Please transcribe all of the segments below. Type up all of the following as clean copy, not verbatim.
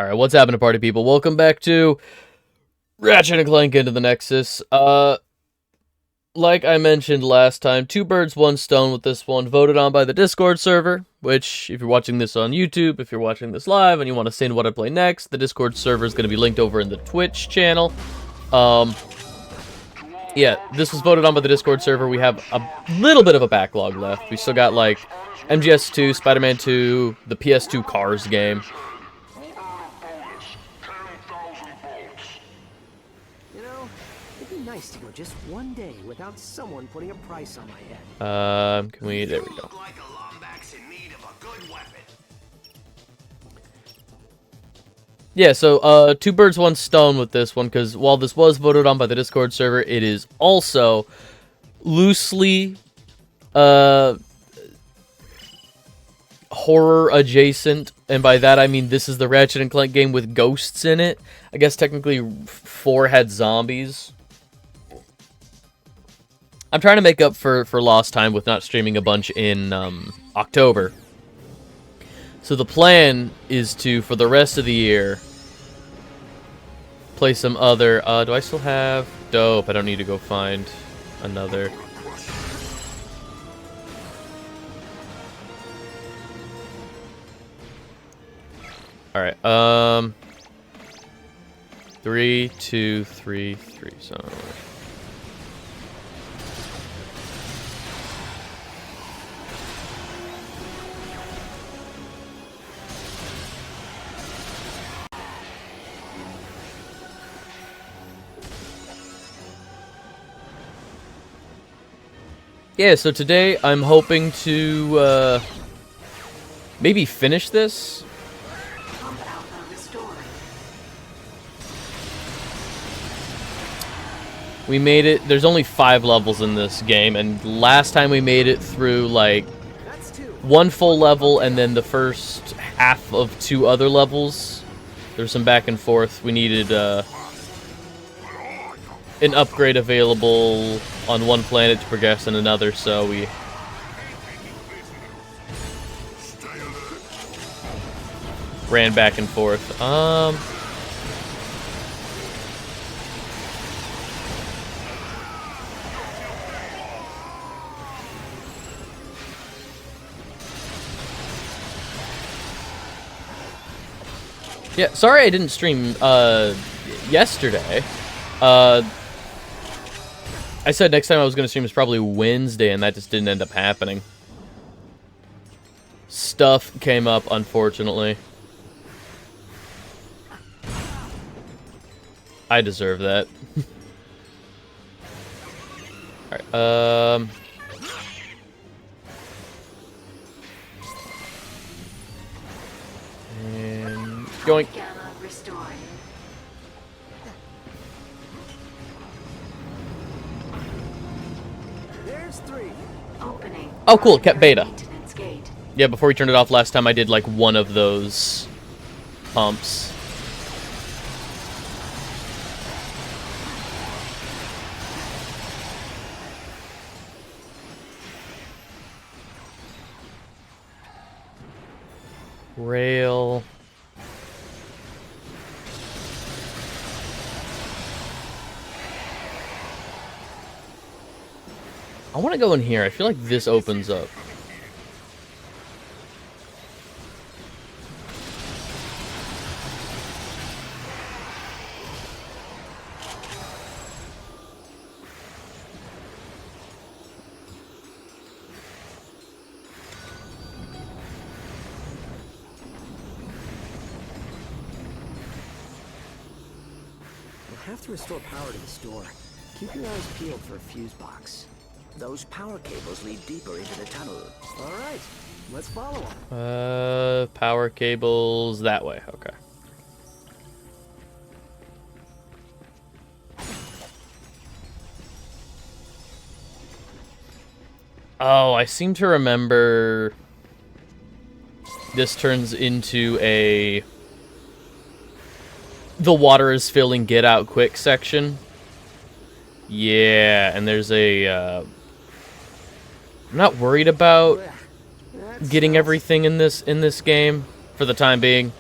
Alright, what's happening, party people? Welcome back to Ratchet and Clank into the Nexus. Like I mentioned last time, two birds, one stone with this one, voted on by the Discord server, which, if you're watching this on YouTube, if you're watching this live, and you want to see what I play next, the Discord server is going to be linked over in the Twitch channel. Yeah, this was voted on by the Discord server. We have a little bit of a backlog left. We still got, like, MGS 2, Spider-Man 2, the PS2 Cars game. Nice to go just one day without someone putting a price on my head. Can we? There we go. Yeah, so, two birds, one stone with this one, because while this was voted on by the Discord server, it is also loosely, horror adjacent, and by that I mean this is the Ratchet and Clank game with ghosts in it. I guess technically 4 had zombies. I'm trying to make up for lost time with not streaming a bunch in October. So the plan is to, for the rest of the year, play some other... do I still have... Dope, I don't need to go find another. Alright, 3, 2, 3, 3, so... Yeah, so today I'm hoping to, maybe finish this. We made it, there's only 5 levels in this game, and last time we made it through, like, 1 full level and then the first half of 2 other levels. There's some back and forth. We needed, an upgrade available on one planet to progress in another, so we ran back and forth. Yeah, sorry I didn't stream yesterday. I said next time I was going to stream is probably Wednesday, and that just didn't end up happening. Stuff came up, unfortunately. I deserve that. Alright, and... going... Oh, cool, it kept beta. Yeah, before we turned it off last time, I did, like, one of those pumps. Rail... I want to go in here. I feel like this opens up. We'll have to restore power to the store. Keep your eyes peeled for a fuse box. Those power cables lead deeper into the tunnel. All right, let's follow them. Power cables that way. Okay. Oh, I seem to remember this turns into a the water is filling, get out quick section. Yeah, and there's a I'm not worried about getting everything in this game for the time being.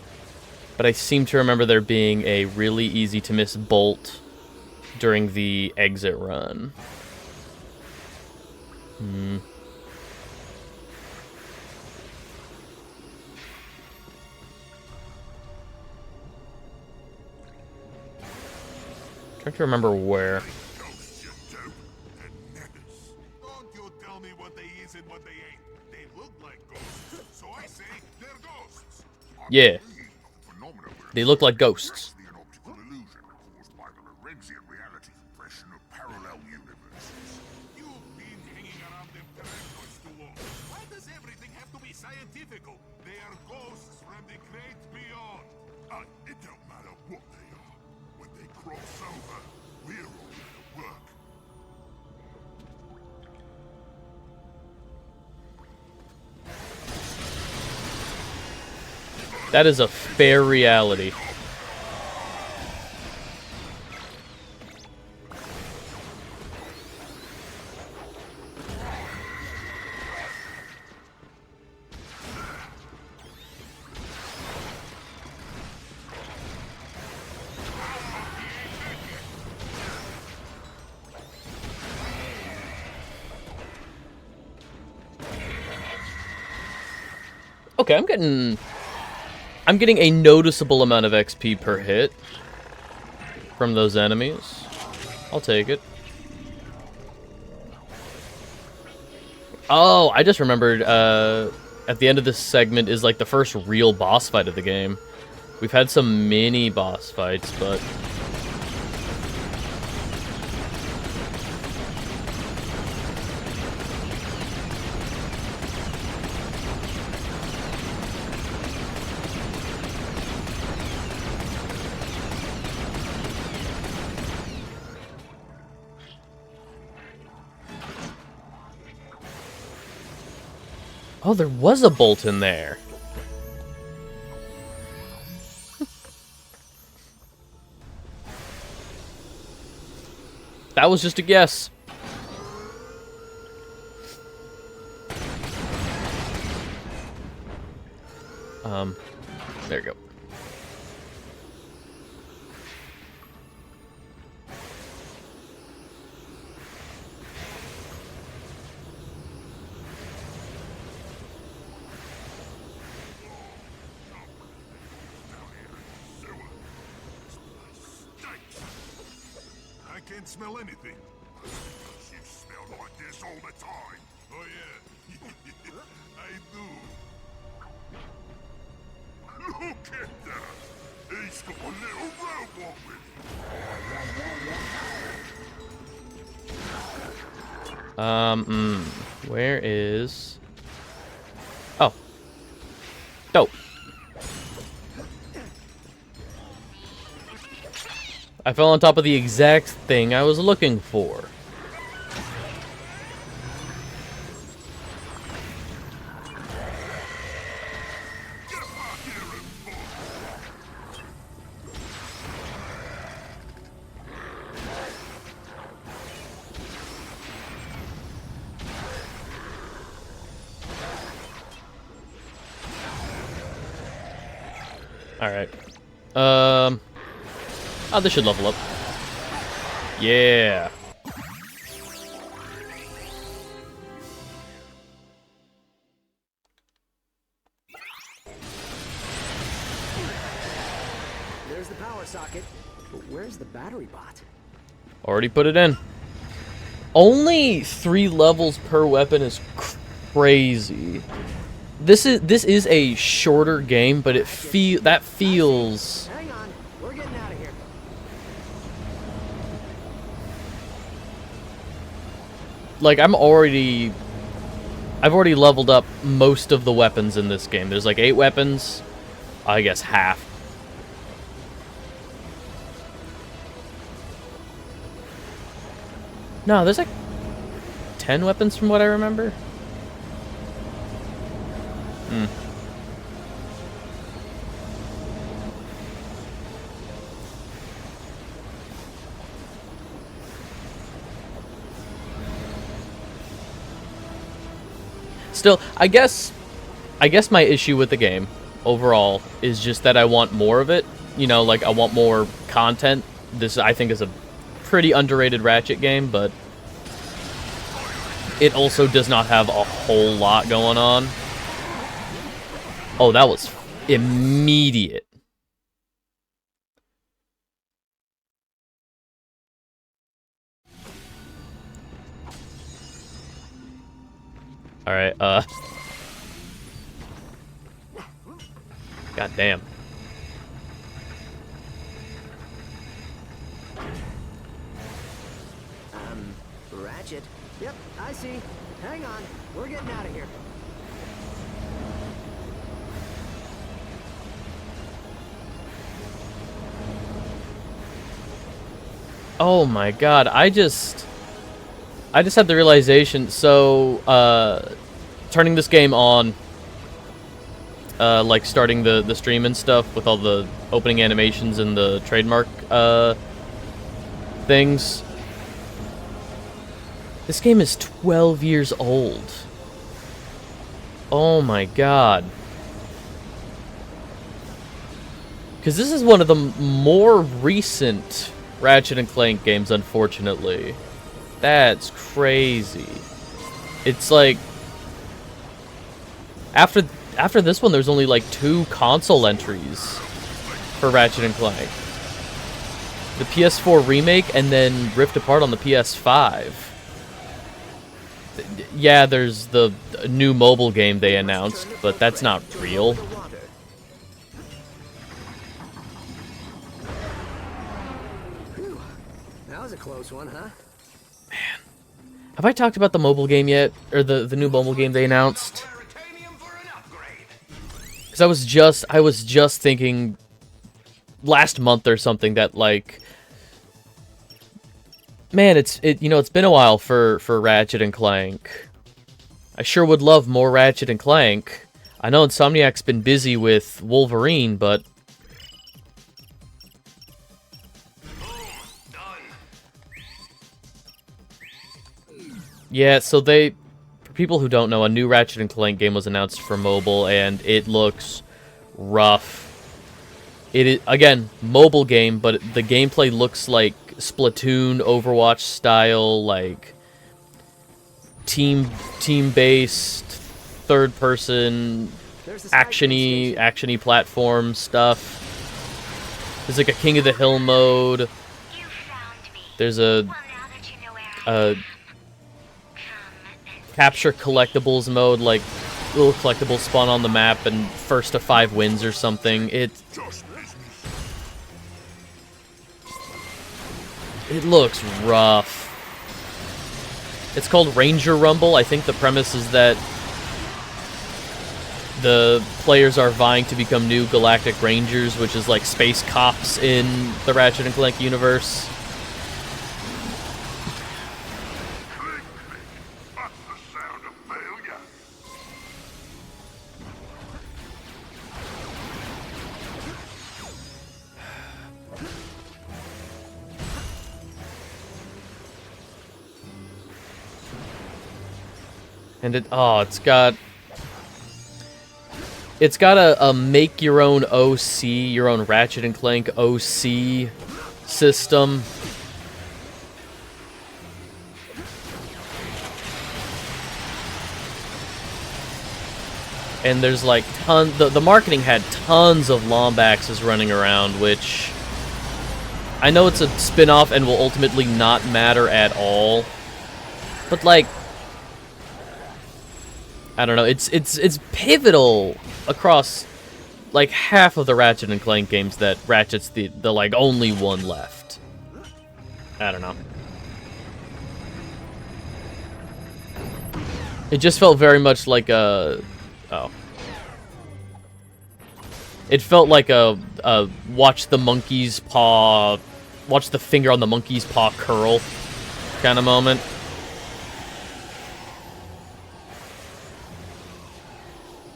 But I seem to remember there being a really easy to miss bolt during the exit run. Trying to remember where. Ghosts, you dope, and neckers. Don't you tell me what they is and what they ain't. They look like ghosts, so I say they're ghosts. Yeah. Phenomena we're They look like ghosts. actually an optical illusion caused by the Lorenzian reality compression of parallel universes. You've been hanging around them characters too long. Why does everything have to be scientifical? They are ghosts from the great beyond. It don't matter what they are. When they cross over, we're all gonna work. That is a fair reality. Okay, I'm getting a noticeable amount of XP per hit from those enemies. I'll take it. Oh, I just remembered, at the end of this segment is like the first real boss fight of the game. We've had some mini boss fights, but... Oh, there was a bolt in there. That was just a guess. There you go. I can't smell anything. You smell like this all the time. Oh yeah, I do. Look at that. He's got a little robot with him. Where is... Oh. Dope. I fell on top of the exact thing I was looking for. Alright. Oh, this should level up. Yeah. There's the power socket. But where's the battery bot? Already put it in. Only 3 levels per weapon is crazy. This is a shorter game, but that feels... Hang on, we're getting out of here. Like, I've already leveled up most of the weapons in this game. There's like 8 weapons. I guess half. No, there's like 10 weapons from what I remember. Still, I guess my issue with the game overall is just that I want more of it. You know, like, I want more content. This, I think, is a pretty underrated Ratchet game, but it also does not have a whole lot going on. Oh, that was immediate. Alright, God damn. Ratchet. Yep, I see. Hang on. We're getting out of here. Oh my god, I just had the realization, so, turning this game on, like starting the stream and stuff with all the opening animations and the trademark, things. This game is 12 years old. Oh my god. Because this is one of the more recent Ratchet and Clank games, unfortunately. That's crazy. It's like, after this one, there's only like 2 console entries for Ratchet and Clank. The PS4 remake and then Rift Apart on the PS5. Yeah, there's the new mobile game they announced, but that's not real. That was a close one, huh? Man. Have I talked about the mobile game yet? Or the new mobile game they announced? Because I was just thinking last month or something that, like, man, it's been a while for Ratchet and Clank. I sure would love more Ratchet and Clank. I know Insomniac's been busy with Wolverine, but yeah, so for people who don't know, a new Ratchet and Clank game was announced for mobile, and it looks rough. It is, again, mobile game, but the gameplay looks like Splatoon, Overwatch style, like team-based, third-person, actiony platform stuff. There's like a King of the Hill mode. There's a capture collectibles mode, like little collectibles spawn on the map and first to 5 wins or something. It looks rough. It's called Ranger Rumble. I think the premise is that the players are vying to become new Galactic Rangers, which is like space cops in the Ratchet and Clank universe. And it's got a make your own OC, your own Ratchet and Clank OC system. And there's like the marketing had tons of Lombaxes running around, which I know it's a spin-off and will ultimately not matter at all. But like, I don't know, it's pivotal across like half of the Ratchet and Clank games that Ratchet's the like only one left. I don't know. It just felt very much like a it felt like a watch the finger on the monkey's paw curl kind of moment.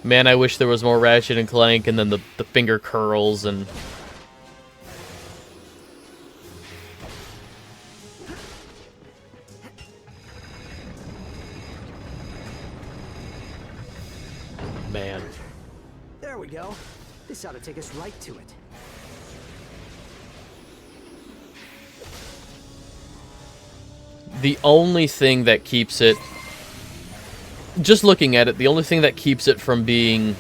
Man, I wish there was more Ratchet and Clank, and then the finger curls, and... There we go. This ought to take us right to it. The only thing that keeps it... Just looking at it, the only thing that keeps it from being,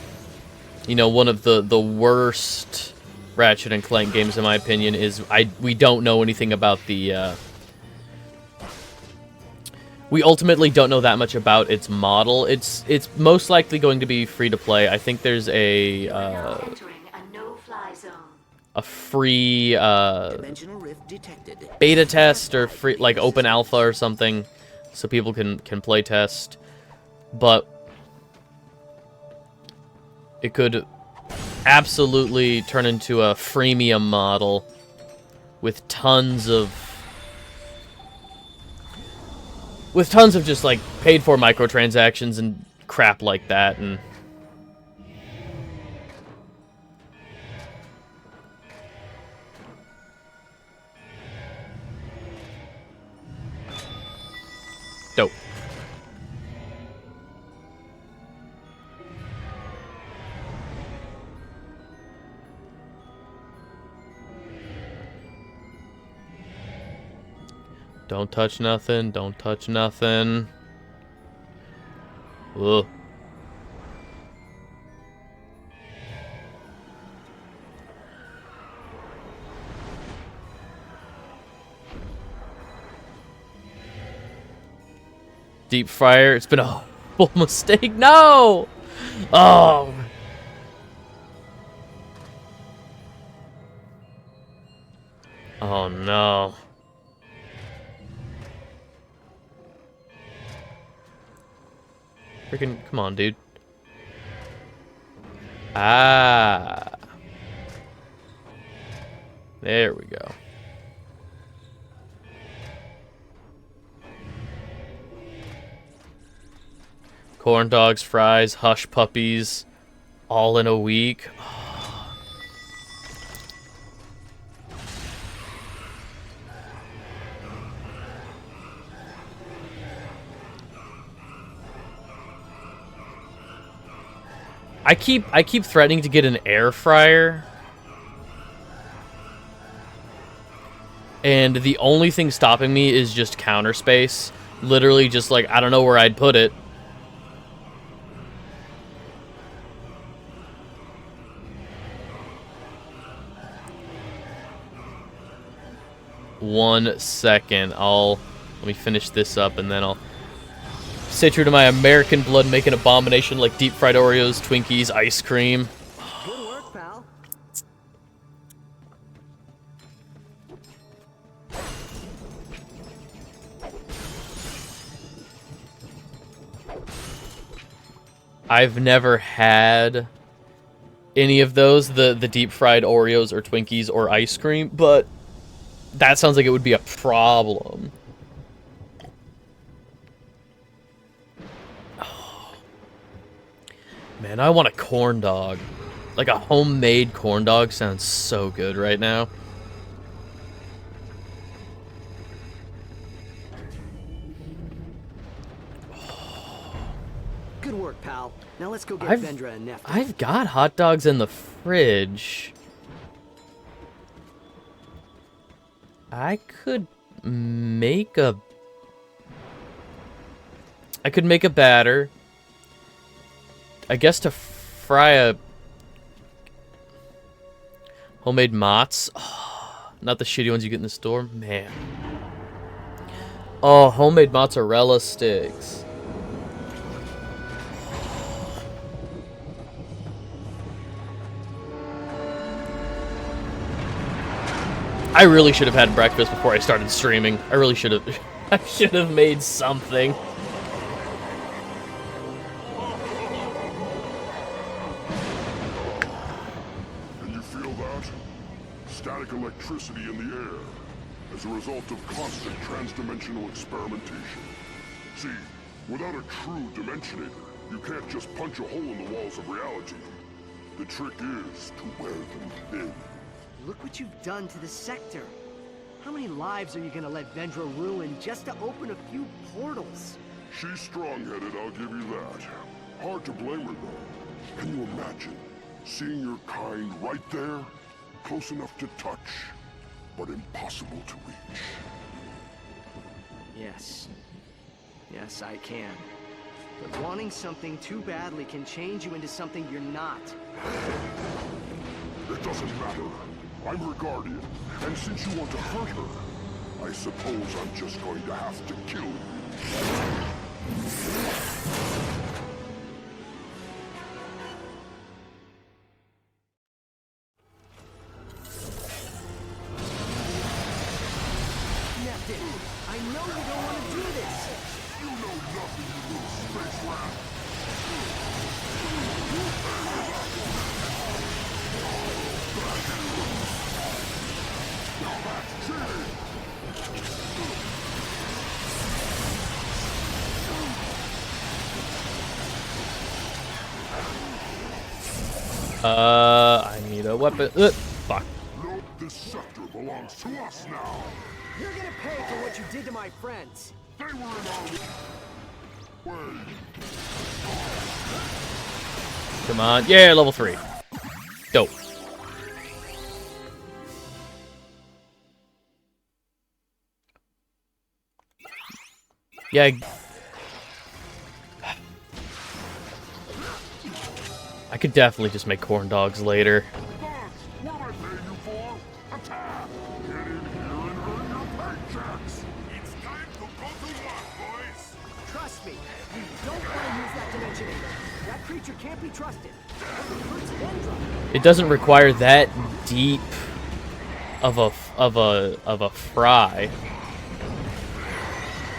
you know, one of the worst Ratchet and Clank games, in my opinion, is we don't know anything about the... We ultimately don't know that much about its model. It's most likely going to be free to play. I think there's a free Dimensional rift detected. beta test or free like open alpha or something, so people can play test. But it could absolutely turn into a freemium model with tons of just like paid for microtransactions and crap like that. And dope. Don't touch nothing. Don't touch nothing. Ugh. Deep fryer. It's been a horrible mistake. No! Oh. Oh no. Freaking, come on, dude. Ah. There we go. Corn dogs, fries, hush puppies, all in a week. I keep threatening to get an air fryer, and the only thing stopping me is just counter space. Literally, just like I don't know where I'd put it. One second, let me finish this up, and then I'll stay true to my American blood, make an abomination like deep fried Oreos, Twinkies, ice cream. Good work, pal. I've never had any of those, the deep fried Oreos or Twinkies or ice cream, but that sounds like it would be a problem. Man, I want a corn dog. Like a homemade corn dog sounds so good right now. Good work, pal. Now let's go get Vendra and Neff. I've got hot dogs in the fridge. I could make a batter. I guess to fry a homemade mozz. Oh, not the shitty ones you get in the store. Man. Oh, homemade mozzarella sticks. I really should have had breakfast before I started streaming. I really should have. I should have made something. Electricity in the air as a result of constant transdimensional experimentation. See, without a true dimensionator, you can't just punch a hole in the walls of reality. The trick is to wear them thin. Look what you've done to the sector. How many lives are you gonna let Vendra ruin just to open a few portals? She's strong-headed, I'll give you that. Hard to blame her, though. Can you imagine? Seeing your kind right there, close enough to touch, but impossible to reach. Yes. Yes, I can. But wanting something too badly can change you into something you're not. It doesn't matter. I'm her guardian, and since you want to hurt her, I suppose I'm just going to have to kill you. I know you don't want to do this! You know nothing, you little space rat! Now that's cheating! I need a weapon. Fuck. No, this sector belongs to us now! You're gonna pay for what you did to my friends! They were in our way! Come on. Yeah, level 3. Dope. Yeah. I could definitely just make corn dogs later. What I pay you for? Attack! Get in here and earn your paychecks! It's time to go to work, boys! Trust me, you don't want to use that dimension either. That creature can't be trusted. It hurts Dendra. It doesn't require that deep of a fry.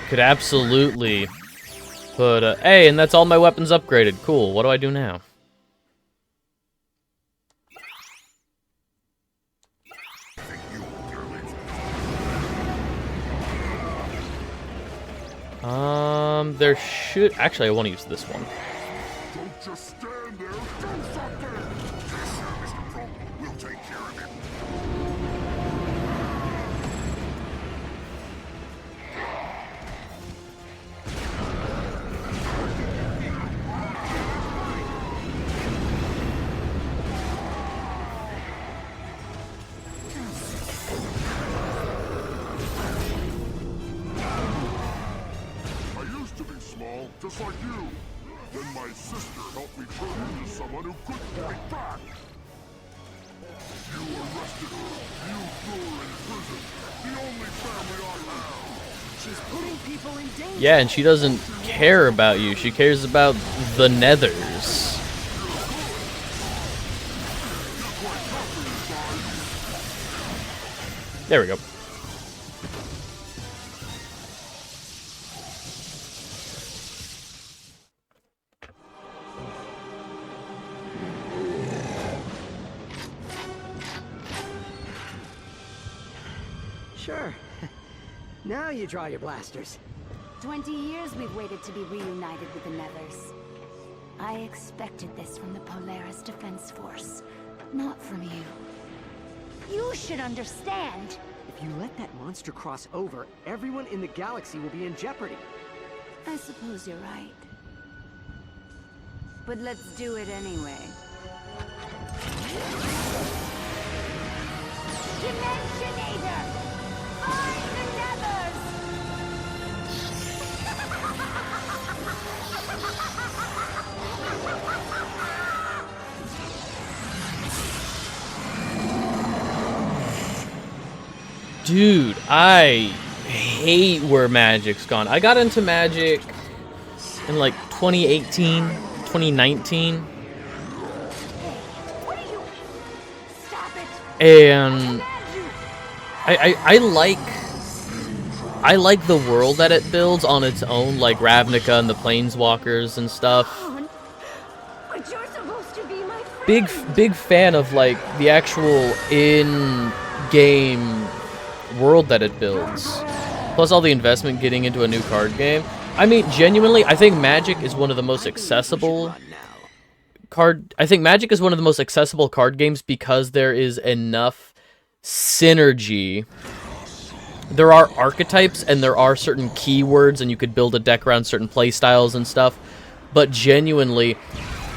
Could absolutely put a... Hey, and that's all my weapons upgraded. Cool. What do I do now? There should... Actually, I want to use this one. Don't just stand there, do something! Yes, sir, Mr. Pro. We'll take care of it. I used to be small, just like you. Then my sister helped me turn into someone who couldn't fight back. You arrested her. You threw her in prison. The only family I have. She's putting people in danger. Yeah, and she doesn't care about you. She cares about the Nethers. There we go. Sure. Now you draw your blasters. 20 years we've waited to be reunited with the Nethers. I expected this from the Polaris Defense Force, not from you. You should understand. If you let that monster cross over, everyone in the galaxy will be in jeopardy. I suppose you're right. But let's do it anyway. Dimensionator! Find the Nethers! Dude, I hate where Magic's gone. I got into Magic in like 2018, 2019. What are you? Stop it! And I like the world that it builds on its own, like Ravnica and the Planeswalkers and stuff. But you're supposed to be my friend. Big fan of like the actual in-game world that it builds. Plus all the investment getting into a new card game. I mean, genuinely, I think Magic is one of the most accessible card games because there is enough synergy. There are archetypes and there are certain keywords and you could build a deck around certain playstyles and stuff. But genuinely,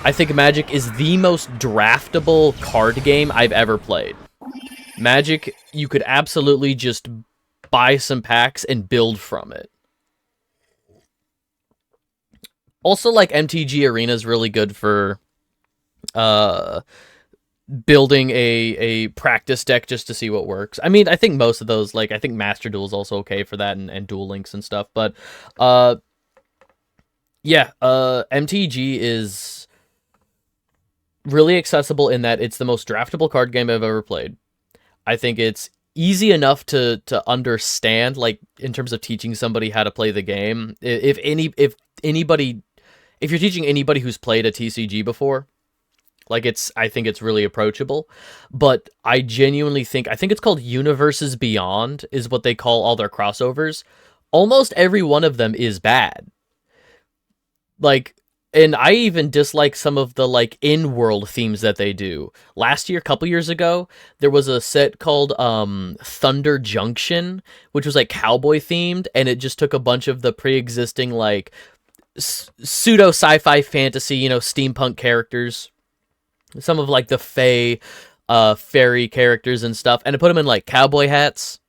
I think Magic is the most draftable card game I've ever played. Magic, you could absolutely just buy some packs and build from it. Also, like, MTG Arena is really good for building a practice deck just to see what works. I mean, I think most of those, like, I think Master Duel is also okay for that, and Duel Links and stuff, but yeah, MTG is really accessible in that it's the most draftable card game I've ever played. I think it's easy enough to understand, like, in terms of teaching somebody how to play the game. If you're teaching anybody who's played a TCG before, like, I think it's really approachable. But I genuinely think it's called Universes Beyond is what they call all their crossovers. Almost every one of them is bad. Like, and I even dislike some of the, like, in-world themes that they do. Last year, a couple years ago, there was a set called Thunder Junction, which was, like, cowboy-themed, and it just took a bunch of the pre-existing, like, pseudo sci-fi fantasy, you know, steampunk characters, some of, like, the Fae, fairy characters and stuff, and it put them in, like, cowboy hats.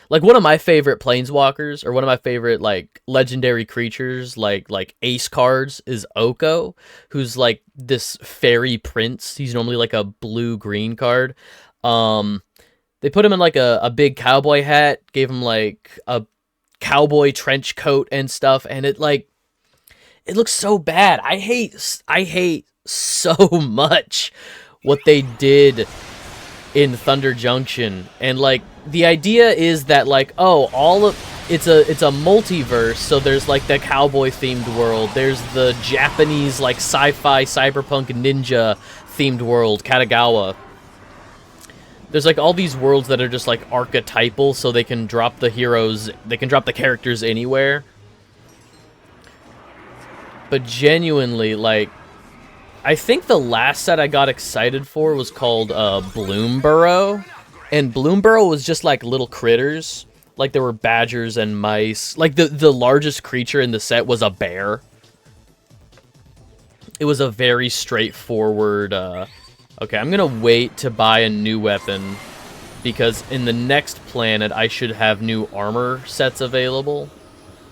Like, one of my favorite planeswalkers, or one of my favorite, like, legendary creatures, like ace cards, is Oko, who's, like, this fairy prince. He's normally, like, a blue-green card. They put him in, like, a big cowboy hat, gave him, like, a cowboy trench coat and stuff, and it, like, it looks so bad. I hate so much what they did in Thunder Junction. And, like, the idea is that, like, oh, it's a multiverse, so there's, like, the cowboy themed world, there's the Japanese, like, sci-fi cyberpunk ninja themed world, Katagawa. There's, like, all these worlds that are just, like, archetypal, so they can drop the characters anywhere. But genuinely, like, I think the last set I got excited for was called Bloomburrow. And Bloomburrow was just, like, little critters. Like, there were badgers and mice. Like, the largest creature in the set was a bear. It was a very straightforward... Okay, I'm gonna wait to buy a new weapon, because in the next planet, I should have new armor sets available.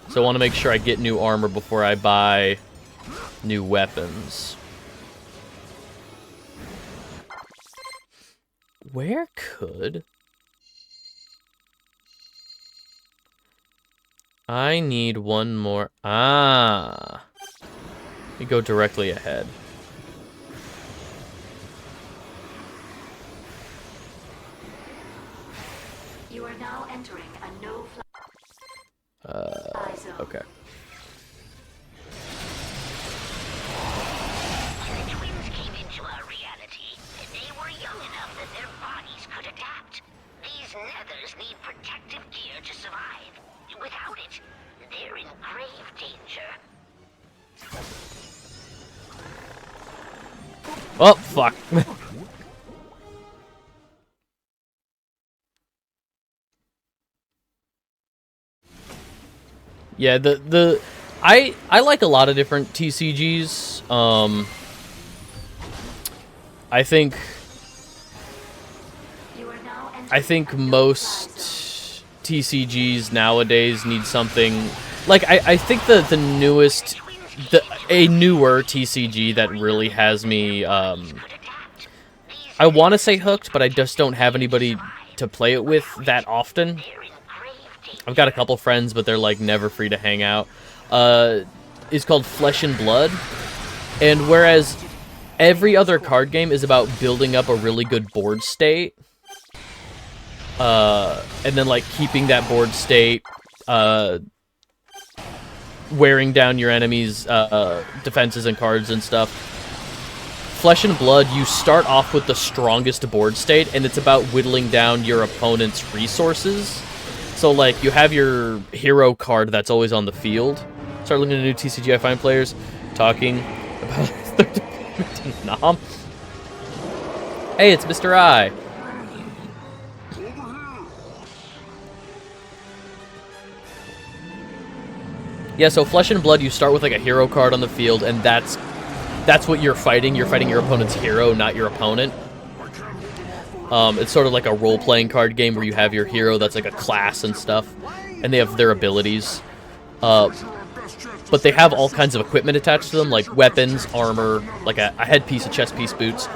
So I want to make sure I get new armor before I buy new weapons. Where could... I need one more... Ah! We go directly ahead. You are now entering a no-fly... Okay. The twins came into our reality. They were young enough that their bodies could adapt. These nethers need protective gear to survive. Without it, they're in grave danger. Oh, fuck. Yeah, I like a lot of different TCGs. I think most TCGs nowadays need something like I think a newer TCG that really has me I want to say hooked, but I just don't have anybody to play it with that often. I've got a couple friends, but they're, like, never free to hang out. Is called Flesh and Blood. And whereas every other card game is about building up a really good board state, and then, like, keeping that board state, wearing down your enemy's defenses and cards and stuff. Flesh and Blood, you start off with the strongest board state, and it's about whittling down your opponent's resources. So, like, you have your hero card that's always on the field. Start looking at new TCG. I find players talking about their deployment in Nam. Hey, it's Mr. I. Yeah, so Flesh and Blood, you start with, like, a hero card on the field, and that's that's what you're fighting. You're fighting your opponent's hero, not your opponent. It's sort of like a role-playing card game where you have your hero that's like a class and stuff, and they have their abilities. But they have all kinds of equipment attached to them, like weapons, armor, like a headpiece, a chest piece, boots.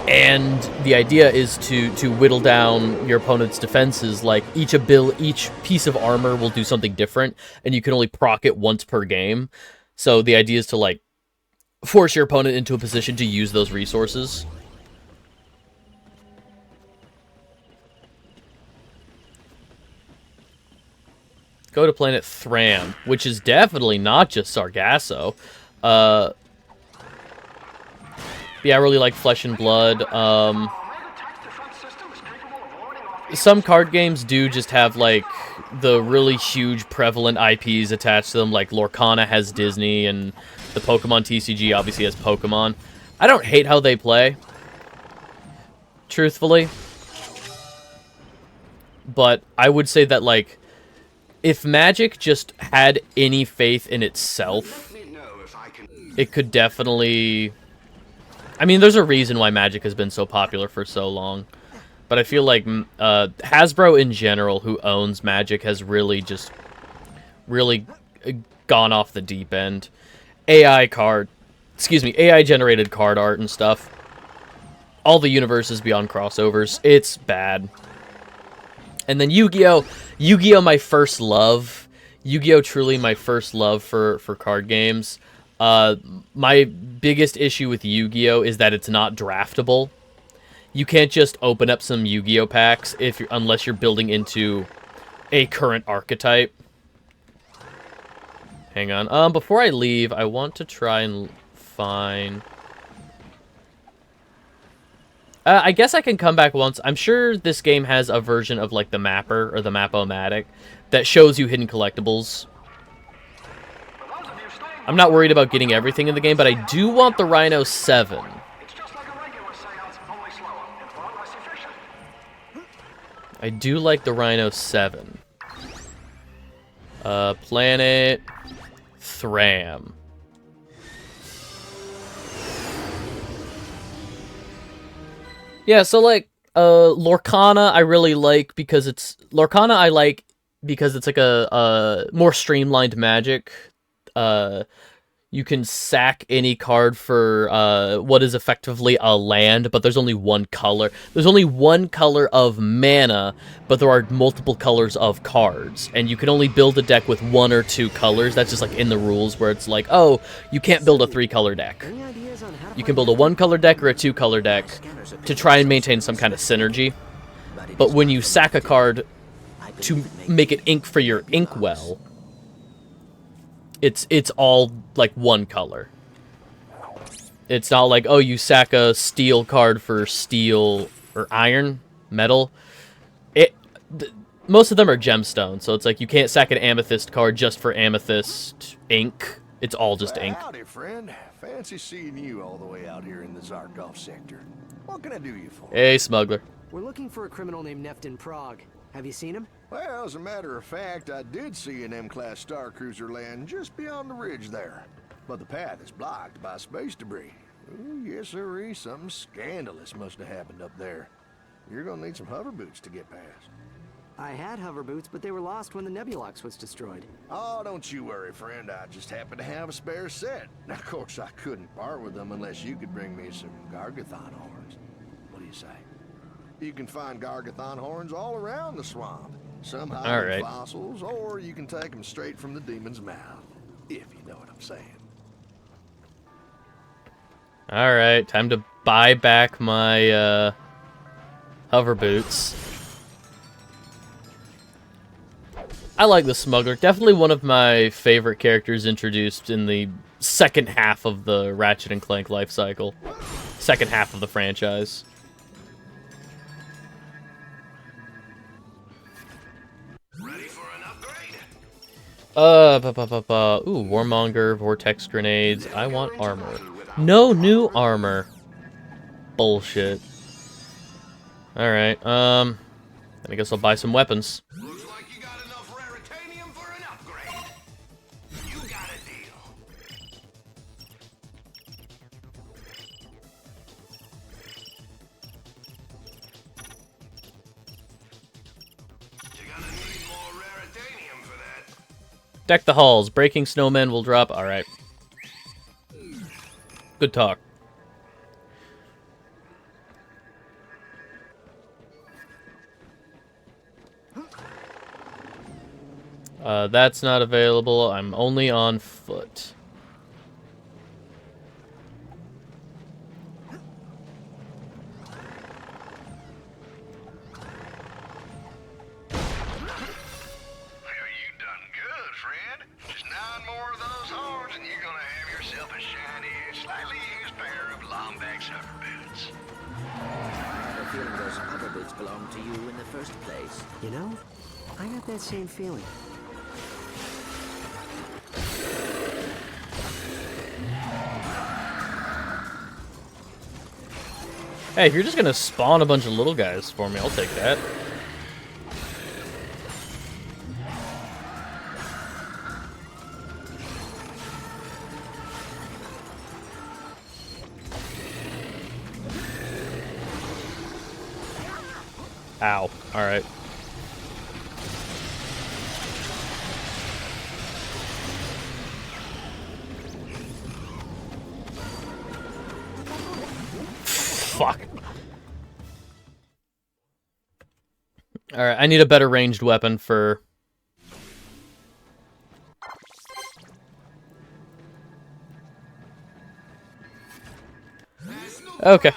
And the idea is to whittle down your opponent's defenses. Like each piece of armor will do something different, and you can only proc it once per game. So the idea is to like force your opponent into a position to use those resources. Go to planet Thram, which is definitely not just Sargasso. Yeah, I really like Flesh and Blood. Some card games do just have, like, the really huge, prevalent IPs attached to them. Like, Lorcana has Disney, and the Pokemon TCG obviously has Pokemon. I don't hate how they play, truthfully. But I would say that, like, if Magic just had any faith in itself, it could definitely... I mean, there's a reason why Magic has been so popular for so long. But I feel like Hasbro in general, who owns Magic, has really gone off the deep end. AI-generated card art and stuff. All the universes beyond crossovers. It's bad. And then Yu-Gi-Oh! Yu-Gi-Oh! My first love. Yu-Gi-Oh! Truly my first love for card games. My biggest issue with Yu-Gi-Oh! Is that it's not draftable. You can't just open up some Yu-Gi-Oh! Packs unless you're building into a current archetype. Hang on. Before I leave, I want to try and find... I guess I can come back once. I'm sure this game has a version of, like, the Mapper, or the Map-O-Matic, that shows you hidden collectibles. I'm not worried about getting everything in the game, but I do want the Rhino 7. I do like the Rhino 7. Planet Thram. Yeah, so like Lorcana I really like because it's like a more streamlined Magic. You can sack any card for what is effectively a land, but there's only one color. There's only one color of mana, but there are multiple colors of cards. And you can only build a deck with one or two colors. That's just like in the rules where it's like, oh, you can't build a 3-color deck. You can build a 1-color deck or a 2-color deck to try and maintain some kind of synergy. But when you sack a card to make it ink for your inkwell, it's all like one color. It's not like, oh, you sack a steel card for steel or iron, metal. Most of them are gemstones, so it's like you can't sack an amethyst card just for amethyst ink. It's all just ink. Howdy, friend. Fancy seeing you all the way out here in the Zarkov sector. What can I do you for? Hey, smuggler. We're looking for a criminal named Neftin Prague. Have you seen him? Well, as a matter of fact, I did see an M-class star cruiser land just beyond the ridge there. But the path is blocked by space debris. Ooh, yes, sirree, something scandalous must have happened up there. You're gonna need some hover boots to get past. I had hover boots, but they were lost when the Nebulox was destroyed. Oh, don't you worry, friend. I just happen to have a spare set. Now, of course, I couldn't part with them unless you could bring me some Gargathon horns. What do you say? You can find Gargathon horns all around the swamp. Some hide in fossils, or you can take them straight from the demon's mouth, if you know what I'm saying. Alright, time to buy back my hover boots. I like the smuggler. Definitely one of my favorite characters introduced in the second half of the Ratchet and Clank life cycle. Second half of the franchise. Ooh, Warmonger, Vortex Grenades. I want armor. No new armor. Bullshit. Alright, then I guess I'll buy some weapons. Looks like you got enough raritanium for an upgrade. You got a deal. Deck the halls. Breaking snowmen will drop. Alright. Good talk. That's not available. I'm only on foot. Belong to you in the first place. You know, I got that same feeling. Hey, if you're just gonna spawn a bunch of little guys for me, I'll take that. Ow. Alright. Fuck. Alright, I need a better ranged weapon for... Okay.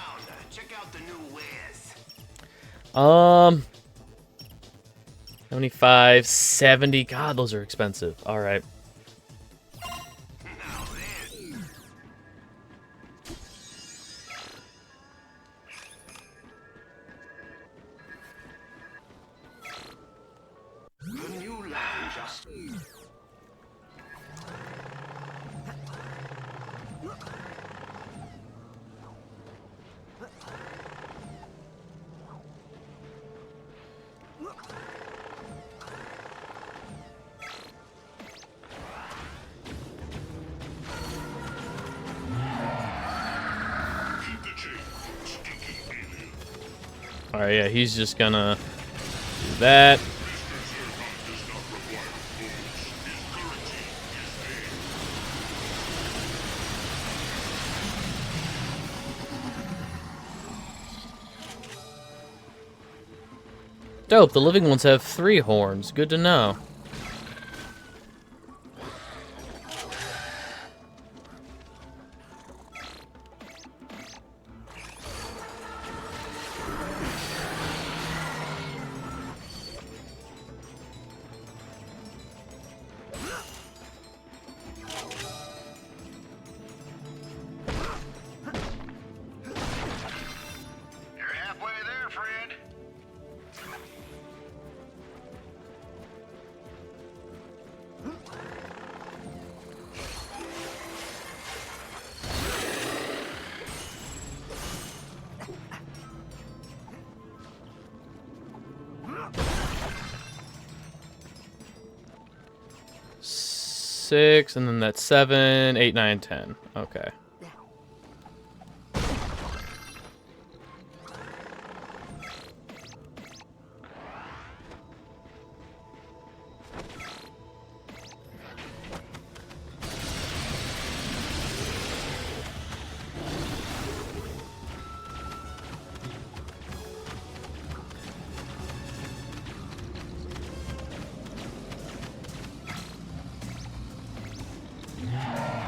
75, 70. God, those are expensive. Alright. Alright, yeah, he's just gonna do that. Dope, the living ones have 3 horns. Good to know. Six, and then that's 7, 8, 9, 10. Okay.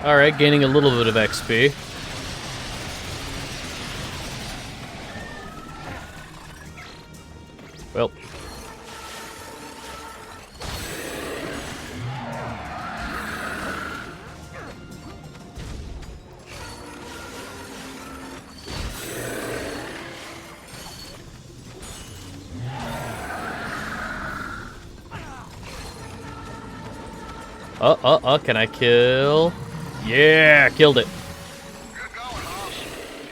Alright, gaining a little bit of XP. Well. Can I kill? Yeah, killed it. Good going, boss.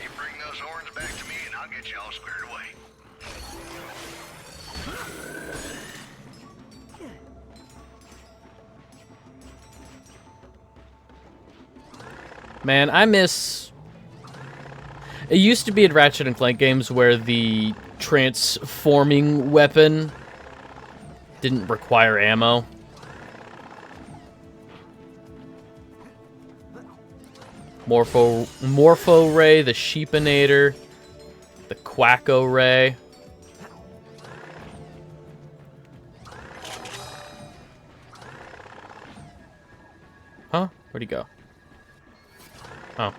You bring those horns back to me and I'll get you all squared away. Man, I miss... It used to be in Ratchet and Clank games where the transforming weapon didn't require ammo. Morpho Ray, the Sheepinator, the Quacko Ray. Huh? Where'd he go? Oh.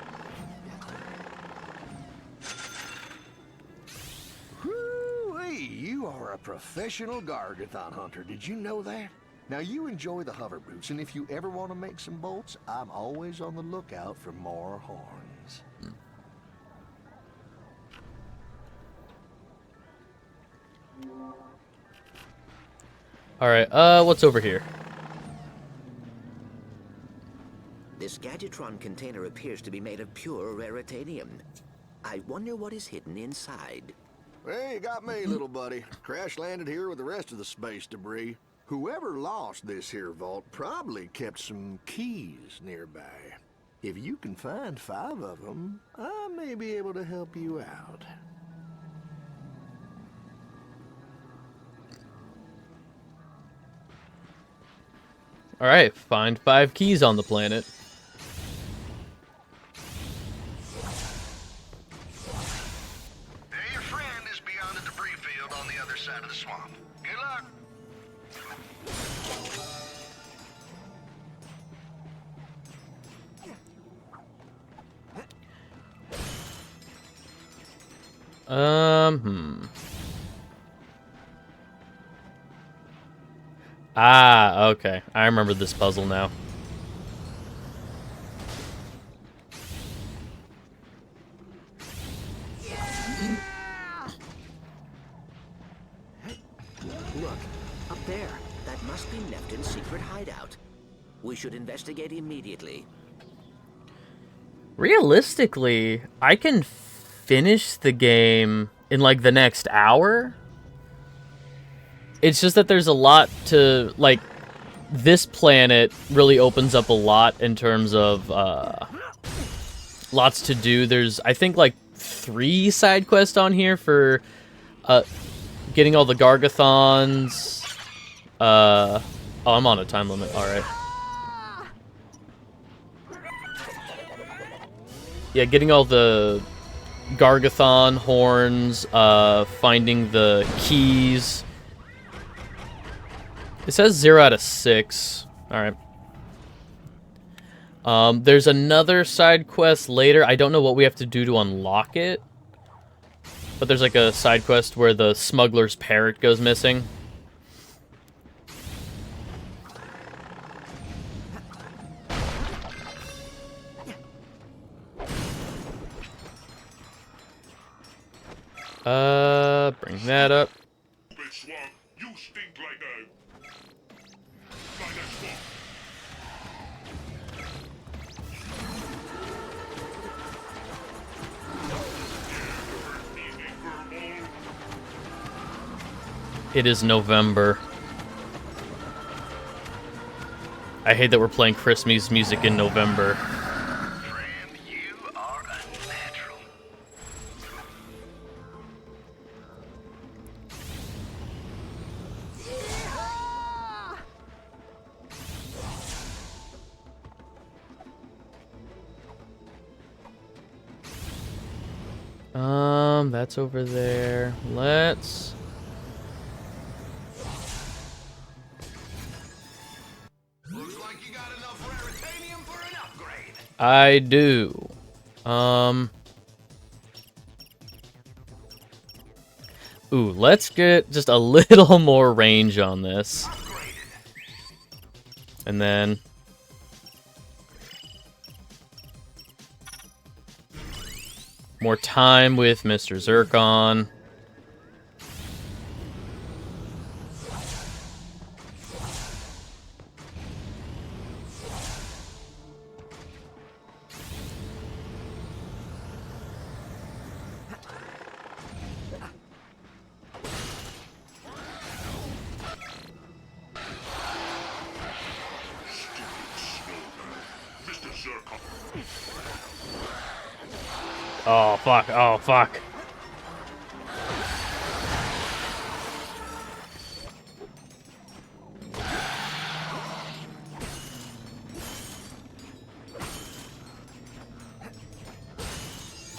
Whoo-wee, you are a professional Gargathon hunter. Did you know that? Now you enjoy the hover boots, and if you ever want to make some bolts, I'm always on the lookout for more horns. Alright, what's over here? This Gadgetron container appears to be made of pure raritanium. I wonder what is hidden inside. Hey, you got me, little buddy. Crash landed here with the rest of the space debris. Whoever lost this here vault probably kept some keys nearby. If you can find 5 of them, I may be able to help you out. Alright, find 5 keys on the planet. Hey, your friend is beyond the debris field on the other side of the swamp. Good luck. Ah, okay. I remember this puzzle now. Look, up there. That must be Neftin's secret hideout. We should investigate immediately. Realistically, I can finish the game in like the next hour. It's just that there's a lot to, like, this planet really opens up a lot in terms of lots to do. There's, I think, like 3 side quests on here for getting all the Gargathons. Oh, I'm on a time limit. All right. Yeah, getting all the Gargathon horns, finding the keys. It says 0 out of 6. Alright. There's another side quest later. I don't know what we have to do to unlock it. But there's like a side quest where the smuggler's parrot goes missing. Bring that up. You stink like a swamp. It is November. I hate that we're playing Christmas music in November. Friend, you are a natural. That's over there. Let's... Looks like you got enough raritanium for an upgrade. I do. Ooh, let's get just a little more range on this. And then... more time with Mr. Zircon. Mr. Zircon. Oh, fuck. Oh, fuck.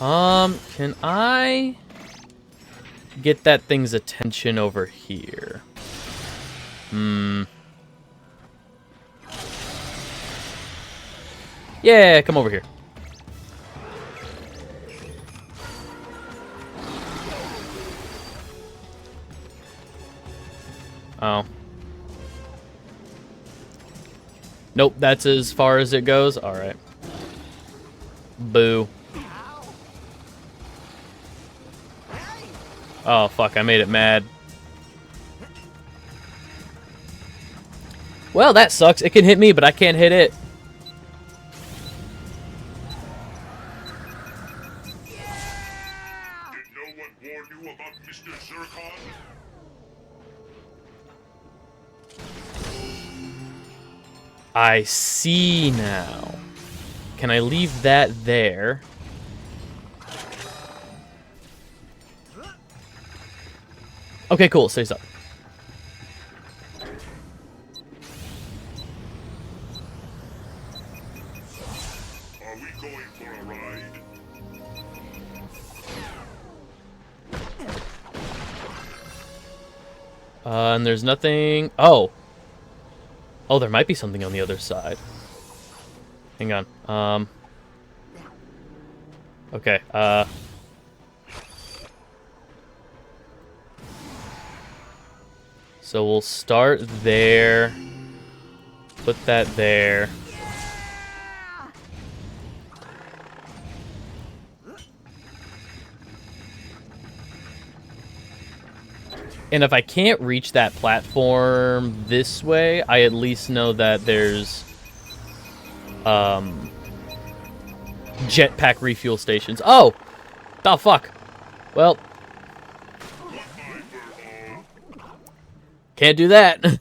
Can I get that thing's attention over here? Yeah, come over here. Oh. Nope, that's as far as it goes? Alright. Boo. Oh, fuck, I made it mad. Well, that sucks. It can hit me, but I can't hit it. Did no one warn you about Mr. Zircon? I see now. Can I leave that there? Okay, cool. Stays up. Are we going for a ride? And there's nothing... Oh. Oh, there might be something on the other side. Hang on. Okay, so we'll start there. Put that there. And if I can't reach that platform this way, I at least know that there's jetpack refuel stations. Oh! The fuck? Well, can't do that.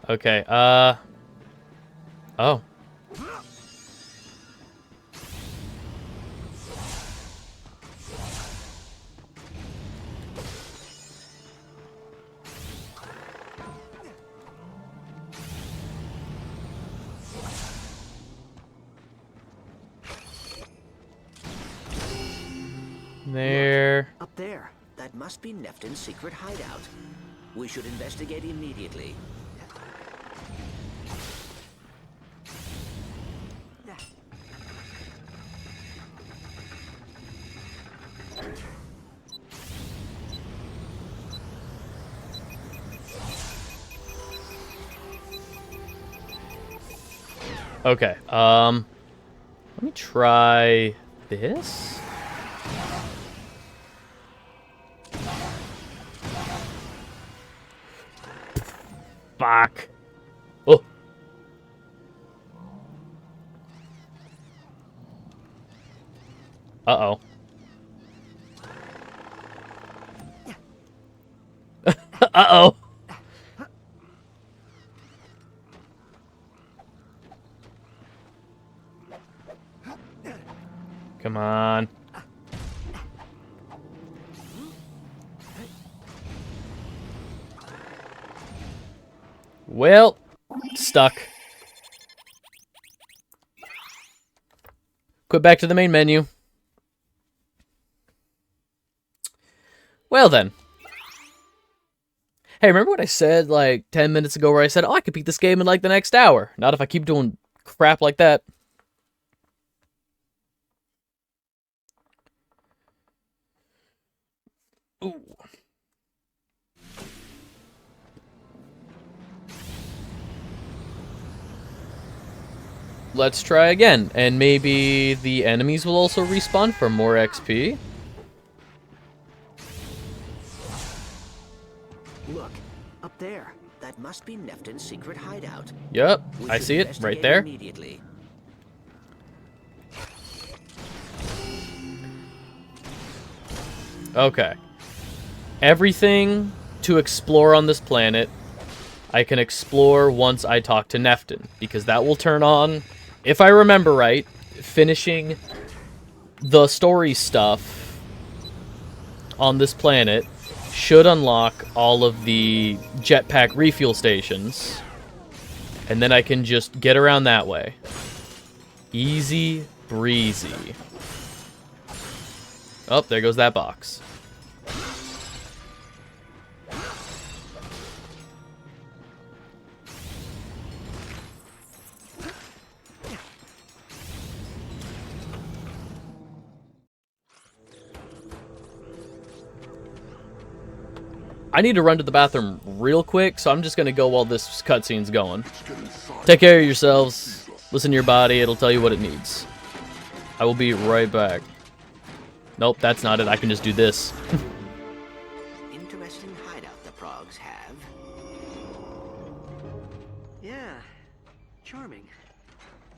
Okay, oh. There. Up there. That must be Neftin's secret hideout. We should investigate immediately. Okay, let me try this. Fuck. Oh. Uh-oh. Uh-oh. Come on. Well, stuck. Quit back to the main menu. Well then. Hey, remember what I said like 10 minutes ago where I said, oh, I could beat this game in like the next hour. Not if I keep doing crap like that. Ooh. Let's try again, and maybe the enemies will also respawn for more XP. Look, up there. That must be Neftin's secret hideout. Yep, We I should see it right investigate there. Immediately. Okay. Everything to explore on this planet, I can explore once I talk to Neftin, because that will turn on, if I remember right, finishing the story stuff on this planet should unlock all of the jetpack refuel stations, And then I can just get around that way. Easy breezy. Oh, there goes that box. I need to run to the bathroom real quick, so I'm just going to go while this cutscene's going. Take care of yourselves. Listen to your body. It'll tell you what it needs. I will be right back. Nope, that's not it. I can just do this. Interesting hideout the Progs have. Yeah, charming.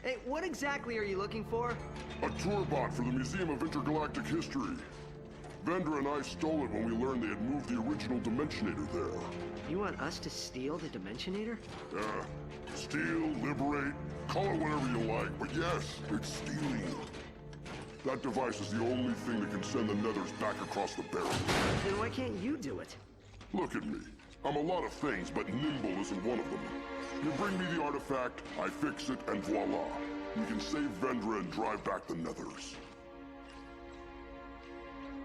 Hey, what exactly are you looking for? A tour bot for the Museum of Intergalactic History. Vendor and I stole it when we learned they had moved the original Dimensionator there. You want us to steal the Dimensionator? Yeah. Steal, liberate, call it whatever you like, but yes, it's stealing. That device is the only thing that can send the Nethers back across the barrier. Then why can't you do it? Look at me. I'm a lot of things, but nimble isn't one of them. You bring me the artifact, I fix it, and voila. You can save Vendra and drive back the Nethers.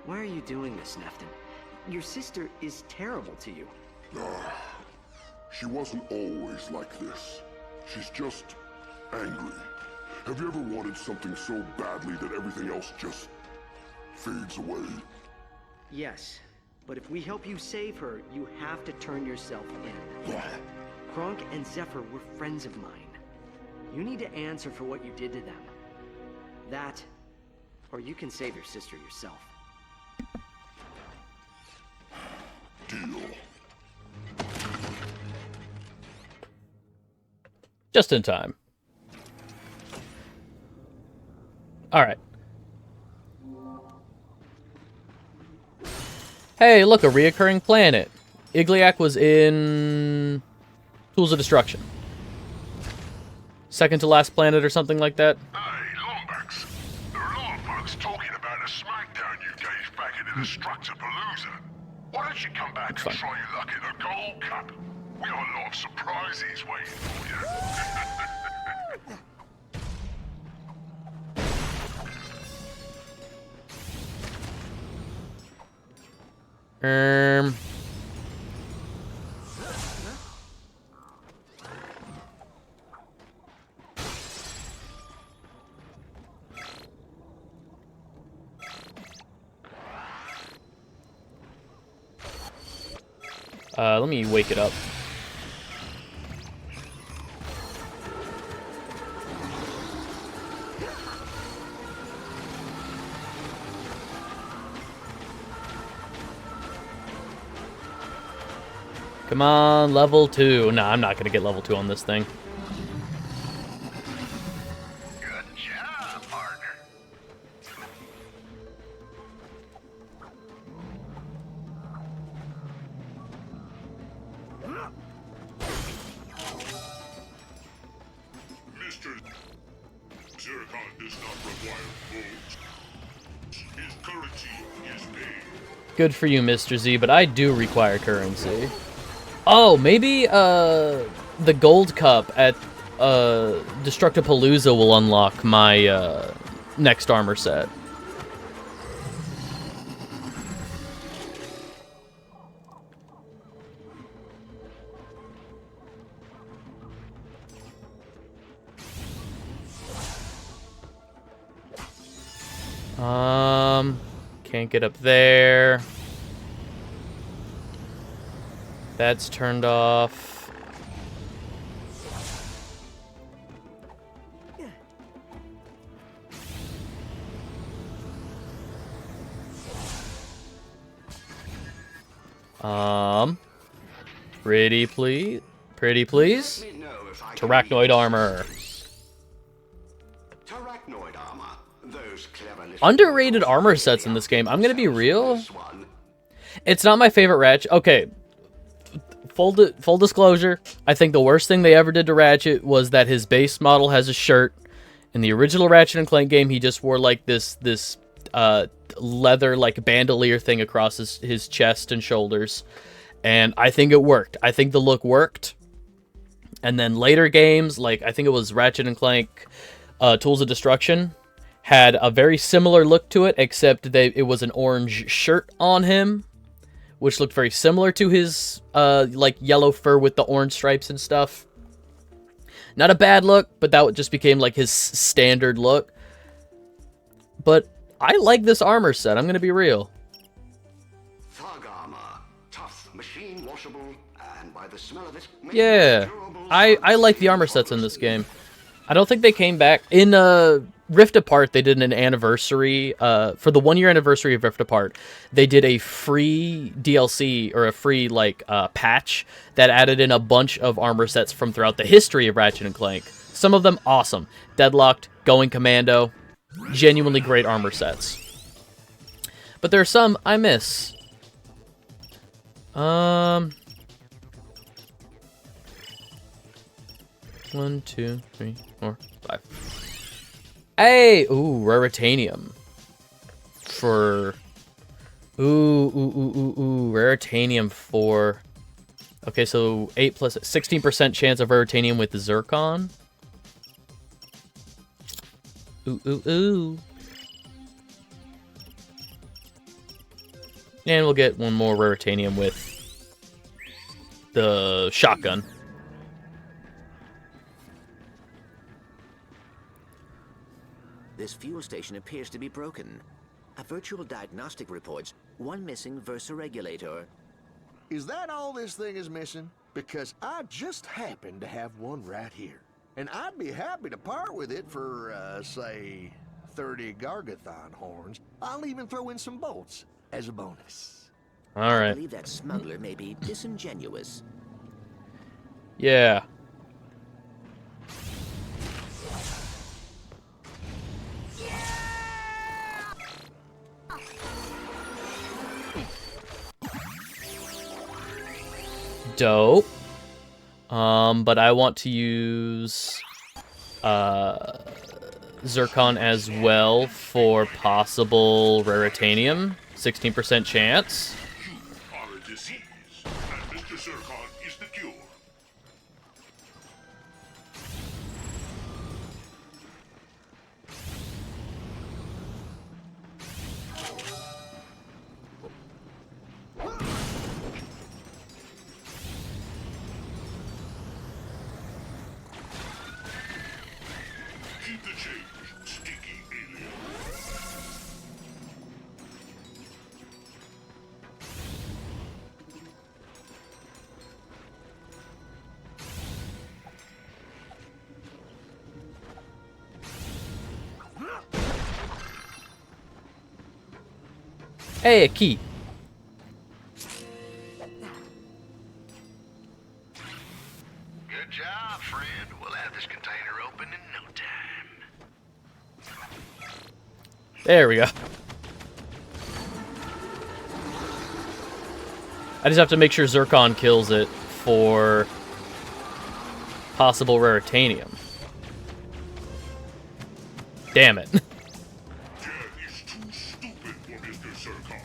Why are you doing this, Nefton? Your sister is terrible to you. She wasn't always like this. She's just angry. Have you ever wanted something so badly that everything else just fades away? Yes, but if we help you save her, you have to turn yourself in. Kronk and Zephyr were friends of mine. You need to answer for what you did to them. That, or you can save your sister yourself. Deal. Just in time. Alright. Hey, look, a reoccurring planet. Igliak was in Tools of Destruction. Second to last planet or something like that. Hey, Lombax. There are a lot of folks talking about a smackdown you gave back in the Destructapalooza. Why don't you come back and try your luck in the Gold Cup? We got a lot of surprises waiting for you. Let me wake it up. Come on, level 2. Nah, I'm not gonna get level 2 on this thing. Good job, partner. Mr. Zircon does not require votes. His currency is paid. Good for you, Mr. Z, but I do require currency. Oh, maybe the gold cup at Destructapalooza will unlock my next armor set. Can't get up there. That's turned off. Pretty please. Pretty please. Terracnoid armor. Terracnoid armor. Those clever little Underrated armor sets in this game. I'm gonna be real. It's not my favorite Ratchet. Okay. Full disclosure, I think the worst thing they ever did to Ratchet was that his base model has a shirt. In the original Ratchet and Clank game, he just wore like this leather like bandolier thing across his chest and shoulders. And I think it worked. I think the look worked. And then later games, like I think it was Ratchet and Clank Tools of Destruction, had a very similar look to it, except it was an orange shirt on him, which looked very similar to his like yellow fur with the orange stripes and stuff. Not a bad look, but that just became like his standard look. But I like this armor set, I'm going to be real. Thug armor, tough, machine washable, and by the smell of it, Yeah, I like the armor sets in this game. I don't think they came back. In Rift Apart, they did an anniversary. For the 1-year anniversary of Rift Apart, they did a free DLC, or a free, like, patch that added in a bunch of armor sets from throughout the history of Ratchet and Clank. Some of them awesome. Deadlocked, Going Commando, genuinely great armor sets. But there are some I miss. 1, 2, 3, 4, 5. Hey! Ooh, Raritanium. For... Ooh, Raritanium for... Okay, so 8 plus 16% chance of Raritanium with the Zircon. Ooh. And we'll get one more Raritanium with the shotgun. This fuel station appears to be broken. A virtual diagnostic reports one missing Versa regulator. Is that all this thing is missing? Because I just happen to have one right here. And I'd be happy to part with it for, say, 30 Gargathon horns. I'll even throw in some bolts as a bonus. All I right. believe that smuggler may be disingenuous. Yeah. Dope. But I want to use Zircon as well for possible Raritanium. 16% chance. You are a disease, and Mr. Zircon is the cure. Keep the change, stinky alien. Hey, a key. Good job, friend. We'll have this container open in no time. There we go. I just have to make sure Zircon kills it for possible Raritanium. Damn it. Death is too stupid for Mr. Zircon.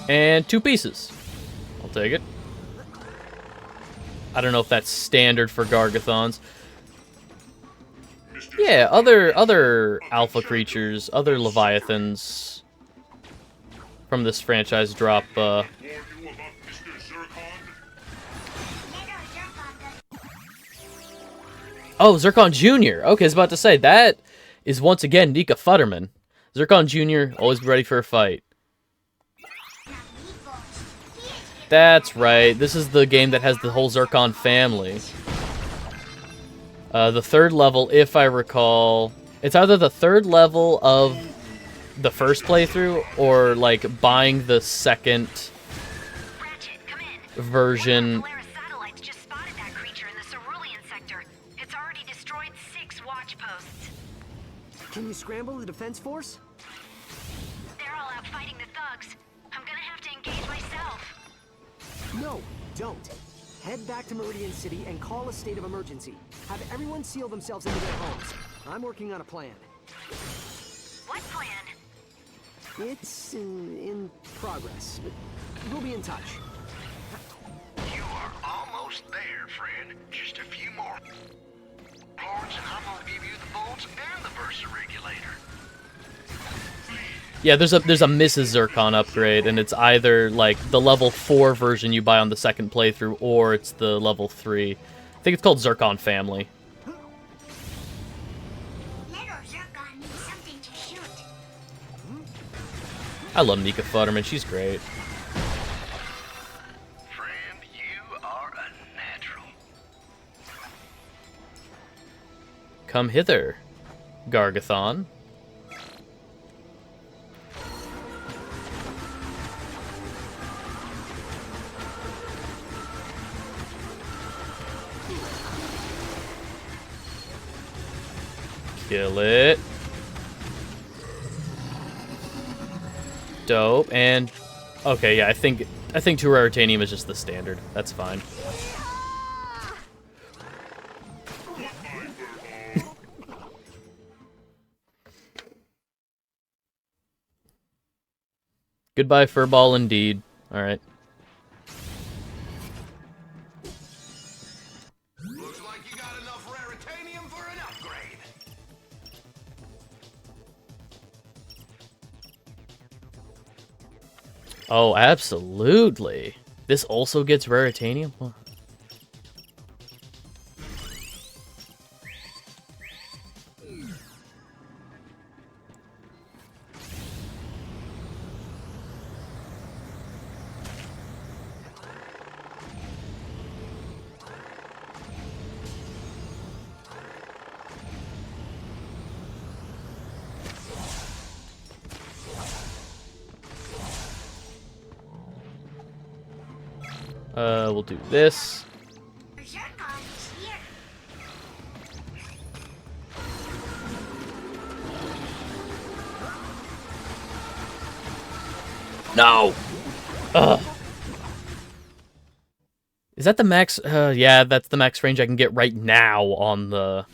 And 2 pieces. I'll take it. I don't know if that's standard for Gargathons. Mr. Yeah, other alpha creatures, other Leviathans from this franchise drop, Warn you about Mr. Zircon? Oh, Zircon Jr. Okay, I was about to say, that is once again Nika Futterman. Zircon Jr., always be ready for a fight. That's right, this is the game that has the whole Zircon family. The 3rd level, if I recall, it's either the 3rd level of the first playthrough, or like buying the 2nd Ratchet, come in. version. Polaris satellites just spotted that creature in the Cerulean sector. It's already destroyed 6 watch posts. Can you scramble the defense force? They're all out fighting the thugs. I'm gonna have to engage myself. No, don't. Head back to Meridian City and call a state of emergency. Have everyone seal themselves into their homes. I'm working on a plan. What plan? It's in progress, but we'll be in touch. You are almost almost there, friend. Just a few more horns and I'm gonna give you the bolts and the Versa regulator. Yeah, there's a Mrs. Zircon upgrade, and it's either like the level 4 version you buy on the second playthrough, or it's the level 3. I think it's called Zircon Family. Little Zircon needs something to shoot. I love Nika Futterman, she's great. Friend, you are a natural. Come hither, Gargathon. Kill it. Dope. And okay, yeah, I think 2 rare titanium is just the standard. That's fine. Goodbye, Furball, indeed. All right. Looks like you got enough raritanium for an upgrade. Oh, absolutely. This also gets raritanium? Huh. We'll do this. Zircon is here. No! Ugh. Is that the max? Yeah, that's the max range I can get right now on the...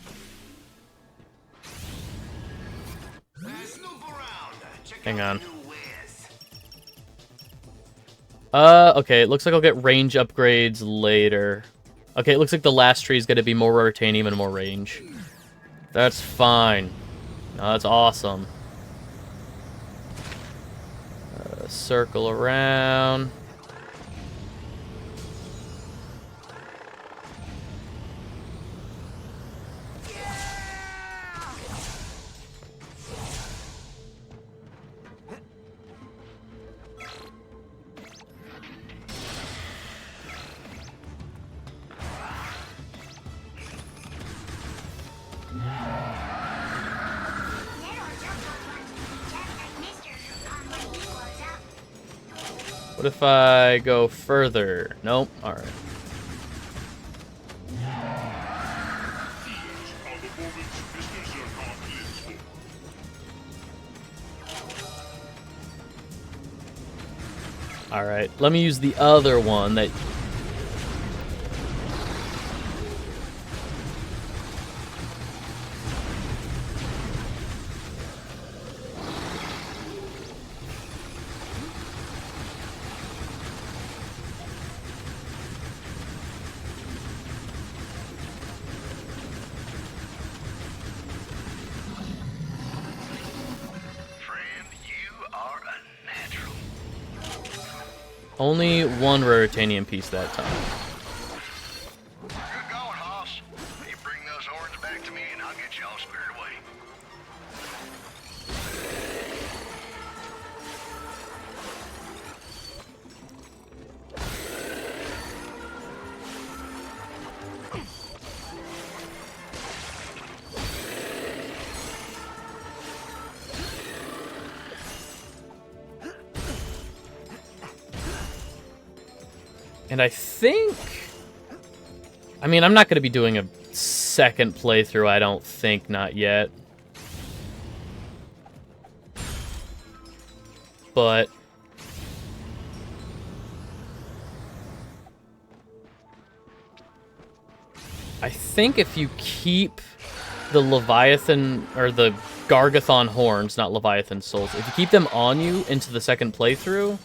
Hang on. Okay, it looks like I'll get range upgrades later. Okay, it looks like the last tree is going to be more raritanium and more range. That's fine. No, that's awesome. Circle around. What if I go further? Nope. Alright. Alright, let me use the other one that... Only one raritanium piece that time. Good going, Hoss. You bring those horns back to me and I'll get you all squared away. And I think... I mean, I'm not going to be doing a second playthrough, I don't think, not yet. But... I think if you keep the Leviathan, or the Gargathon horns, not Leviathan souls, if you keep them on you into the second playthrough,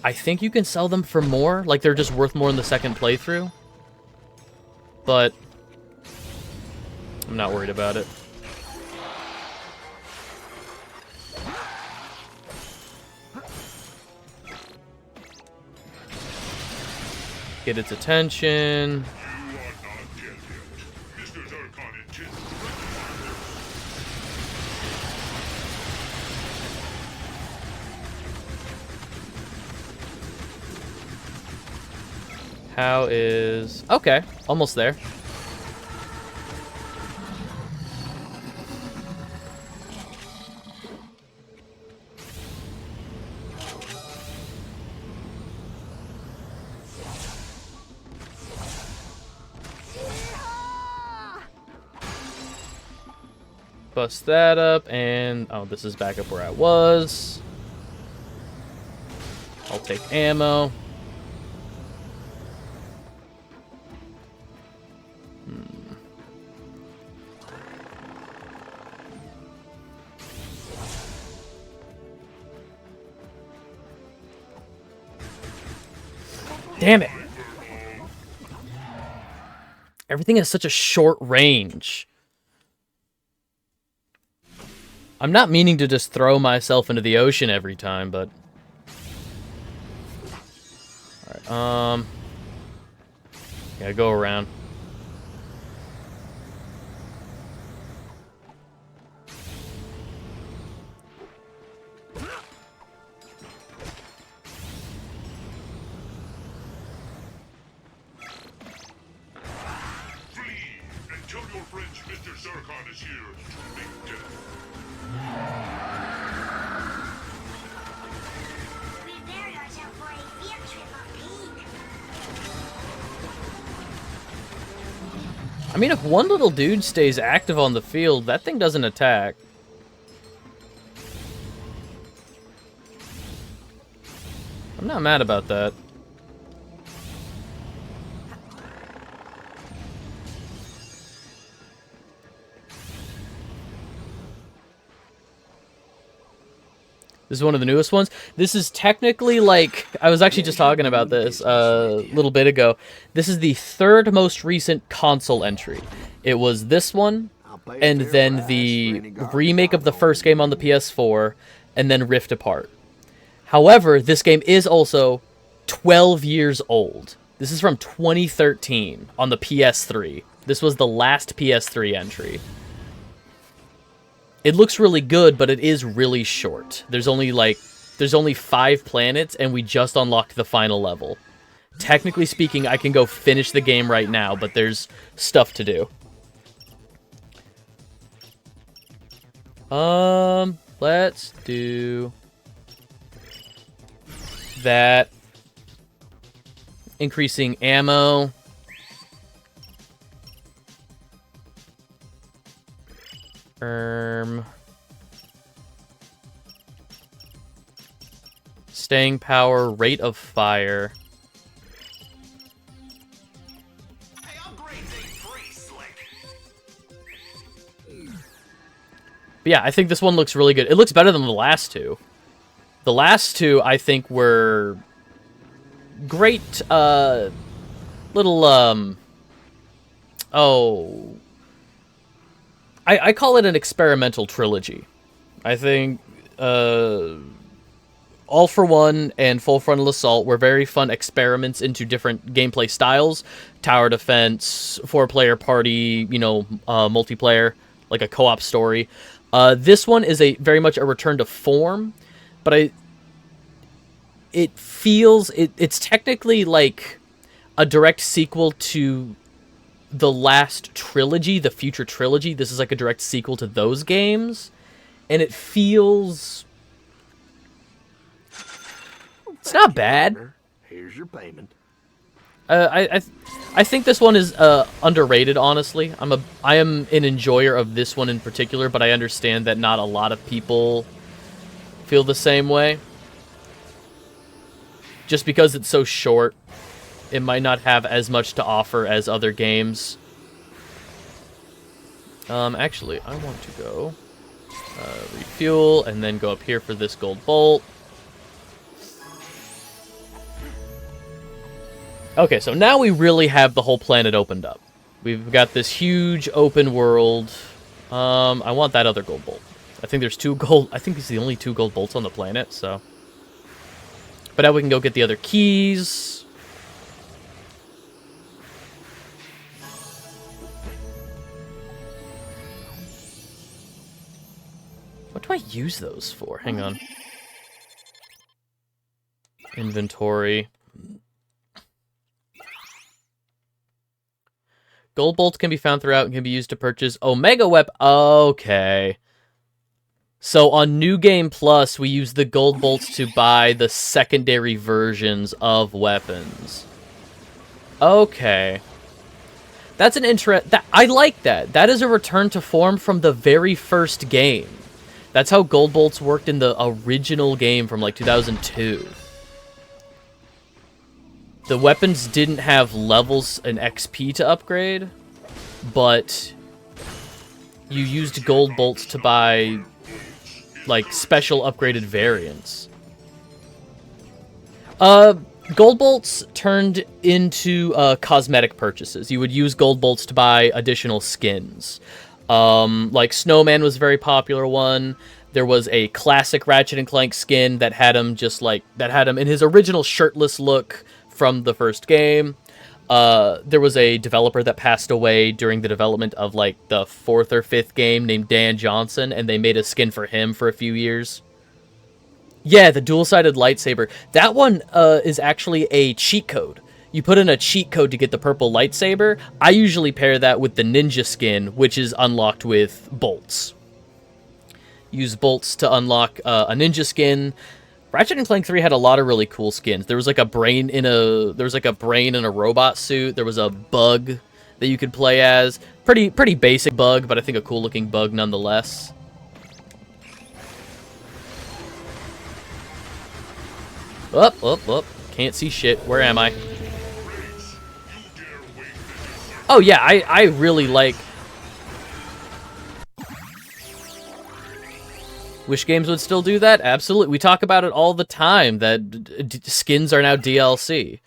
I think you can sell them for more. Like, they're just worth more in the second playthrough. but I'm not worried about it. Get its attention. How is... Okay, almost there. Bust that up, and... Oh, this is back up where I was. I'll take ammo. Damn it. Everything has such a short range. I'm not meaning to just throw myself into the ocean every time, but... Alright, yeah, go around. I mean, if one little dude stays active on the field, that thing doesn't attack. I'm not mad about that. This is one of the newest ones. This is technically like... I was actually just talking about this a little bit ago. This is the third most recent console entry. It was this one, and then the remake of the first game on the PS4, and then Rift Apart. However, this game is also 12 years old. This is from 2013 on the PS3. This was the last PS3 entry. It looks really good, but it is really short. There's only 5 planets, and we just unlocked the final level. Technically speaking, I can go finish the game right now, but there's stuff to do. Let's do that. Increasing ammo. Staying power, rate of fire. But yeah, I think this one looks really good. It looks better than the last two. The last two, I think, were great, little, oh... I call it an experimental trilogy. I think All for One and Full Frontal Assault were very fun experiments into different gameplay styles. Tower defense, 4-player party, multiplayer, like a co-op story. This one is very much a return to form, but it's technically like a direct sequel to the last trilogy, the future trilogy. This is like a direct sequel to those games, and it feels... It's not bad. Here's your payment. I think this one is underrated, honestly. I am an enjoyer of this one in particular, but I understand that not a lot of people feel the same way. Just because it's so short, it might not have as much to offer as other games. Actually, I want to go refuel and then go up here for this gold bolt. Okay, so now we really have the whole planet opened up. We've got this huge open world. I want that other gold bolt. I think there's 2 gold... I think these are the only 2 gold bolts on the planet, so... But now we can go get the other keys. What do I use those for? Hang on. Inventory. Gold bolts can be found throughout and can be used to purchase Omega Weapon. Okay. So on New Game Plus, we use the gold bolts to buy the secondary versions of weapons. Okay. That's an I like that. That is a return to form from the very first game. That's how gold bolts worked in the original game from like 2002. The weapons didn't have levels and XP to upgrade, but you used gold bolts to buy like special upgraded variants. Gold bolts turned into cosmetic purchases. You would use gold bolts to buy additional skins. Like Snowman was a very popular one. There was a classic Ratchet and Clank skin that had him in his original shirtless look from the first game. There was a developer that passed away during the development of like the 4th or 5th game named Dan Johnson, and they made a skin for him for a few years. Yeah, the dual-sided lightsaber. That one is actually a cheat code. You put in a cheat code to get the purple lightsaber. I usually pair that with the ninja skin, which is unlocked with bolts. Use bolts to unlock a ninja skin. Ratchet and Clank 3 had a lot of really cool skins. There was like a brain in a robot suit. There was a bug that you could play as. Pretty basic bug, but I think a cool looking bug nonetheless. Up. Can't see shit. Where am I? Oh yeah, I really like... Wish games would still do that? Absolutely. We talk about it all the time, that skins are now DLC.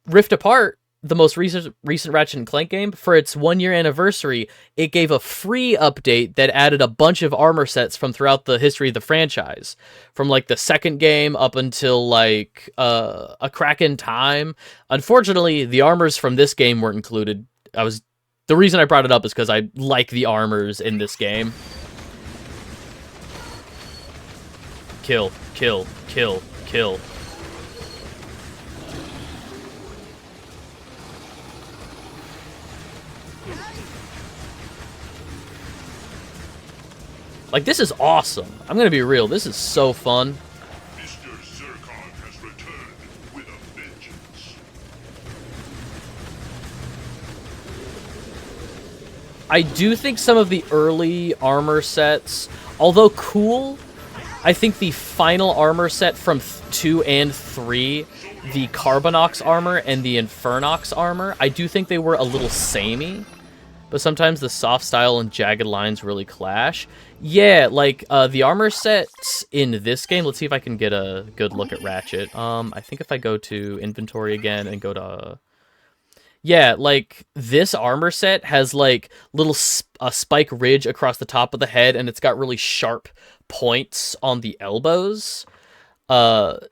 Rift Apart, the most recent Ratchet & Clank game, for its 1-year anniversary, it gave a free update that added a bunch of armor sets from throughout the history of the franchise. From, like, the second game up until, like, A Crack in Time. Unfortunately, the armors from this game weren't included. The reason I brought it up is because I like the armors in this game. Kill. Like, this is awesome. I'm gonna be real, this is so fun. Mr. Zircon has returned with a vengeance. I do think some of the early armor sets, although cool, I think the final armor set from 2 and 3, the Carbonox armor and the Infernox armor, I do think they were a little samey. But sometimes the soft style and jagged lines really clash. Yeah, like, the armor sets in this game, let's see if I can get a good look at Ratchet. I think if I go to inventory again and go to... Yeah, like, this armor set has, like, little a spike ridge across the top of the head, and it's got really sharp points on the elbows. But,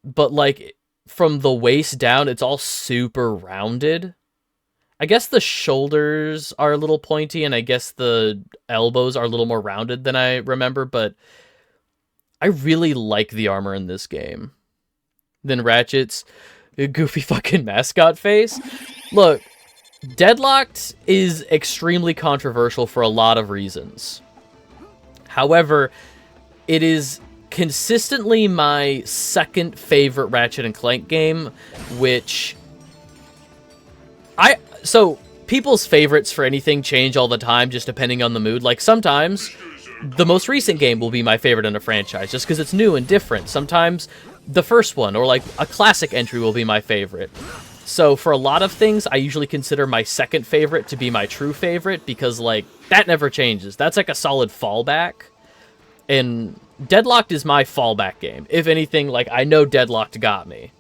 like, from the waist down, it's all super rounded. I guess the shoulders are a little pointy, and I guess the elbows are a little more rounded than I remember, but I really like the armor in this game. Then Ratchet's goofy fucking mascot face. Look, Deadlocked is extremely controversial for a lot of reasons. However, it is consistently my second favorite Ratchet and Clank game, which... So, people's favorites for anything change all the time, just depending on the mood. Like, sometimes, the most recent game will be my favorite in a franchise, just because it's new and different. Sometimes, the first one, or like, a classic entry will be my favorite. So, for a lot of things, I usually consider my second favorite to be my true favorite, because, like, that never changes. That's like a solid fallback. And Deadlocked is my fallback game. If anything, like, I know Deadlocked got me.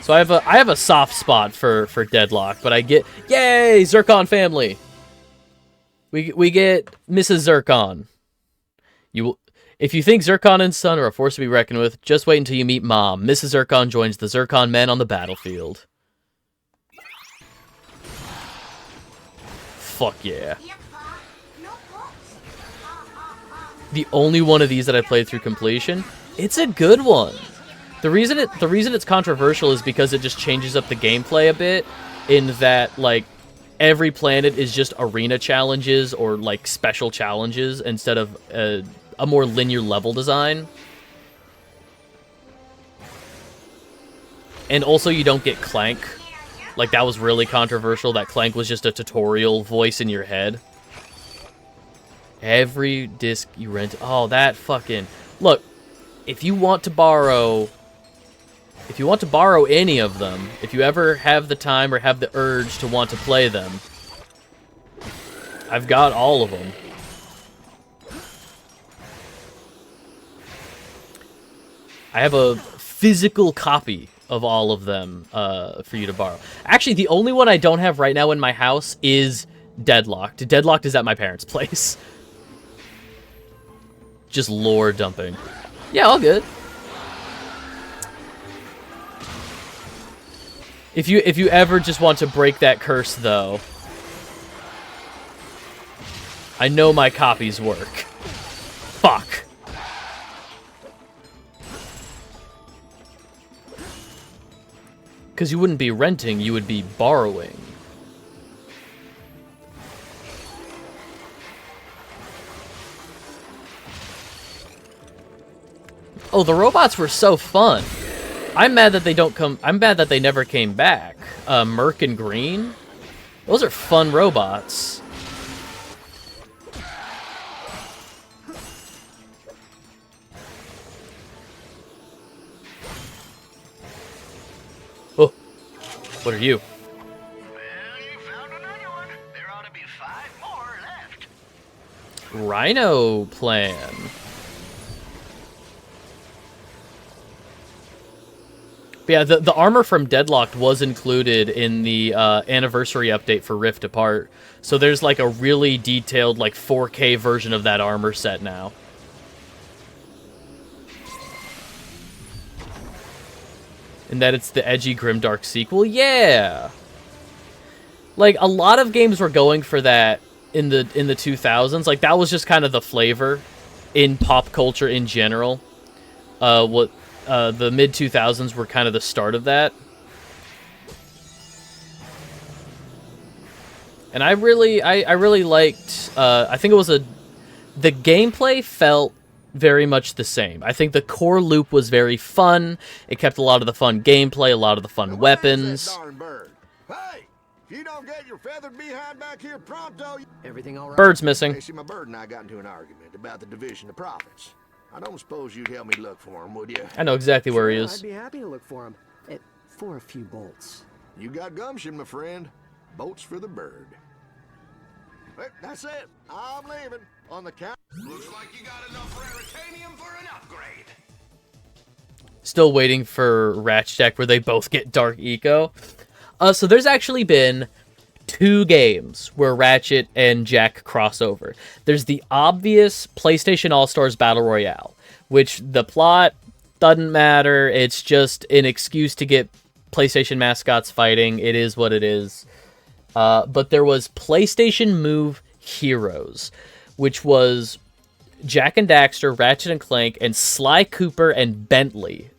So I have a soft spot for Deadlock, but I get yay Zircon family. We get Mrs. Zircon. If you think Zircon and Son are a force to be reckoned with, just wait until you meet Mom. Mrs. Zircon joins the Zircon men on the battlefield. Fuck yeah. The only one of these that I played through completion. It's a good one. The reason it's controversial is because it just changes up the gameplay a bit, in that like every planet is just arena challenges or like special challenges instead of a more linear level design. And also you don't get Clank. Like that was really controversial, that Clank was just a tutorial voice in your head. Every disc you rent, oh that fucking, look, if you want to borrow any of them, if you ever have the time or have the urge to want to play them, I've got all of them. I have a physical copy of all of them for you to borrow. Actually, the only one I don't have right now in my house is Deadlocked. Deadlocked is at my parents' place. Just lore dumping. Yeah, all good. If you ever just want to break that curse, though, I know my copies work. Fuck. Because you wouldn't be renting, you would be borrowing. Oh, the robots were so fun. I'm mad that they don't come. I'm mad that they never came back. Merc and Green, those are fun robots. Oh, what are you? Well, you found another one. There ought to be 5 more left. Rhino plan. But yeah, the armor from Deadlocked was included in the anniversary update for Rift Apart. So there's like a really detailed like 4K version of that armor set now. And that it's the edgy Grimdark sequel? Yeah! Like, a lot of games were going for that in the 2000s. Like, that was just kind of the flavor in pop culture in general. The mid-2000s were kind of the start of that. And I really liked, I think it was the gameplay felt very much the same. I think the core loop was very fun. It kept a lot of the fun gameplay, a lot of the fun weapons. Darn bird. Hey, if you don't get your feathered behind back here pronto. Everything all right? Bird's missing. See, my bird and I got into an argument about the division of profits. I don't suppose you'd help me look for him, would you? I know exactly where he Sure, is. I'd be happy to look for him. For a few bolts. You got gumption, my friend. Bolts for the bird. But that's it. I'm leaving. On the count. Looks like you got enough raritanium for an upgrade. Still waiting for Ratchet, where they both get Dark Eco. So there's actually been 2 games where Ratchet and Jack cross over. There's the obvious PlayStation All-Stars Battle Royale, which the plot doesn't matter. It's just an excuse to get PlayStation mascots fighting. It is what it is. But there was PlayStation Move Heroes, which was Jack and Daxter, Ratchet and Clank, and Sly Cooper and Bentley.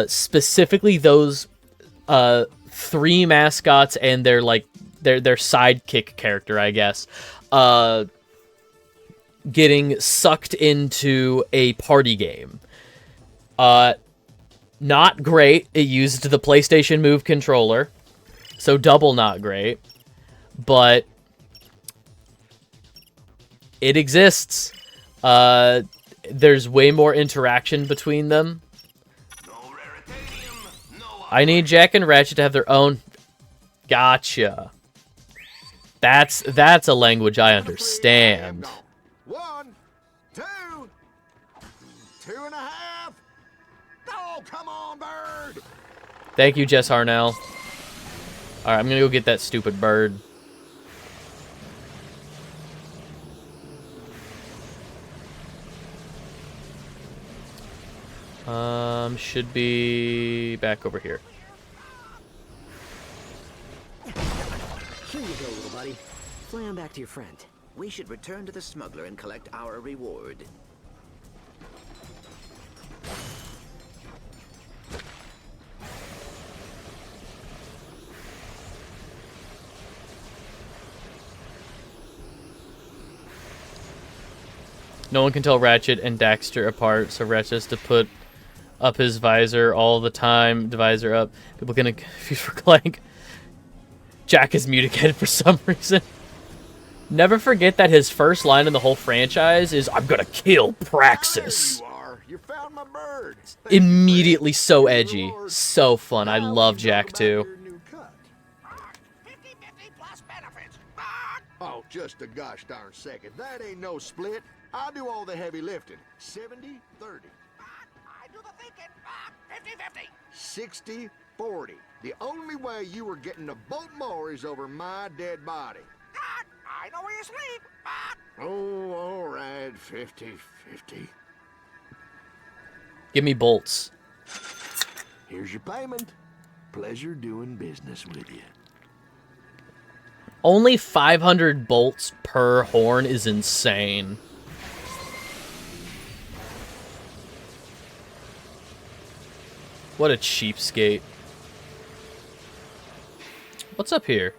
Specifically those 3 mascots and their sidekick character, I guess, getting sucked into a party game. Not great. It used the PlayStation Move controller, so double not great, but it exists. There's way more interaction between them. No raritanium, no I need Jack and Ratchet to have their own. Gotcha. That's a language I understand. 1, 2, 2.5. Oh, come on, bird. Thank you, Jess Harnell. Alright, I'm gonna go get that stupid bird. Should be back over here. Here you go, little buddy. Fly on back to your friend. We should return to the smuggler and collect our reward. No one can tell Ratchet and Daxter apart, so Ratchet has to put up his visor all the time. The visor up. People get confused for Clank. Jack is mutilated for some reason. Never forget that his first line in the whole franchise is, "I'm gonna kill Praxis." There you are. You found my bird. Immediately so edgy. So fun. I love Jack too. 50-50 plus benefits. Oh, just a gosh darn second. That ain't no split. I'll do all the heavy lifting. 70-30. I do the thinking. 50-50. 60-40. The only way you were getting a boat more is over my dead body. I know where you sleep. Oh, all right. 50-50. Give me bolts. Here's your payment. Pleasure doing business with you. Only 500 bolts per horn is insane. What a cheapskate. What's up here?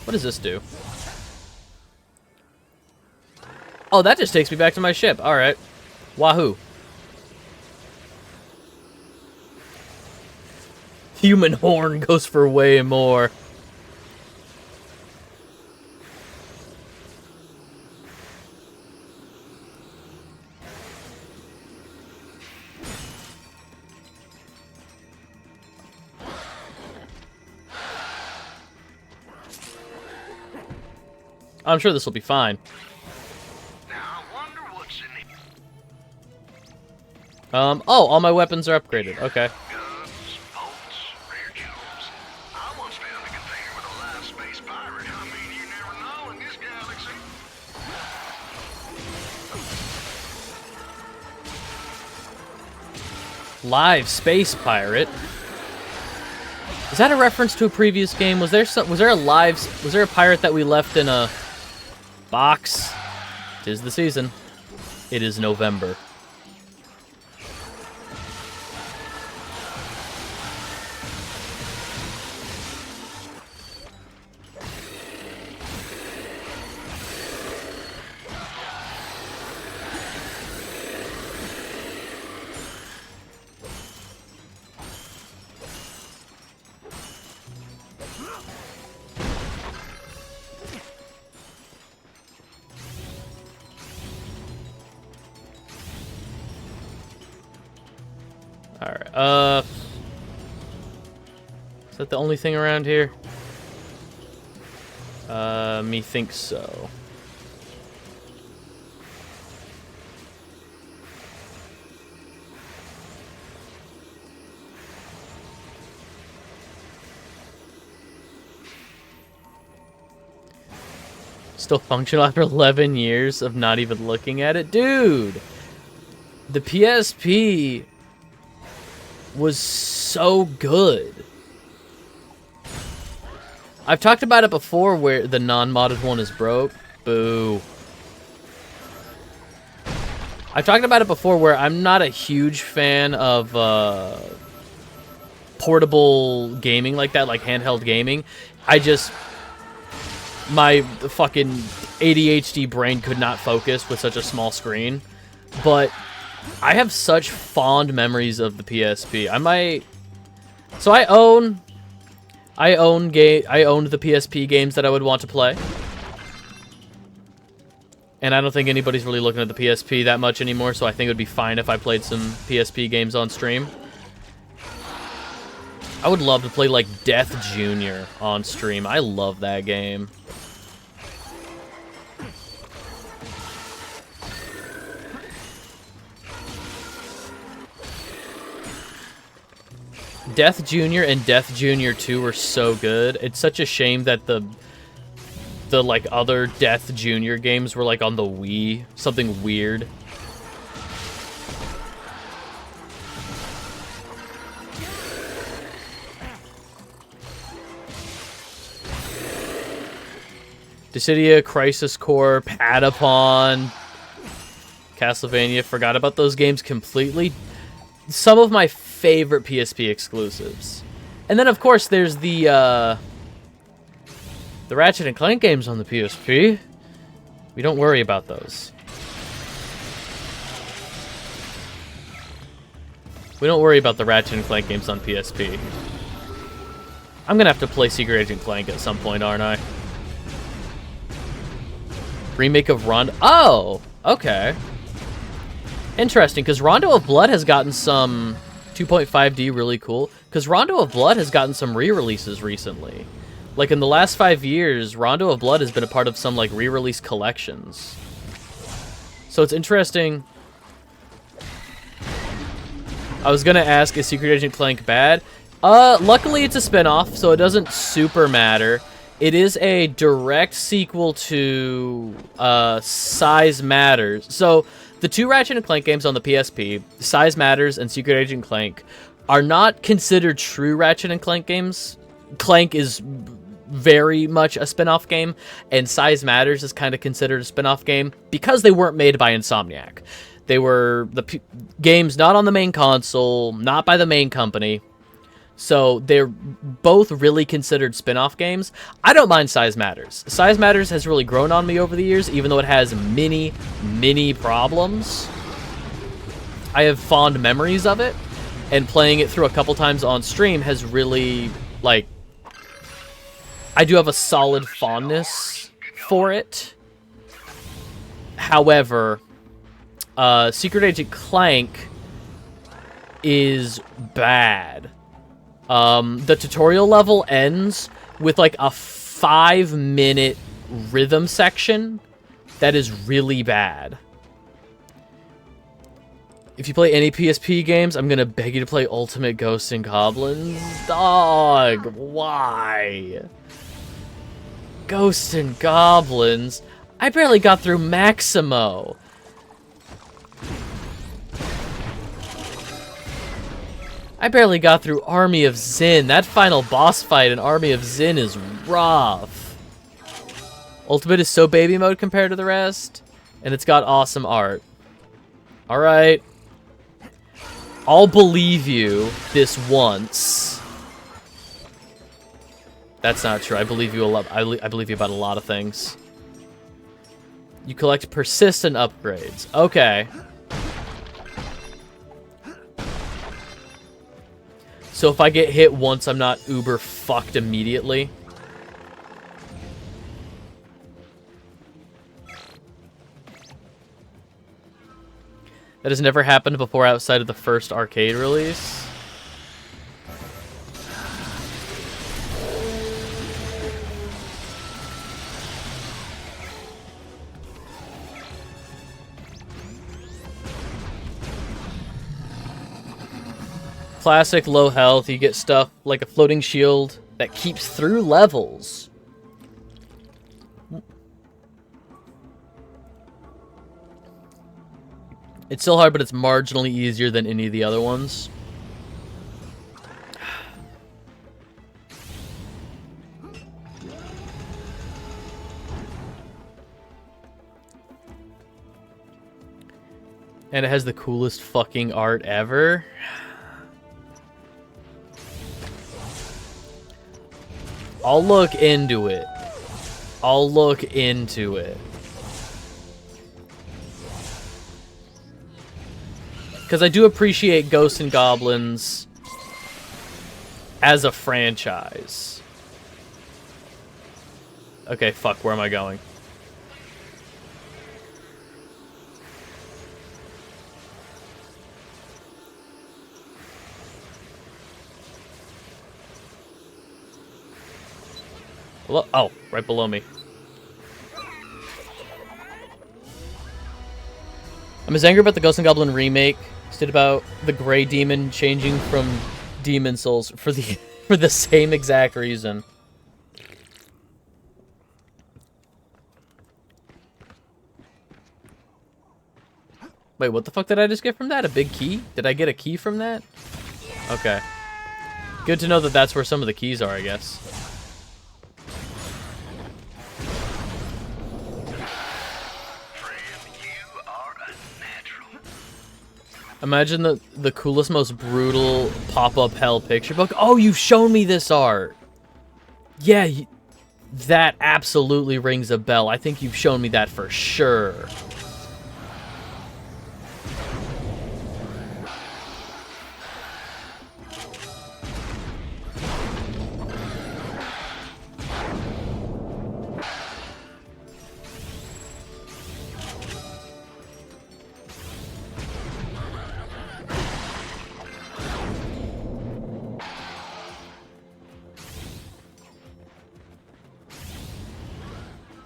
What does this do? Oh, that just takes me back to my ship. Alright. Wahoo. Human horn goes for way more. I'm sure this will be fine. Now I wonder what's in it. Oh, all my weapons are upgraded. Okay. Guns, bolts, rare jewels. I once found a container with a live space pirate. I mean, you never know in this galaxy. Live space pirate. Is that a reference to a previous game? Was there a pirate that we left in a box? 'Tis the season. It is November. Alright, is that the only thing around here? Me think so. Still functional after 11 years of not even looking at it? Dude! The PSP was so good. I've talked about it before where the non-modded one is broke. Boo. I've talked about it before where I'm not a huge fan of portable gaming like that, like handheld gaming. My fucking ADHD brain could not focus with such a small screen. But I have such fond memories of the PSP. So I owned the PSP games that I would want to play. And I don't think anybody's really looking at the PSP that much anymore, so I think it would be fine if I played some PSP games on stream. I would love to play like Death Jr. on stream. I love that game. Death Jr. and Death Jr. 2 were so good. It's such a shame that the like other Death Jr. games were like on the Wii. Something weird. Dissidia, Crisis Core, Patapon, Castlevania. Forgot about those games completely. Some of my favorite PSP exclusives. And then, of course, there's the Ratchet and Clank games on the PSP. We don't worry about those. We don't worry about the Ratchet and Clank games on PSP. I'm gonna have to play Secret Agent Clank at some point, aren't I? Remake of Rondo. Oh, okay. Interesting, because Rondo of Blood has gotten some 2.5D really cool. Because Rondo of Blood has gotten some re-releases recently. Like, in the last 5 years, Rondo of Blood has been a part of some, like, re-release collections. So it's interesting. I was gonna ask, is Secret Agent Clank bad? Luckily it's a spin-off, so it doesn't super matter. It is a direct sequel to Size Matters. So the two Ratchet and Clank games on the PSP, Size Matters and Secret Agent Clank, are not considered true Ratchet and Clank games. Clank is very much a spin-off game, and Size Matters is kind of considered a spin-off game because they weren't made by Insomniac. They were the games not on the main console, not by the main company. So they're both really considered spin-off games. I don't mind Size Matters. Size Matters has really grown on me over the years, even though it has many problems. I have fond memories of it, and playing it through a couple times on stream has really, like, I do have a solid fondness for it. However, Secret Agent Clank is bad. The tutorial level ends with like a 5-minute rhythm section that is really bad. If you play any PSP games, I'm gonna beg you to play Ultimate Ghosts and Goblins. Dog, why? Ghosts and Goblins? I barely got through Maximo. I barely got through Army of Zin. That final boss fight in Army of Zin is rough. Ultimate is so baby mode compared to the rest, and it's got awesome art. Alright. I'll believe you this once. That's not true. I believe you a lot. I believe you about a lot of things. You collect persistent upgrades. Okay. So if I get hit once, I'm not uber fucked immediately. That has never happened before outside of the first arcade release. Classic low health, you get stuff like a floating shield that keeps through levels. It's still hard, but it's marginally easier than any of the other ones. And it has the coolest fucking art ever. I'll look into it. I'll look into it. Because I do appreciate Ghosts and Goblins as a franchise. Okay, fuck, where am I going? Oh, right below me. I'm as angry about the Ghost and Goblin remake as did about the Grey Demon changing from demon souls for the for the same exact reason. Wait, what the fuck did I just get from that? A big key? Did I get a key from that? Okay. Good to know that that's where some of the keys are, I guess. Imagine the coolest, most brutal pop-up hell picture book. Oh, you've shown me this art. Yeah, that absolutely rings a bell. I think you've shown me that for sure.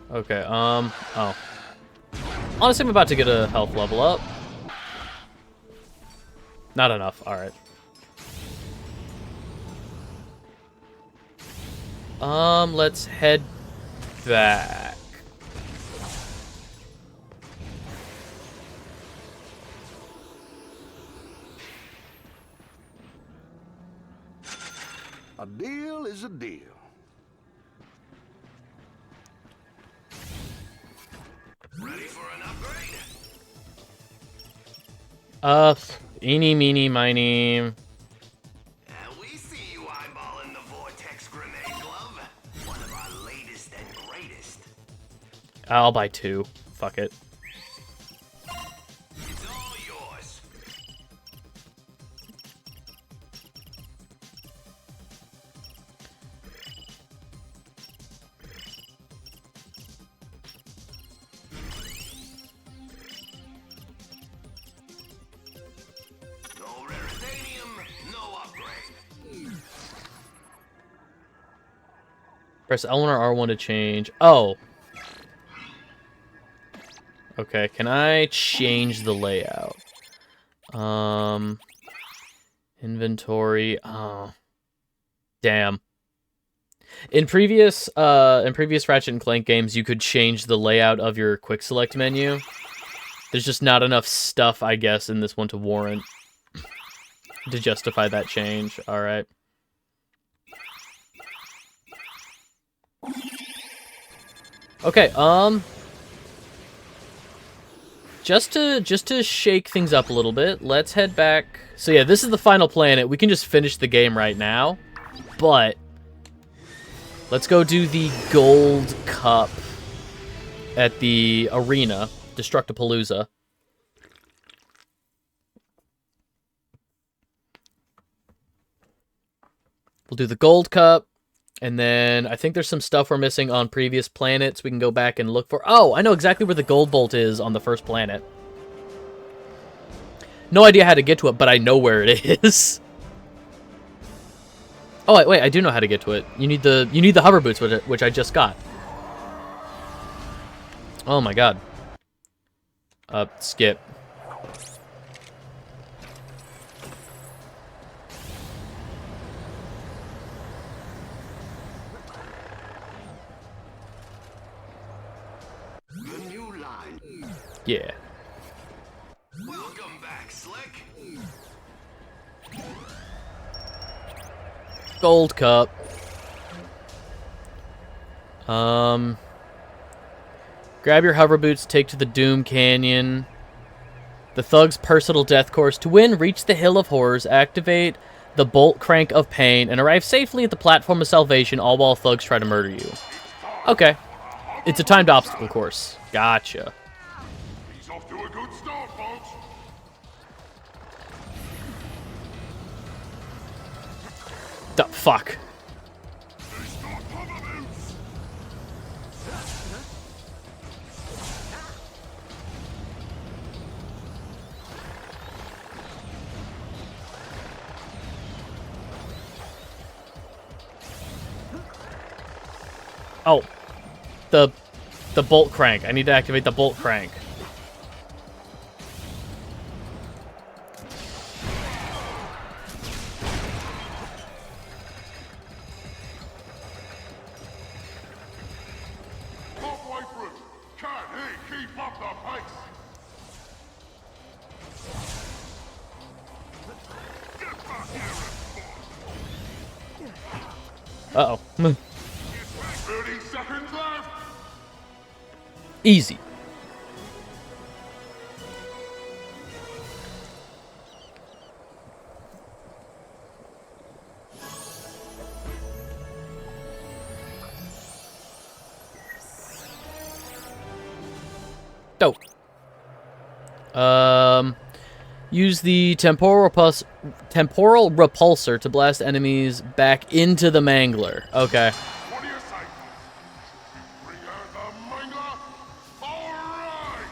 Okay, oh. Honestly, I'm about to get a health level up. Not enough, alright. Let's head back. A deal is a deal. Ready for an upgrade? Eeny, meeny, miny. We see you eyeballing the Vortex Grenade Glove. One of our latest and greatest. I'll buy 2. Fuck it. It's all yours. No raritanium, no upgrade. Press L1 or R1 to change. Oh. Okay, can I change the layout? Inventory. Oh. Damn. In previous Ratchet and Clank games, you could change the layout of your quick select menu. There's just not enough stuff, I guess, in this one to warrant to justify that change. All right. Okay, just to shake things up a little bit, let's head back. So yeah, this is the final planet. We can just finish the game right now, but let's go do the gold cup at the arena, Destructipalooza. We'll do the gold cup. And then I think there's some stuff we're missing on previous planets we can go back and look for. Oh, I know exactly where the gold bolt is on the first planet. No idea how to get to it, but I know where it is. Oh, wait, I do know how to get to it. You need the hover boots, which I just got. Oh my god. Skip. Yeah. Welcome back, Slick. Gold cup. Grab your hover boots, take to the Doom Canyon. The Thug's personal death course. To win, reach the Hill of Horrors, activate the Bolt Crank of Pain, and arrive safely at the Platform of Salvation, all while thugs try to murder you. Okay. It's a timed obstacle course. Gotcha. He's off to a good start, folks. The fuck. Oh, the bolt crank. I need to activate the bolt crank. Uh-oh. 30 seconds left. Easy. Dope. Use the temporal repulsor to blast enemies back into the mangler. Okay. What do you say? Bring out the mangler? All right.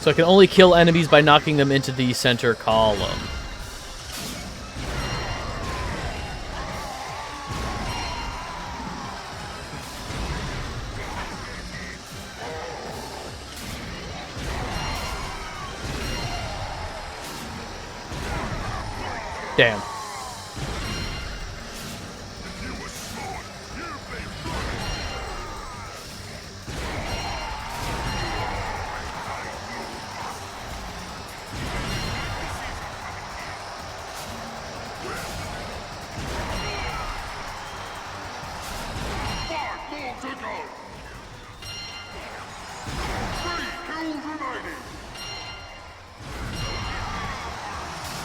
So I can only kill enemies by knocking them into the center column. Damn.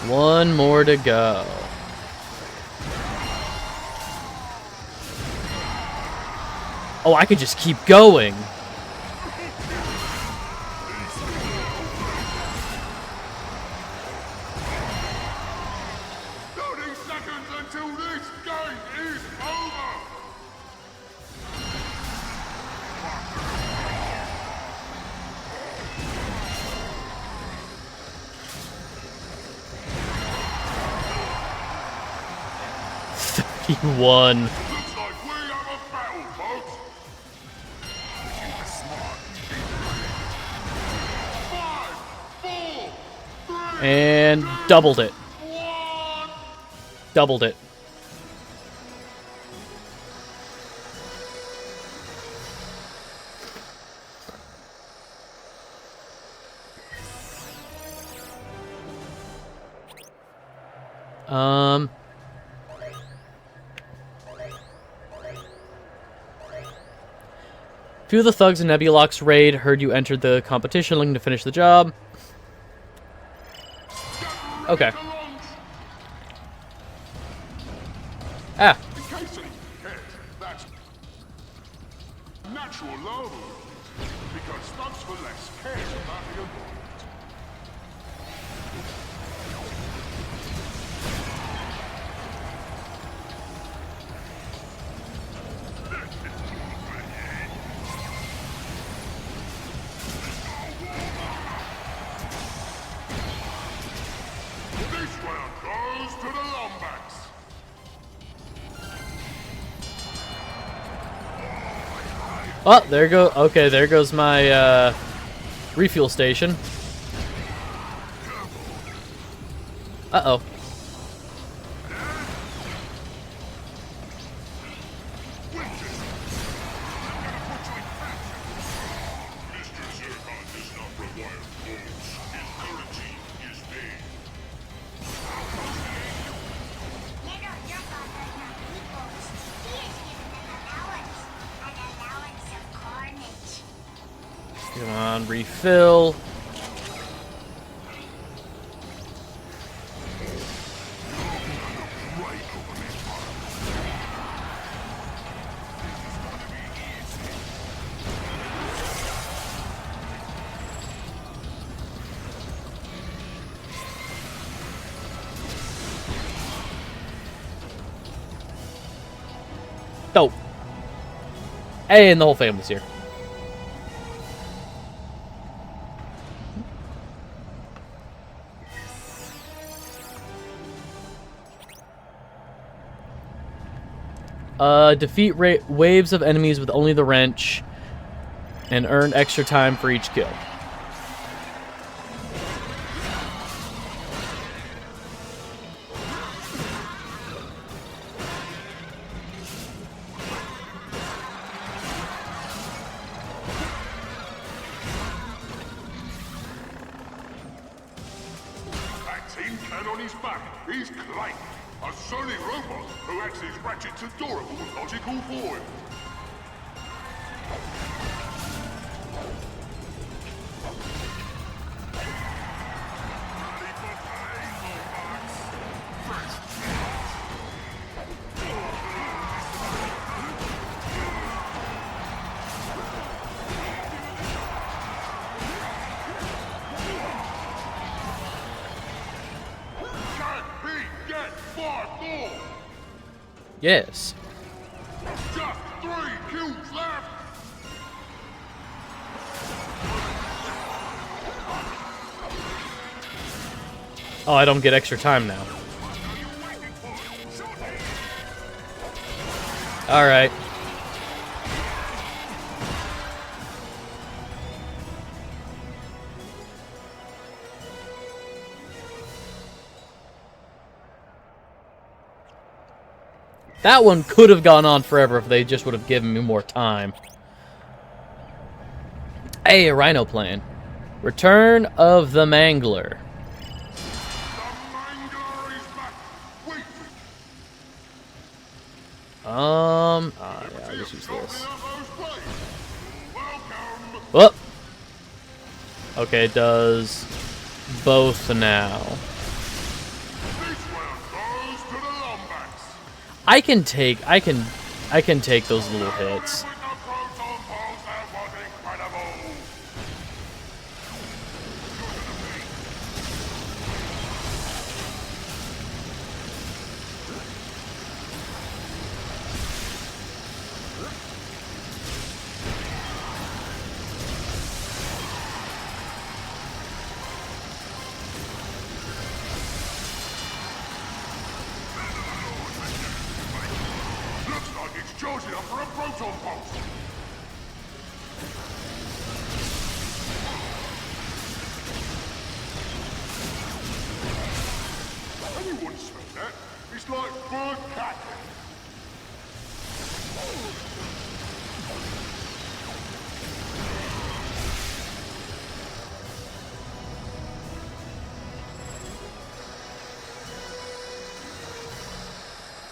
One more to go. Oh, I could just keep going. Seconds until this game is over. He won. Looks like we have a battle, folks. 5, 4, 3, And doubled it. 1. Doubled it. Few of the thugs in Nebulok's raid heard you entered the competition looking to finish the job. Okay. Ah. In case anyone cares, that's natural law. Because thugs for less cares about the environment. This round goes to the Lombax. Oh, there go. Okay, there goes my refuel station. Uh-oh. Come on, refill. Dope. Hey, and the whole family's here. Defeat waves of enemies with only the wrench and earn extra time for each kill. That's tin can on his back. He's Clank, a sonic robot who acts as Ratchet's adorable logical foil. Yes. Just 3 kills left. Oh, I don't get extra time now. Alright. That one could have gone on forever if they just would have given me more time. Hey, a rhino plane. Return of the Mangler. Yeah, I'll just use this. Whoop. Okay, it does both now. I can take those little hits. Charging up for a proton pulse. Anyone smell that? It's like bird cat.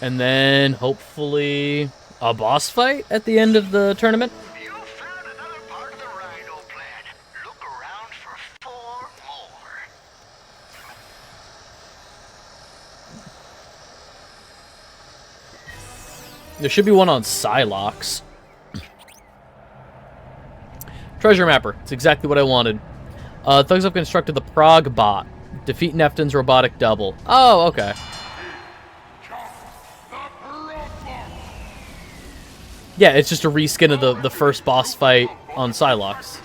And then hopefully a boss fight at the end of the tournament. You found another part of the Rhino plan. Look around for 4 more. There should be one on Psylocke. Treasure Mapper. It's exactly what I wanted. Thugs have constructed the Prague bot. Defeat Nefton's robotic double. Oh, okay. Yeah, it's just a reskin of the first boss fight on Psylocke.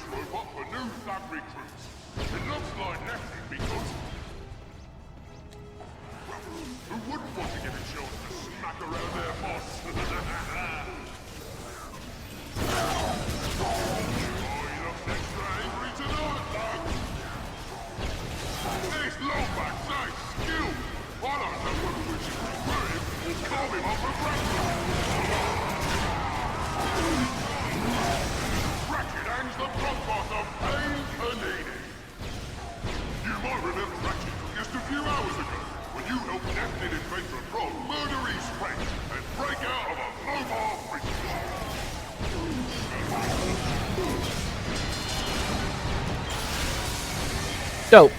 Dope.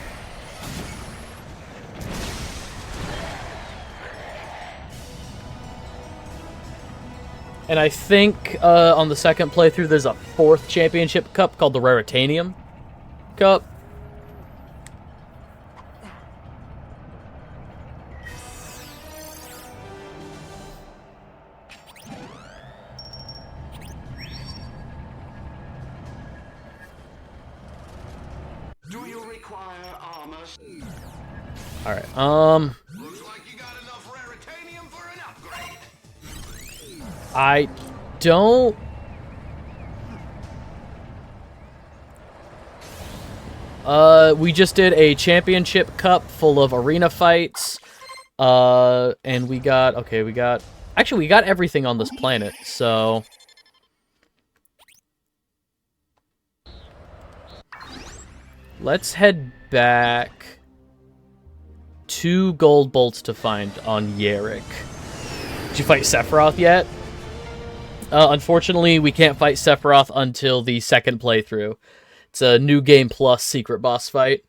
And I think on the second playthrough there's a 4th championship cup called the Raritanium Cup. Do you require armor? Alright, Looks like you got enough Raritanium for an upgrade. I don't... we just did a championship cup full of arena fights. And we got... Okay, we got... Actually, we got everything on this planet, so... Let's head back 2 gold bolts to find on Yarick. Did you fight Sephiroth yet? Unfortunately, we can't fight Sephiroth until the second playthrough. It's a New Game Plus secret boss fight.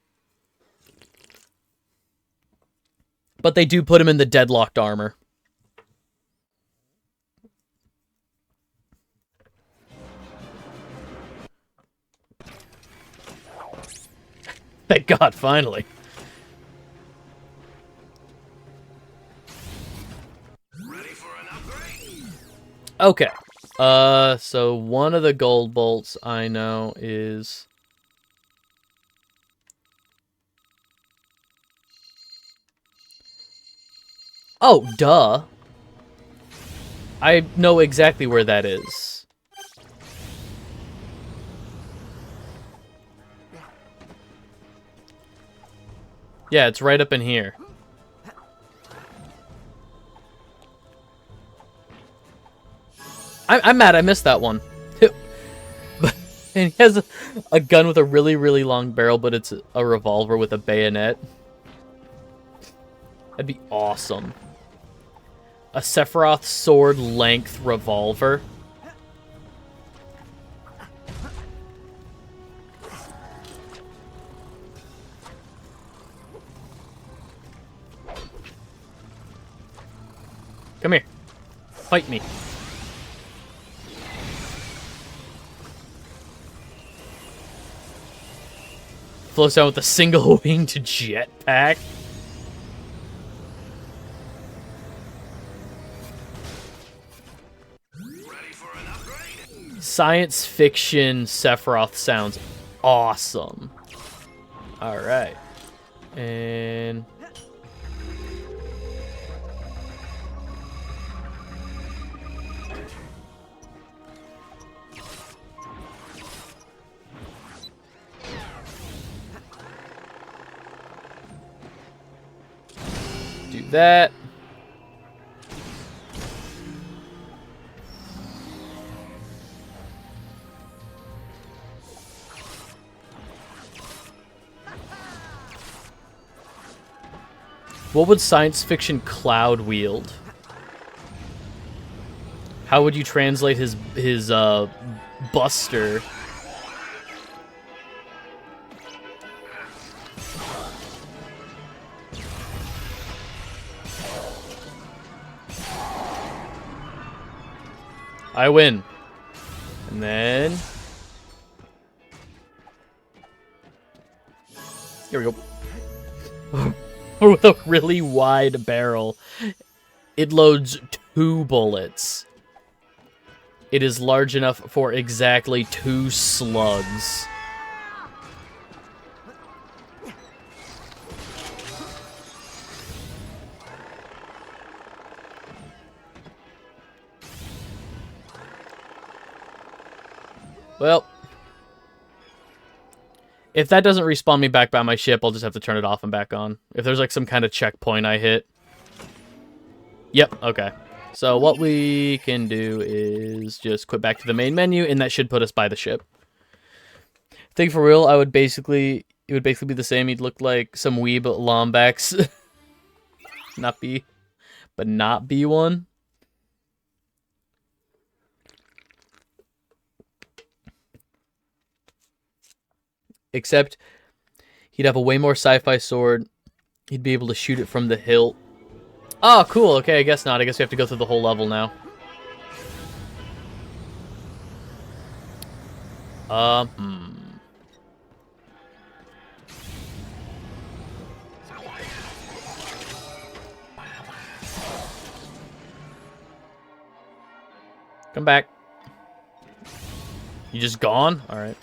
But they do put him in the deadlocked armor. Thank God, finally. Ready for an upgrade? Okay. So one of the gold bolts I know is... Oh, duh. I know exactly where that is. Yeah, it's right up in here. I'm mad I missed that one. And he has a gun with a really, really long barrel, but it's a revolver with a bayonet. That'd be awesome. A Sephiroth sword-length revolver. Come here. Fight me. Floats down with a single-winged jetpack. Science fiction Sephiroth sounds awesome. Alright. And... do that. What would science fiction Cloud wield? How would you translate his Buster? I win. And then... here we go. With a really wide barrel. It loads 2 bullets. It is large enough for exactly 2 slugs. Well, if that doesn't respawn me back by my ship, I'll just have to turn it off and back on. If there's like some kind of checkpoint I hit. Yep, okay. So what we can do is just quit back to the main menu, and that should put us by the ship. I think for real, it would basically be the same. You'd look like some weeb Lombax. Not be one. Except he'd have a way more sci-fi sword. He'd be able to shoot it from the hilt. Oh, cool. Okay, I guess not. I guess we have to go through the whole level now. Come back. You just gone? Alright.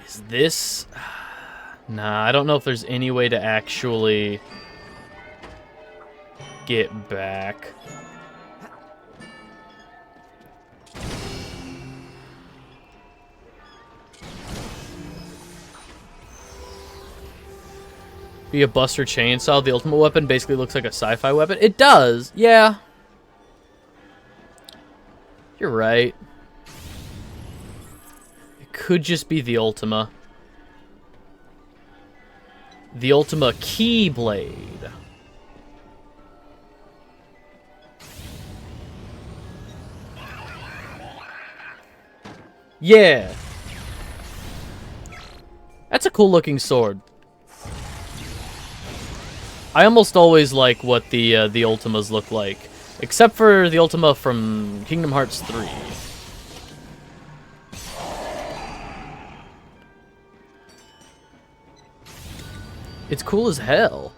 Is this... Nah, I don't know if there's any way to actually get back. be a Buster Chainsaw. The ultimate weapon basically looks like a sci-fi weapon. It does, yeah. You're right. It could just be the Ultima. The Ultima Keyblade. Yeah. That's a cool looking sword. I almost always like what the Ultimas look like. Except for the Ultima from Kingdom Hearts 3. It's cool as hell.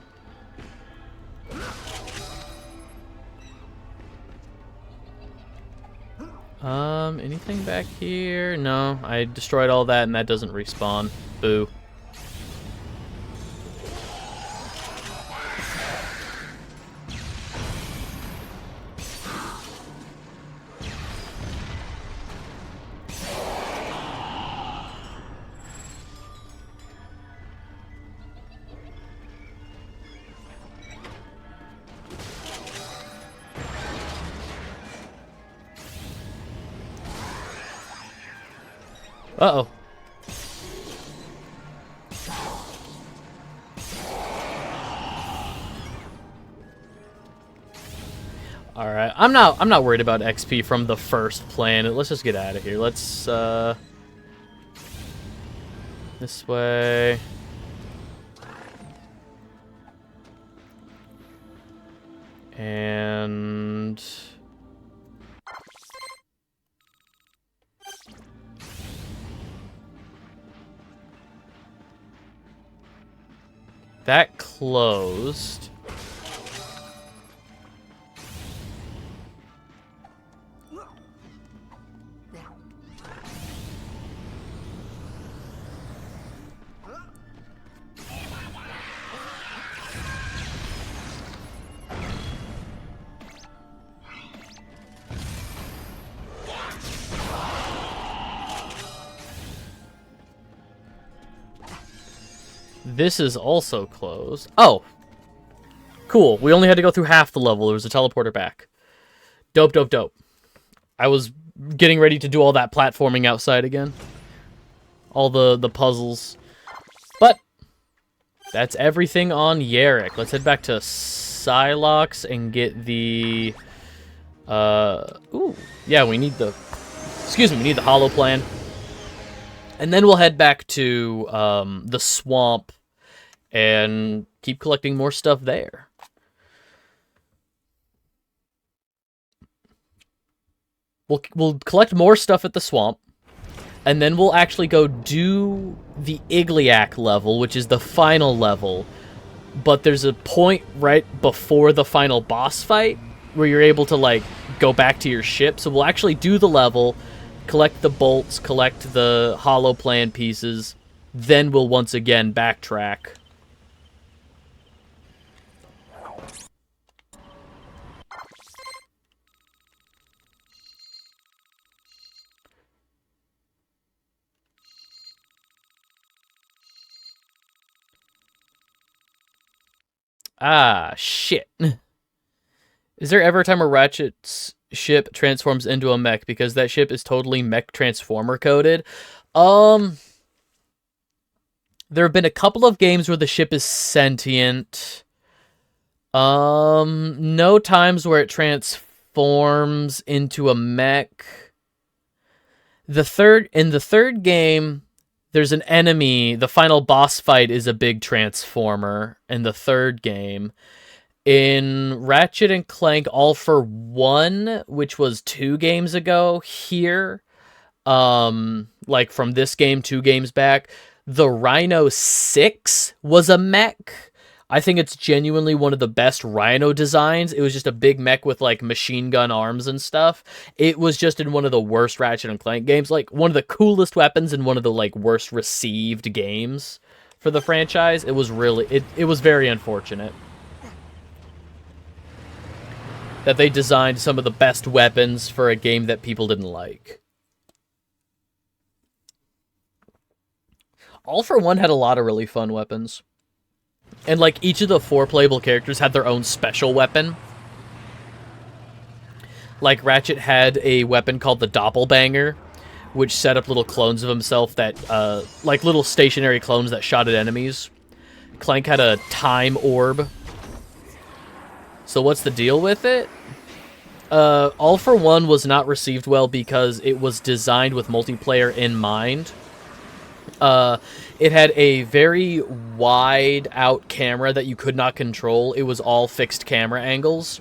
Anything back here? No, I destroyed all that and that doesn't respawn. Boo. Uh-oh. Alright, I'm not worried about XP from the first planet. Let's just get out of here. Let's this way. And that closed. This is also closed. Oh. Cool. We only had to go through half the level. There was a teleporter back. Dope, dope, dope. I was getting ready to do all that platforming outside again. All the puzzles. But that's everything on Yarrick. Let's head back to Psylocke and get the... Ooh. Yeah, we need the... Excuse me, we need the Hollow Plan. And then we'll head back to the swamp and keep collecting more stuff there. We'll collect more stuff at the swamp, and then we'll actually go do the Igliak level, which is the final level. But there's a point right before the final boss fight where you're able to, like, go back to your ship. So we'll actually do the level, collect the bolts, collect the hollow plan pieces, then we'll once again backtrack. Ah, shit. Is there ever a time where Ratchet's ship transforms into a mech? Because that ship is totally mech transformer coded. There have been a couple of games where the ship is sentient. No times where it transforms into a mech. In the third game, there's an enemy. The final boss fight is a big transformer in the third game. In Ratchet and Clank All for One, which was 2 games ago here, like from this game 2 games back, the Rhino 6 was a mech. I think it's genuinely one of the best Rhino designs. It was just a big mech with, like, machine gun arms and stuff. It was just in one of the worst Ratchet and Clank games. Like, one of the coolest weapons in one of the, like, worst received games for the franchise. It was really... It was very unfortunate that they designed some of the best weapons for a game that people didn't like. All for One had a lot of really fun weapons. And, like, each of the 4 playable characters had their own special weapon. Like, Ratchet had a weapon called the Doppelbanger, which set up little clones of himself that, like, little stationary clones that shot at enemies. Clank had a time orb. So what's the deal with it? All for One was not received well because it was designed with multiplayer in mind. It had a very wide out camera that you could not control. It was all fixed camera angles.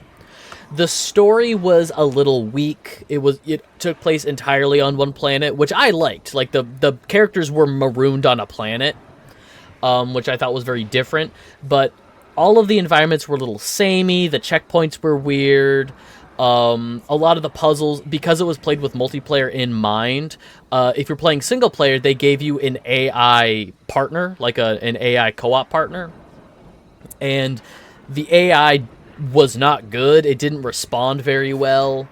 The story was a little weak. It took place entirely on one planet, which I liked. Like, the characters were marooned on a planet, which I thought was very different. But all of the environments were a little samey. The checkpoints were weird. A lot of the puzzles, because it was played with multiplayer in mind, if you're playing single player, they gave you an AI partner, like an AI co-op partner. And the AI was not good. It didn't respond very well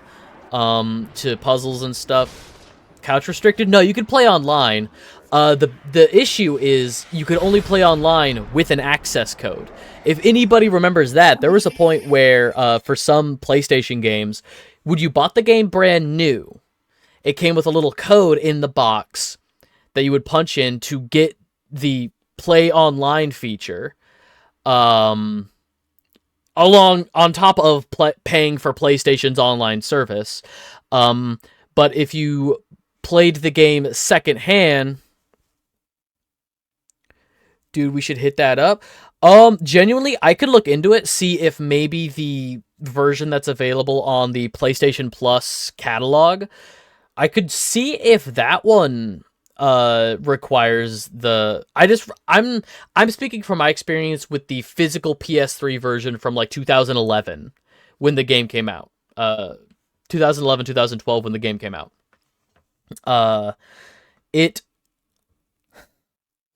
to puzzles and stuff. Couch restricted? No, you could play online. The issue is you could only play online with an access code. If anybody remembers that, there was a point where, for some PlayStation games, when you bought the game brand new, it came with a little code in the box that you would punch in to get the play online feature, on top of paying for PlayStation's online service. But if you played the game secondhand, dude, we should hit that up. Genuinely, I could look into it, see if maybe the version that's available on the PlayStation Plus catalog, I could see if that one requires the... I'm speaking from my experience with the physical PS3 version from like 2011 when the game came out. 2011, 2012 when the game came out. It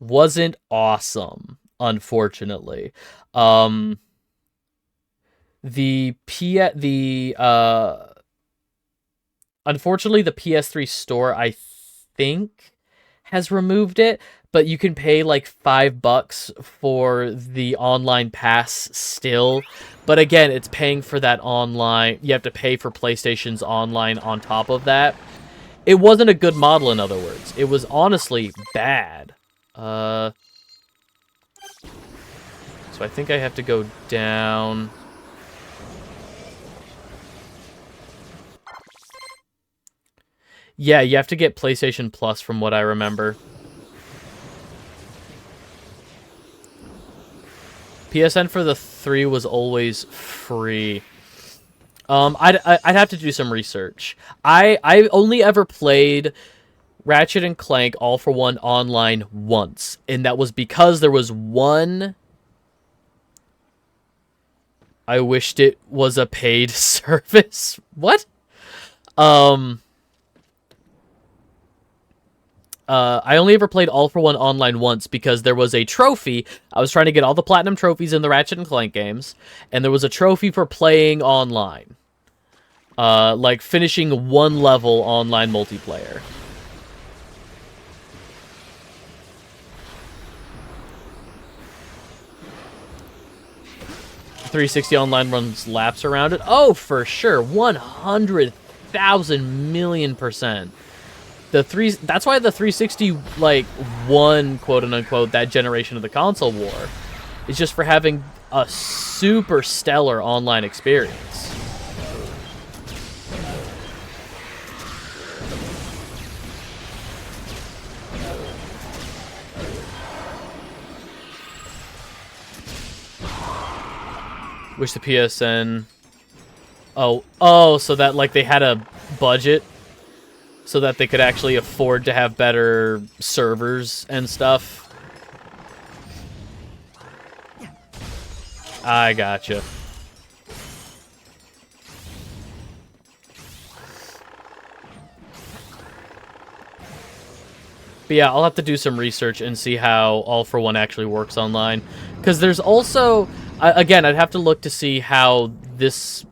wasn't awesome, unfortunately. Unfortunately, the PS3 store, I think, has removed it, but you can pay like $5 for the online pass still. But again, it's paying for that online. You have to pay for PlayStation's online on top of that. It wasn't a good model, in other words. It was honestly bad. So I think I have to go down. Yeah, you have to get PlayStation Plus from what I remember. PSN for the 3 was always free. I'd have to do some research. I only ever played Ratchet and Clank All for One online once, and that was because there was one... I wished it was a paid service. What? I only ever played All for One online once because there was a trophy. I was trying to get all the platinum trophies in the Ratchet and Clank games, and there was a trophy for playing online. Like finishing one level online multiplayer. .360 online runs laps around it. Oh, for sure. 100,000 million %. That's why the 360 like won, quote unquote, that generation of the console war. It's just for having a super stellar online experience. Wish the PSN... Oh, so that, like, they had a budget so that they could actually afford to have better servers and stuff. I gotcha. But yeah, I'll have to do some research and see how All for One actually works online. Because there's also... Again, I'd have to look to see how this...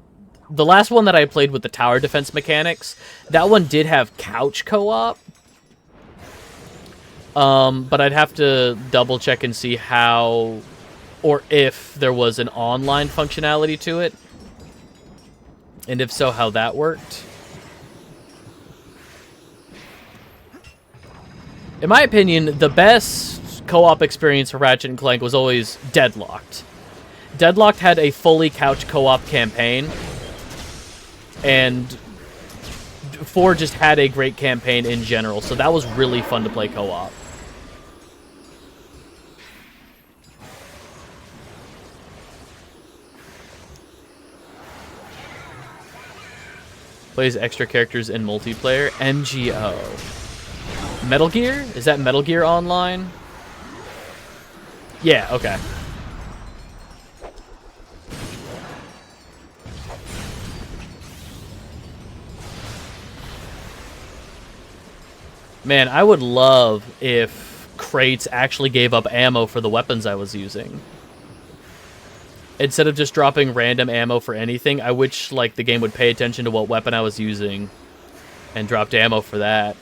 The last one that I played with the tower defense mechanics, that one did have couch co-op. But I'd have to double check and see how or if there was an online functionality to it. And if so, how that worked. In my opinion, the best co-op experience for Ratchet and Clank was always Deadlocked. Deadlocked had a fully couch co-op campaign, and 4 just had a great campaign in general, so that was really fun to play co-op. Plays extra characters in multiplayer. MGO. Metal Gear? Is that Metal Gear Online? Yeah, okay. Man, I would love if crates actually gave up ammo for the weapons I was using. Instead of just dropping random ammo for anything, I wish like the game would pay attention to what weapon I was using and dropped ammo for that.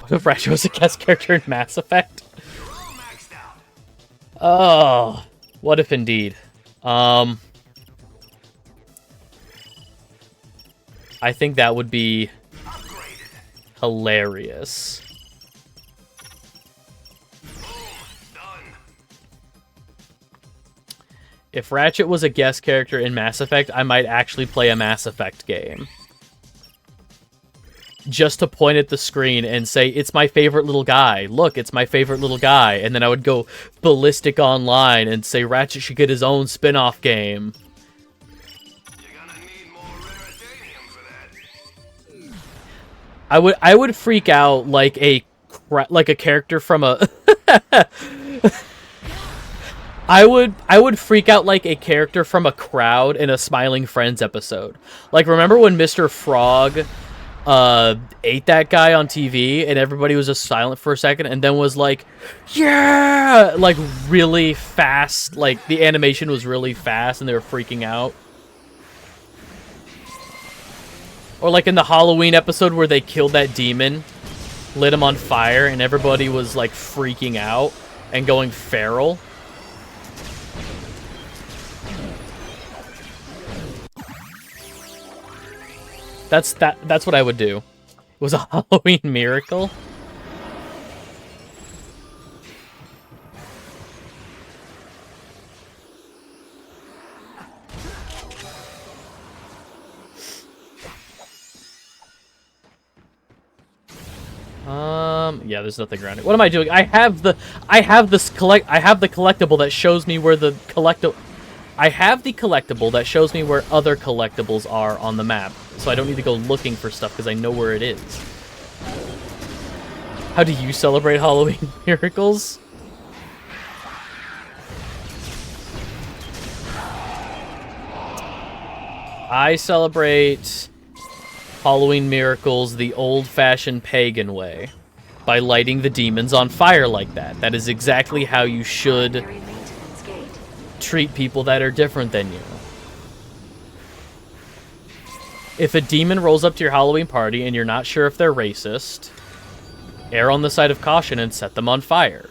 What if Ratchet was a guest character in Mass Effect? Oh, what if indeed? I think that would be hilarious. If Ratchet was a guest character in Mass Effect, I might actually play a Mass Effect game. Just to point at the screen and say, it's my favorite little guy. Look, it's my favorite little guy. And then I would go ballistic online and say Ratchet should get his own spin-off game. I would freak out like a character from a I would freak out like a character from a crowd in a Smiling Friends episode. Like, remember when Mr. Frog ate that guy on TV and everybody was just silent for a second and then was like, yeah, like really fast, like the animation was really fast and they were freaking out. Or like in the Halloween episode where they killed that demon, lit him on fire, and everybody was like freaking out and going feral. That's what I would do. It was a Halloween miracle. Yeah, there's nothing around it. What am I doing? I have the collectible that shows me where the I have the collectible that shows me where other collectibles are on the map, so I don't need to go looking for stuff because I know where it is. How do you celebrate Halloween miracles? I celebrate Halloween miracles the old-fashioned pagan way, by lighting the demons on fire like that. That is exactly how you should treat people that are different than you. If a demon rolls up to your Halloween party and you're not sure if they're racist, err on the side of caution and set them on fire.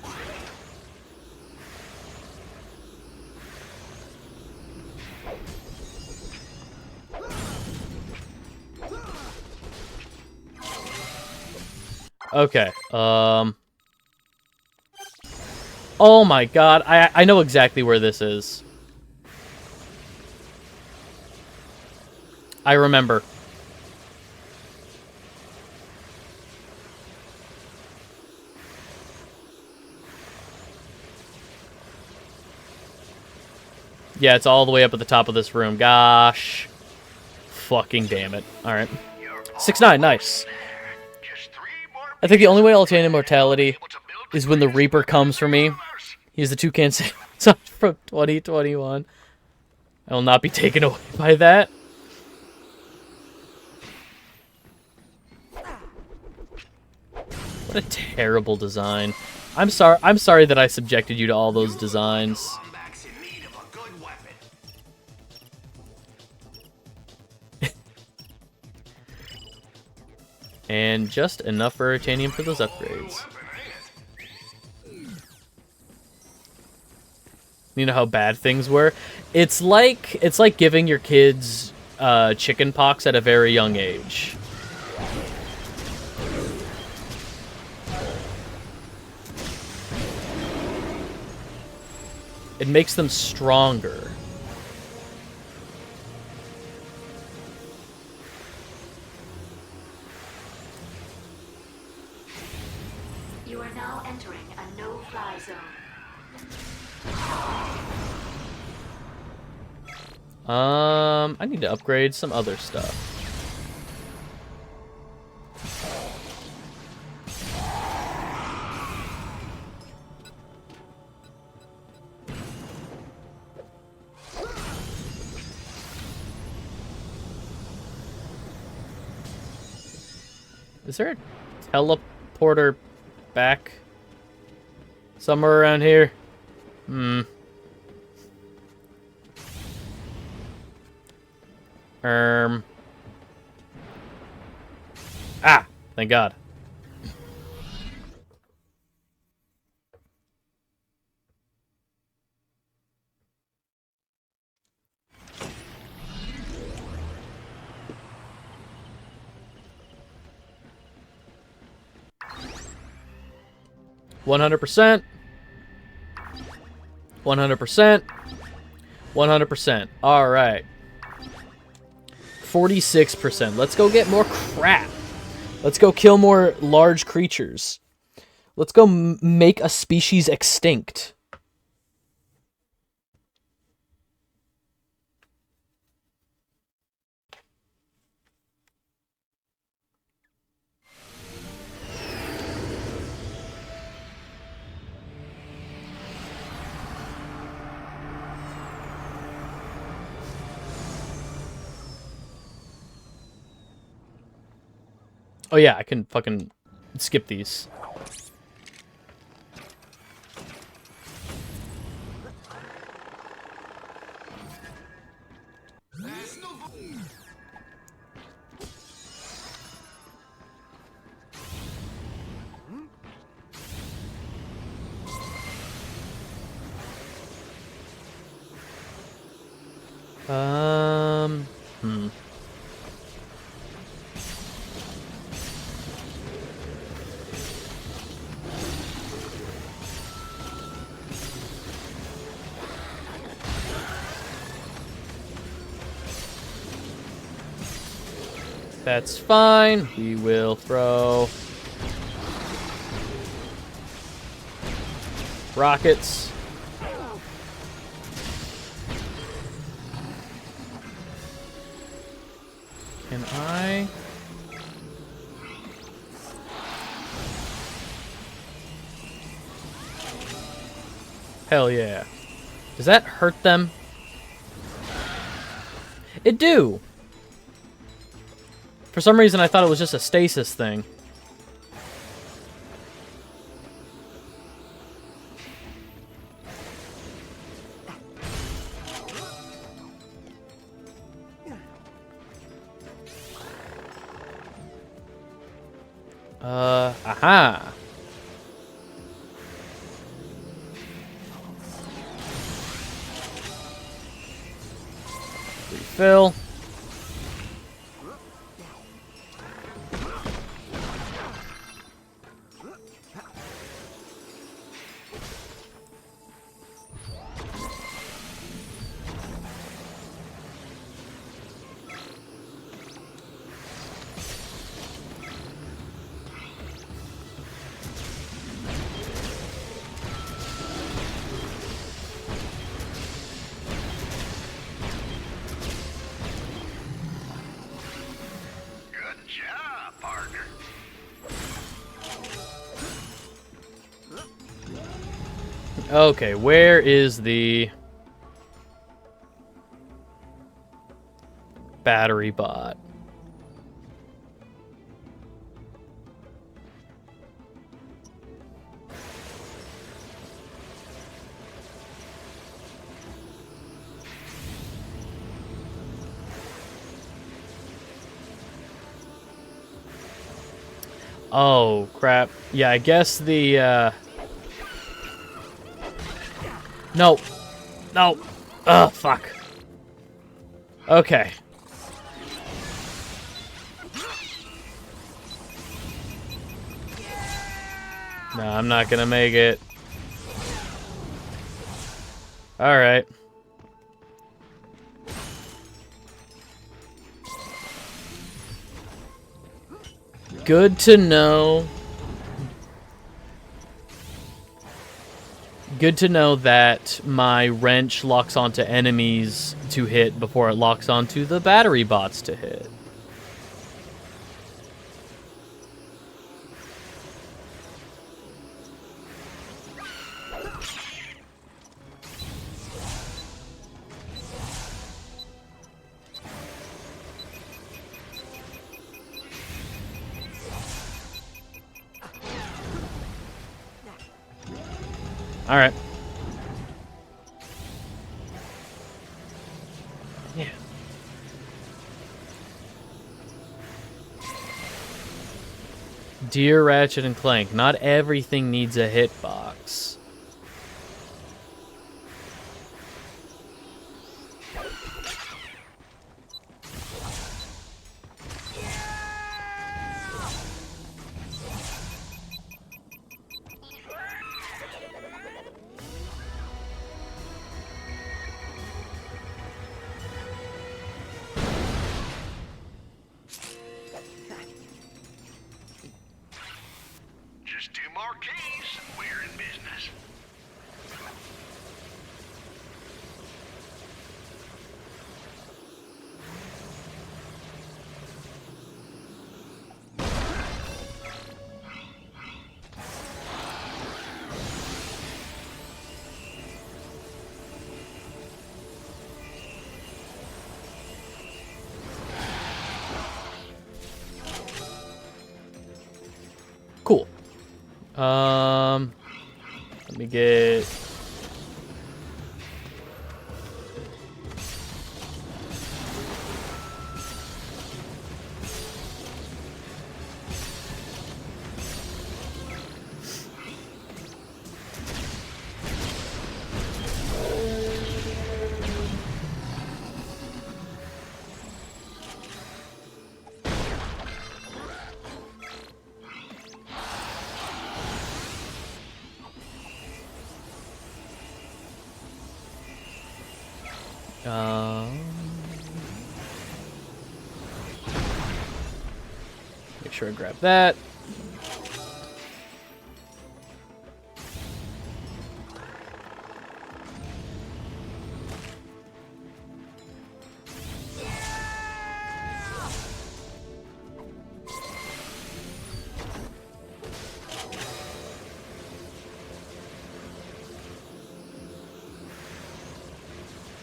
Okay, oh my god, I know exactly where this is. I remember. Yeah, it's all the way up at the top of this room. Gosh. Fucking damn it. Alright. 6-9, nice. I think the only way I'll attain immortality is when the Reaper comes for me. He's the toucan from 2021. I will not be taken away by that. What a terrible design. I'm sorry that I subjected you to all those designs. And just enough for titanium for those upgrades. You know how bad things were? It's like giving your kids chicken pox at a very young age. It makes them stronger. You are now entering a no-fly zone. I need to upgrade some other stuff. Is there a teleporter back somewhere around here? Ah, thank God. $100%. 100%. 100%. All right. 46%. Let's go get more crap. Let's go kill more large creatures. Let's go make a species extinct. Oh yeah, I can fucking skip these. That's fine. We will throw rockets. Can I? Hell yeah. Does that hurt them? It do. For some reason, I thought it was just a stasis thing. Aha. Refill. Okay, where is the battery bot? Oh, crap. Yeah, I guess the, No. No. Ugh, fuck. Okay. No, I'm not gonna make it. Alright. Good to know. Good to know that my wrench locks onto enemies to hit before it locks onto the battery bots to hit. Alright. Yeah. Dear Ratchet and Clank, not everything needs a hitbox. Just 2 more keys. We're in business. Cool. Let me get... Make sure I grab that.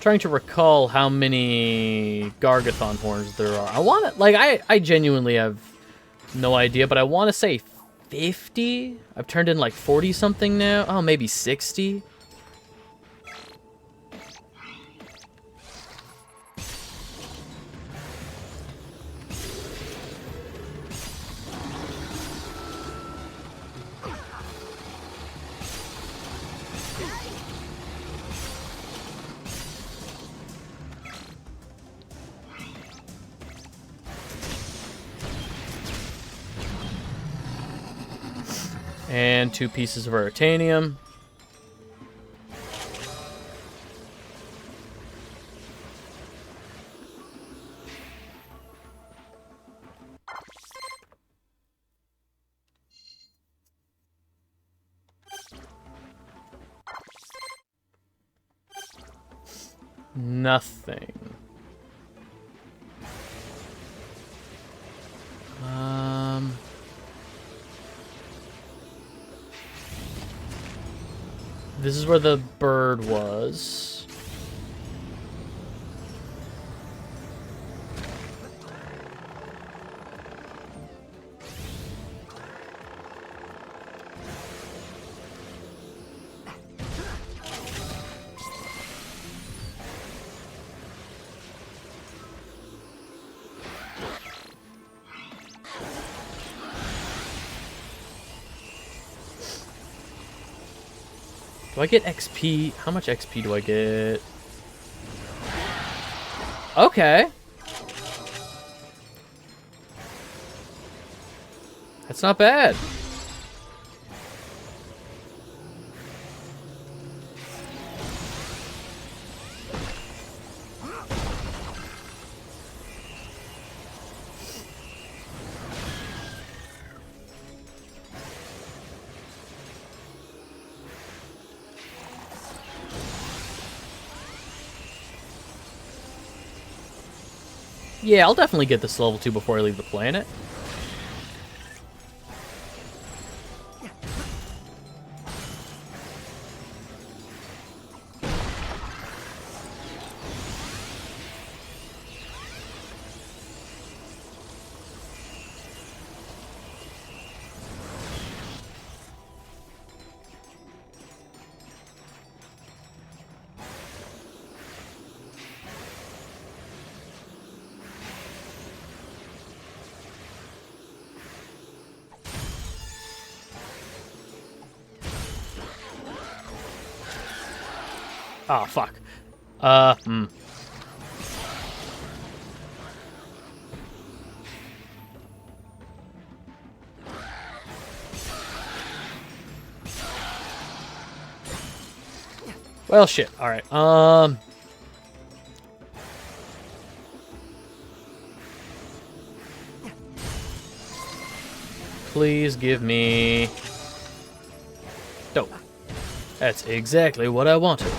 Trying to recall how many Gargathon horns there are. I want to, like, I genuinely have no idea, but I want to say 50? I've turned in like 40 something now. Oh, maybe 60? And 2 pieces of Titanium. Nothing. This is where the bird was. Do I get XP? How much XP do I get? Okay. That's not bad. Yeah, I'll definitely get this level 2 before I leave the planet. Oh, fuck. Well, shit. Alright, please give me... Dope. That's exactly what I wanted.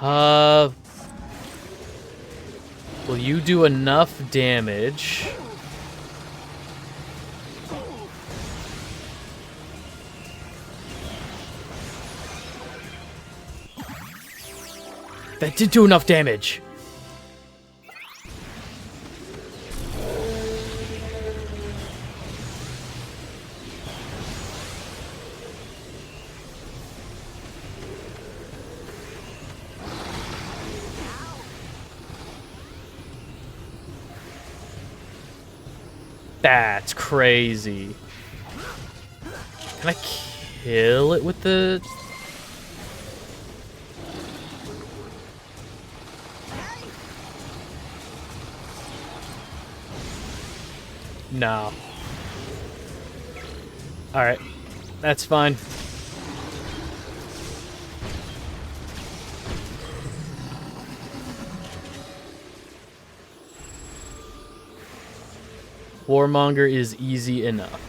Oh. Will you do enough damage? That did do enough damage. That's crazy. Can I kill it with the... No. Alright. That's fine. Warmonger is easy enough.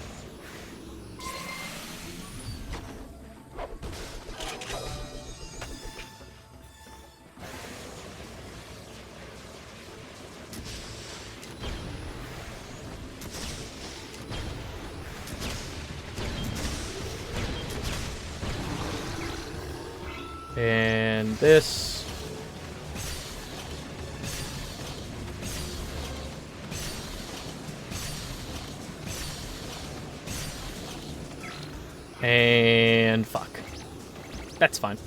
And this. And fuck. That's fine.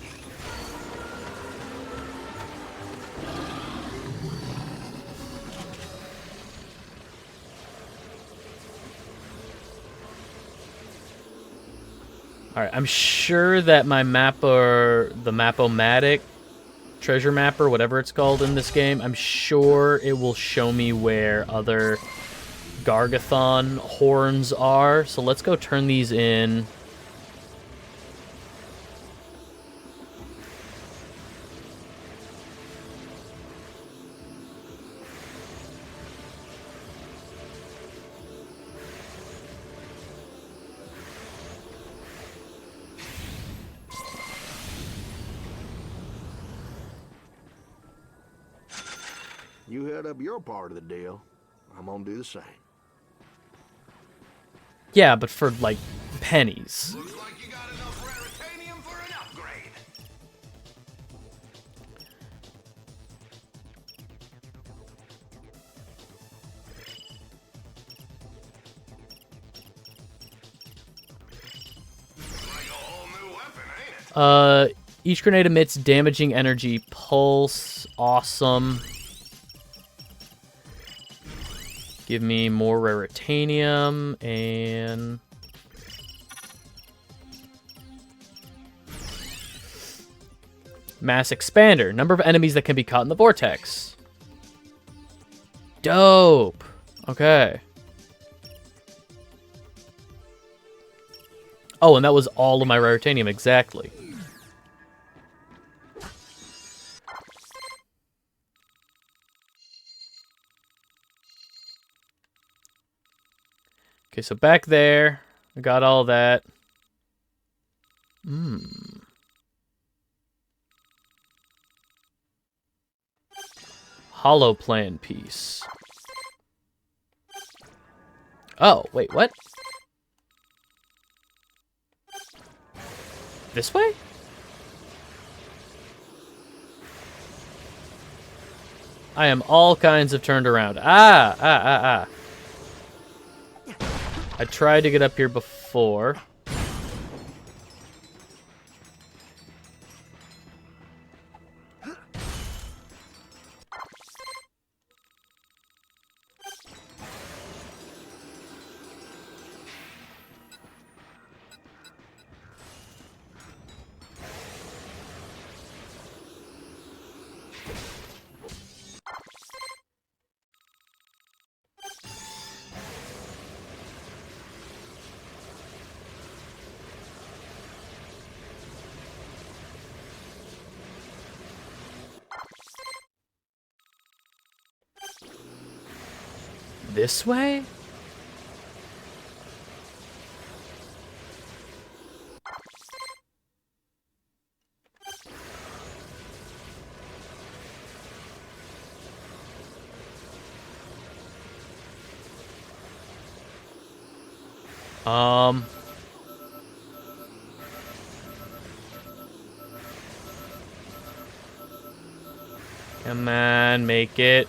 Alright, I'm sure that my mapper, the Map-O-Matic, treasure mapper, whatever it's called in this game, I'm sure it will show me where other Gargathon horns are. So let's go turn these in. You head up your part of the deal. I'm gonna do the same. Yeah, but for, like, pennies. Looks like you got enough raritanium for an upgrade. Like a whole new weapon, ain't it? Each grenade emits damaging energy pulse. Awesome. Give me more raritanium and mass expander. Number of enemies that can be caught in the vortex. Dope. Okay. Oh, and that was all of my raritanium, exactly. Okay, so back there, I got all that. Hollow plan piece. Oh, wait, what? This way? I am all kinds of turned around. I tried to get up here before. This way? Come on, make it.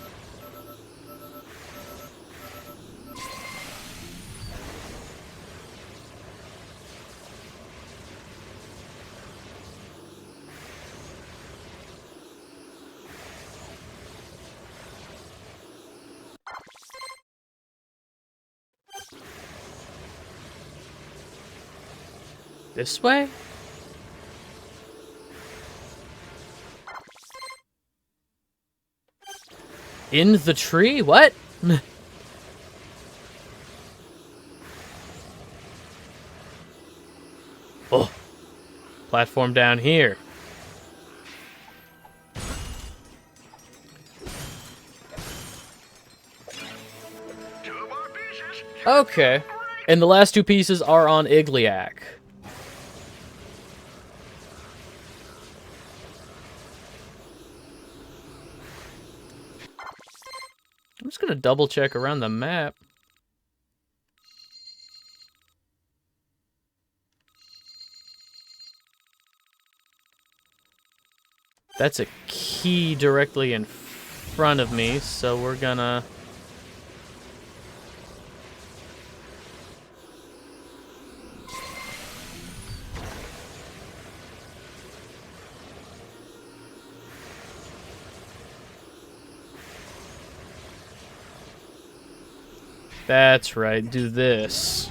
This way? In the tree? What? Oh. Platform down here. Okay. And the last two pieces are on Igliak. I'm just gonna double check around the map. That's a key directly in front of me, so we're gonna... That's right, do this.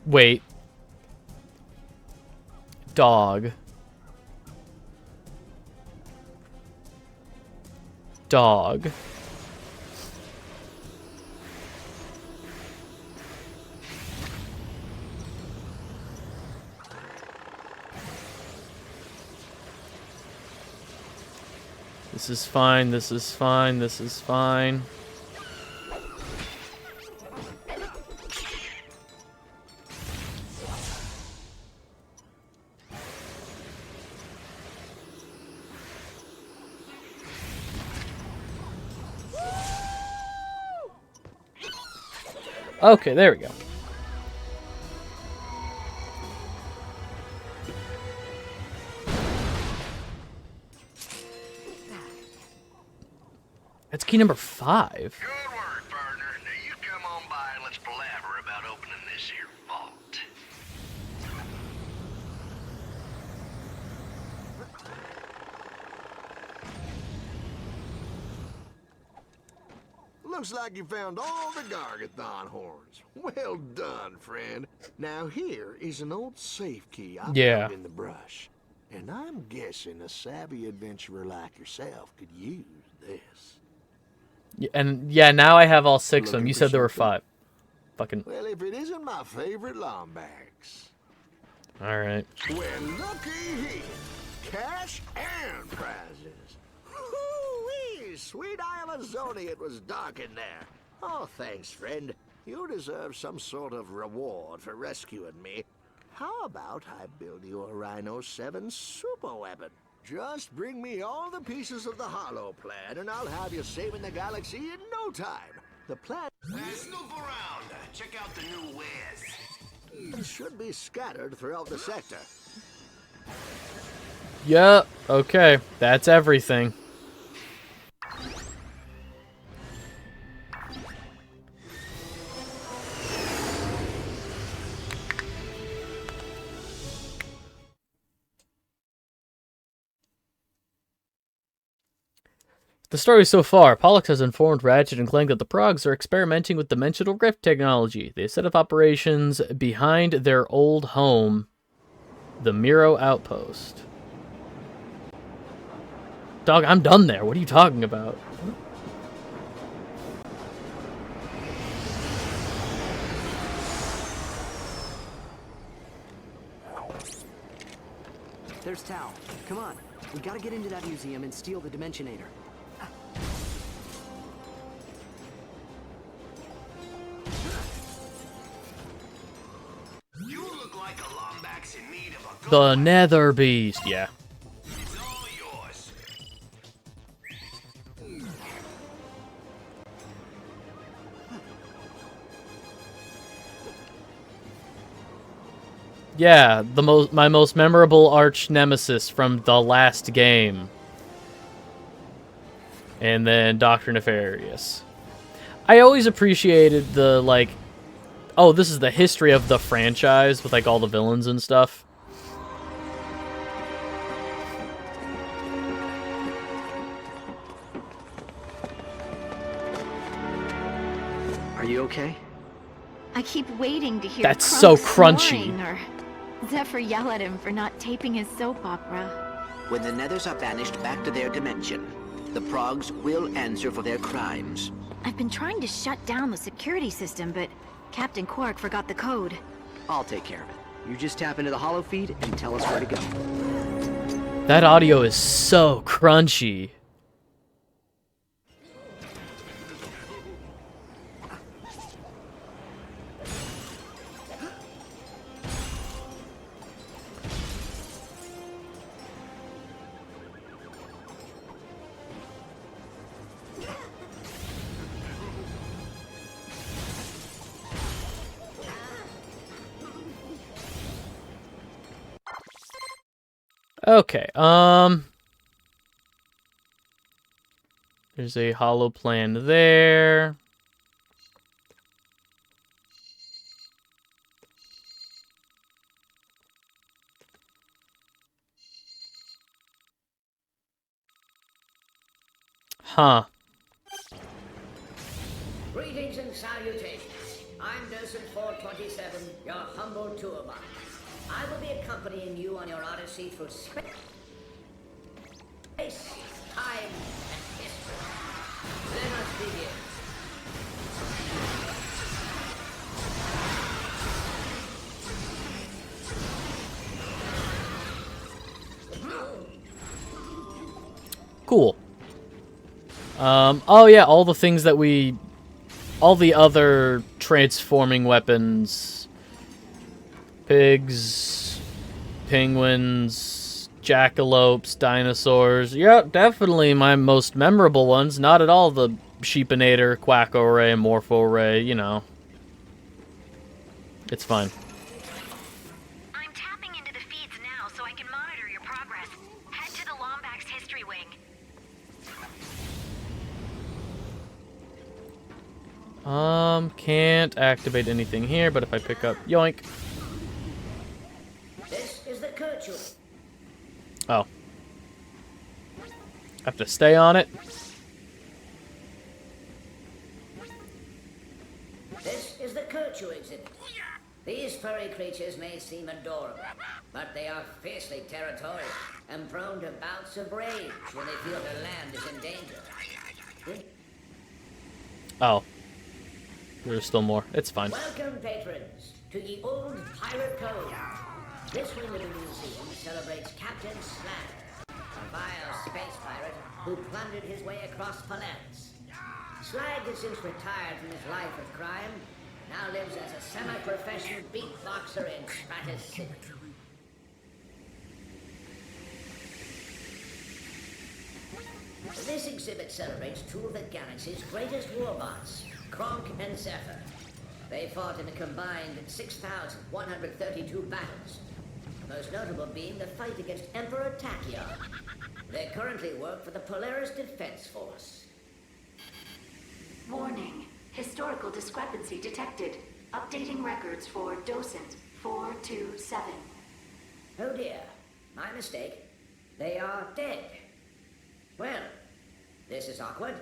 Wait. Dog. Dog. This is fine, this is fine, this is fine. Okay, there we go. That's key number 5. Good work, partner. Now you come on by and let's palaver about opening this here vault. Looks like you found all the Gargathon horns. Well done, friend. Now here is an old safe key I found in the brush. And I'm guessing a savvy adventurer like yourself could use this. And yeah, now I have all 6 of them. You said there were 5. Fucking. Well, if it isn't my favorite Lombax. All right. Well, looky here. Cash and prizes. Woo-wee! Sweet Amazoni, it was dark in there. Oh, thanks, friend. You deserve some sort of reward for rescuing me. How about I build you a Rhino 7 super weapon? Just bring me all the pieces of the Hollow plan, and I'll have you saving the galaxy in no time. The plan Snoop around. Check out the new wares. should be scattered throughout the sector. Yeah, okay. That's everything. The story so far, Pollux has informed Ratchet and Clank that the Progs are experimenting with dimensional rift technology. They set up operations behind their old home, the Miro Outpost. Dog, I'm done there. What are you talking about? There's Tao. Come on. We gotta get into that museum and steal the Dimensionator. You look like a Lombax in need of a good The Nether Beast, yeah. It's all yours. Yeah, my most memorable arch nemesis from the last game. And then Dr. Nefarious. I always appreciated the, like, oh, this is the history of the franchise with, like, all the villains and stuff. Are you okay? I keep waiting to hear That's so Crunk crunchy. snoring or Zephyr yell at him for not taping his soap opera. When the Nethers are banished back to their dimension, the Progs will answer for their crimes. I've been trying to shut down the security system, but Captain Quark forgot the code. I'll take care of it. You just tap into the hollow feed and tell us where to go. That audio is so crunchy. Okay, there's a hollow plan there. Huh. Greetings and salutations. I'm Docent 427, your humble tour guide. I will be accompanying you on your odyssey through space, time, and history. Let us begin. Cool. Oh yeah, all the things that all the other transforming weapons, pigs, penguins, jackalopes, dinosaurs. Yep, definitely my most memorable ones. Not at all the Sheepinator, Quacko Ray, Morpho Ray, you know. It's fine. I'm tapping into the feeds now so I can monitor your progress. Head to the Lombax history wing. Can't activate anything here, but if I pick up yoink. This is the Kirchu. Oh. Have to stay on it. This is the Kirchu exhibit. These furry creatures may seem adorable, but they are fiercely territorial and prone to bouts of rage when they feel their land is in danger. Oh. There's still more. It's fine. Welcome, patrons, to the old pirate cove. This wing of the museum celebrates Captain Slag, a vile space pirate who plundered his way across Polaris. Slag has since retired from his life of crime, now lives as a semi-professional beatboxer in Stratus City. This exhibit celebrates two of the galaxy's greatest warbots, Clank and Zephyr. They fought in a combined 6,132 battles, the most notable being the fight against Emperor Tachyon. They currently work for the Polaris Defense Force. Warning. Historical discrepancy detected. Updating records for Docent 427. Oh dear, my mistake. They are dead. Well, this is awkward.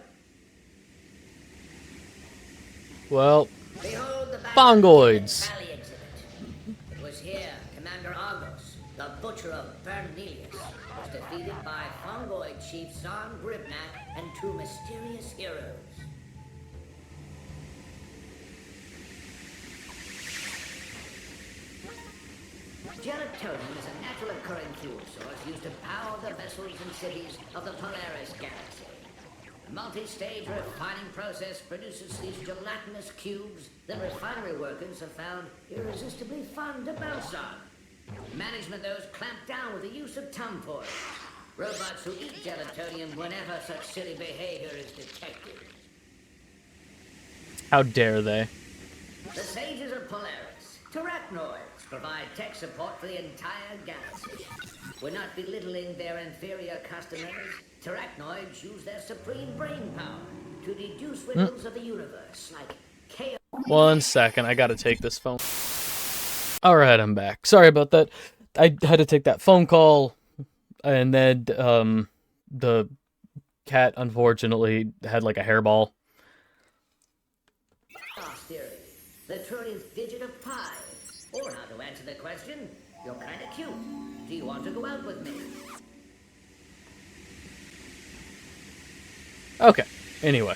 Well, Behold the Bongoids. Valley exhibit. It was here Commander Argos, the Butcher of Bernelius, was defeated by Fongoid Chief Zon Gribnak and two mysterious heroes. Gelatonium is a natural occurring fuel source used to power the vessels and cities of the Polaris galaxy. A multi-stage refining process produces these gelatinous cubes that refinery workers have found irresistibly fun to bounce on. Management, though, is clamped down with the use of tumpoids, robots who eat gelatonium whenever such silly behavior is detected. How dare they? The sages of Polaris, Terrachnoids, provide tech support for the entire galaxy. We're not belittling their inferior customers. Terrachnoids use their supreme brain power to deduce riddles of the universe, like chaos. 1 second, I gotta take this phone. Alright, I'm back. Sorry about that. I had to take that phone call, and then, the cat, unfortunately, had, like, a hairball. Theory, the 30th digit of pi. Or how to answer the question, you're kinda cute. Do you want to go out with me? Okay, anyway.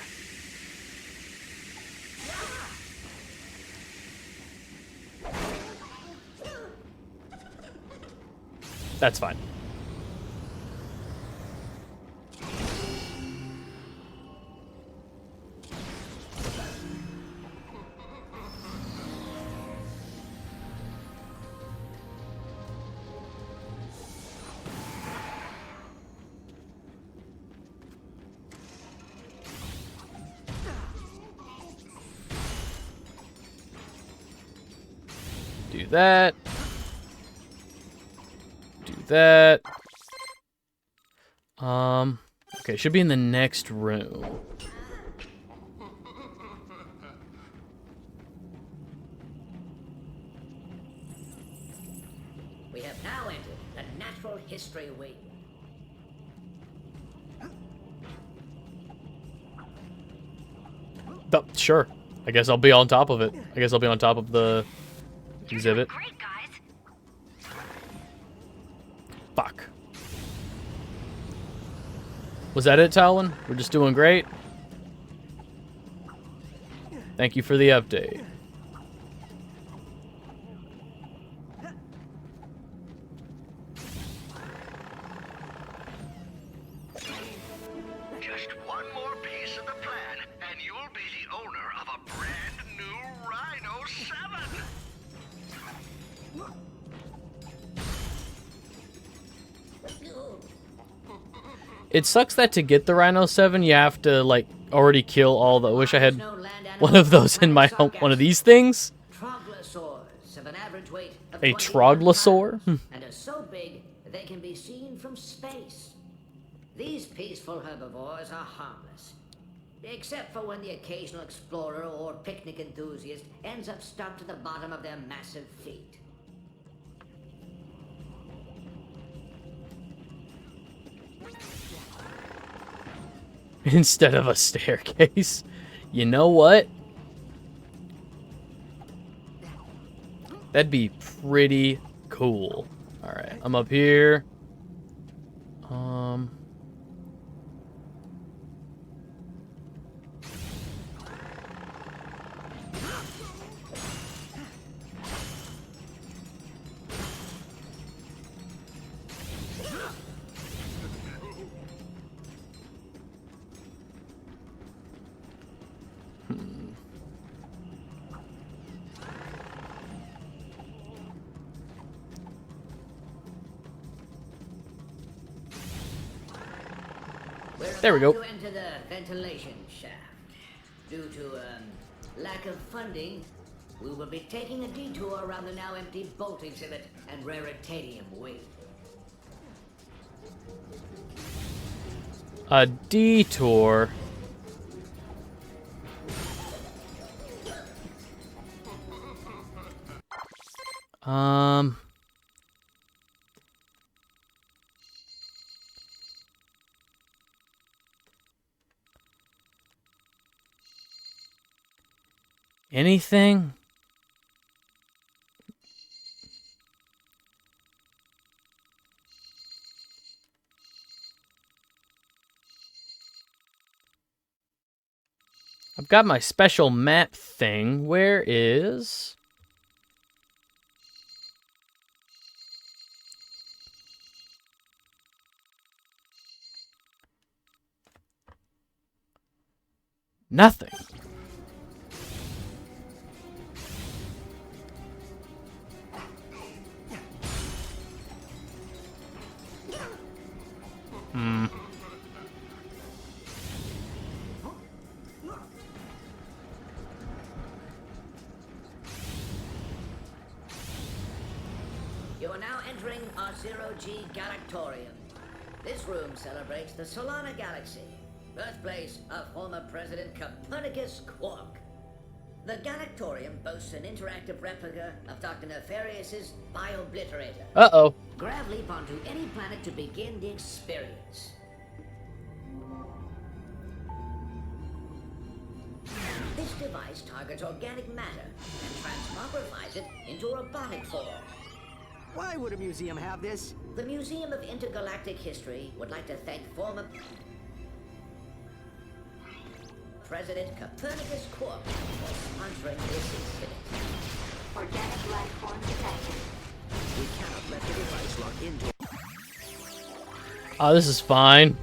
That's fine. Do that. Do that. Okay, should be in the next room. We have now entered the natural history wing. Oh, sure. I guess I'll be on top of it. I guess I'll be on top of the exhibit. Great, guys. Fuck. Was that it, Talon? We're just doing great? Thank you for the update. Just one more piece of the plan, and you'll be the owner of a brand new Rhino 7. It sucks that to get the Rhino 7, you have to, like, already kill all the... I wish I had one of those in my home. One of these things? Troglosaurs, of A 21 troglosaur? pounds and are so big they can be seen from space. These peaceful herbivores are harmless, except for when the occasional explorer or picnic enthusiast ends up stuck to the bottom of their massive feet. Instead of a staircase. You know what? That'd be pretty cool. Alright, I'm up here. There we go. To enter the ventilation shaft. Due to lack of funding, we will be taking a detour around the now empty bolt exhibit and raritanium wing. A detour. Anything? I've got my special map thing. Where is... Nothing. You are now entering our Zero-G Galactorium. This room celebrates the Solana Galaxy, birthplace of former President Copernicus Quark. The Galactorium boasts an interactive replica of Dr. Nefarious's Biobliterator. Uh-oh. Grav leap onto any planet to begin the experience. This device targets organic matter and transmogrifies it into robotic form. Why would a museum have this? The Museum of Intergalactic History would like to thank former President Copernicus Quark for sponsoring this exhibit. Organic life form detected. We cannot let the device lock into. Oh, this is fine.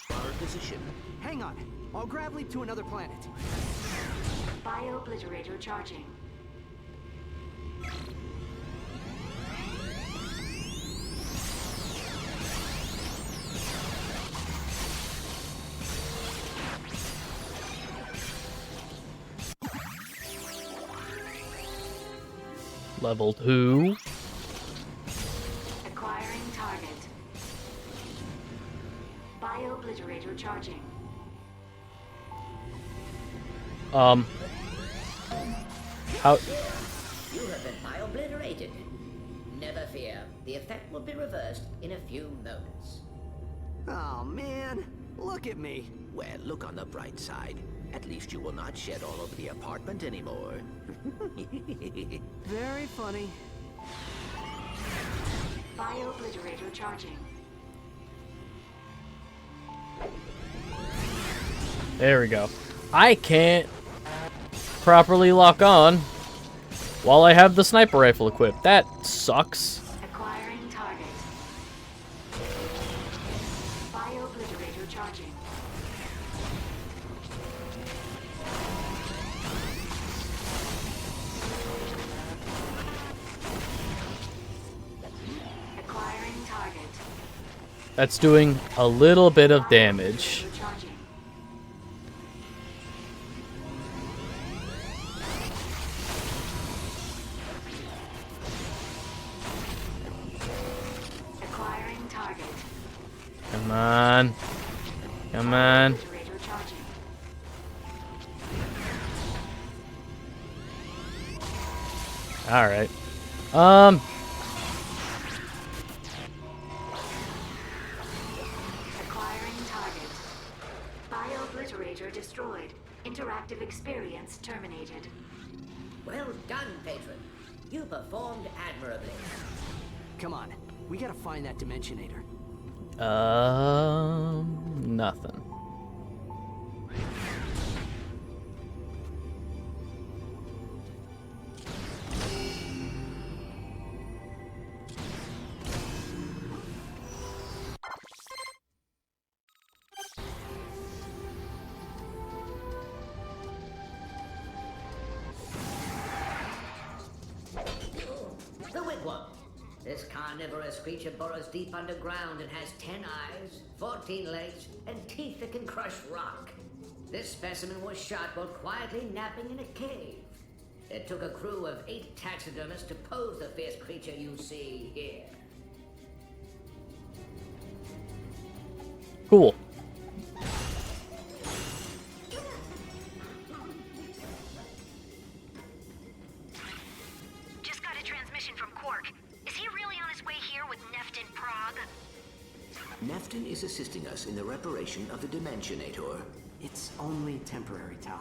Our position. Hang on. I'll grav leap to another planet. Bio-obliterator charging. Level 2. Acquiring target. Bio-obliterator charging. How... You have been bio-obliterated. Never fear, the effect will be reversed in a few moments. Oh man, look at me. Well, look on the bright side. At least you will not shed all over the apartment anymore. Very funny. Bio-obliterator charging. There we go. I can't properly lock on while I have the sniper rifle equipped. That sucks. Acquiring target. Bio-obliterator charging. Acquiring target. That's doing a little bit of damage. Charging. Come on. Come on. Alright. Acquiring target. Bio-obliterator destroyed. Interactive experience terminated. Well done, patron. You performed admirably. Come on, we gotta find that Dimensionator. Nothing. The wigwam. This carnivorous creature burrows deep underground and has 10 eyes, 14 legs, and teeth that can crush rock. This specimen was shot while quietly napping in a cave. It took a crew of 8 taxidermists to pose the fierce creature you see here. Cool. Just got a transmission from Quark. Is he really on his way here with Neft in Prague? Nefton is assisting us in the reparation of the Dimensionator. It's only temporary, Tal.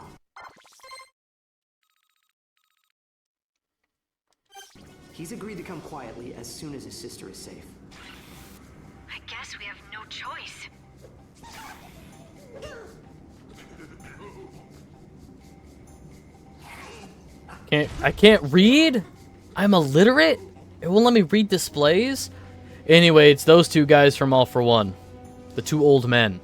He's agreed to come quietly as soon as his sister is safe. I guess we have no choice. I can't read? I'm illiterate? It won't let me read displays? Anyway, it's those two guys from All for One. The two old men.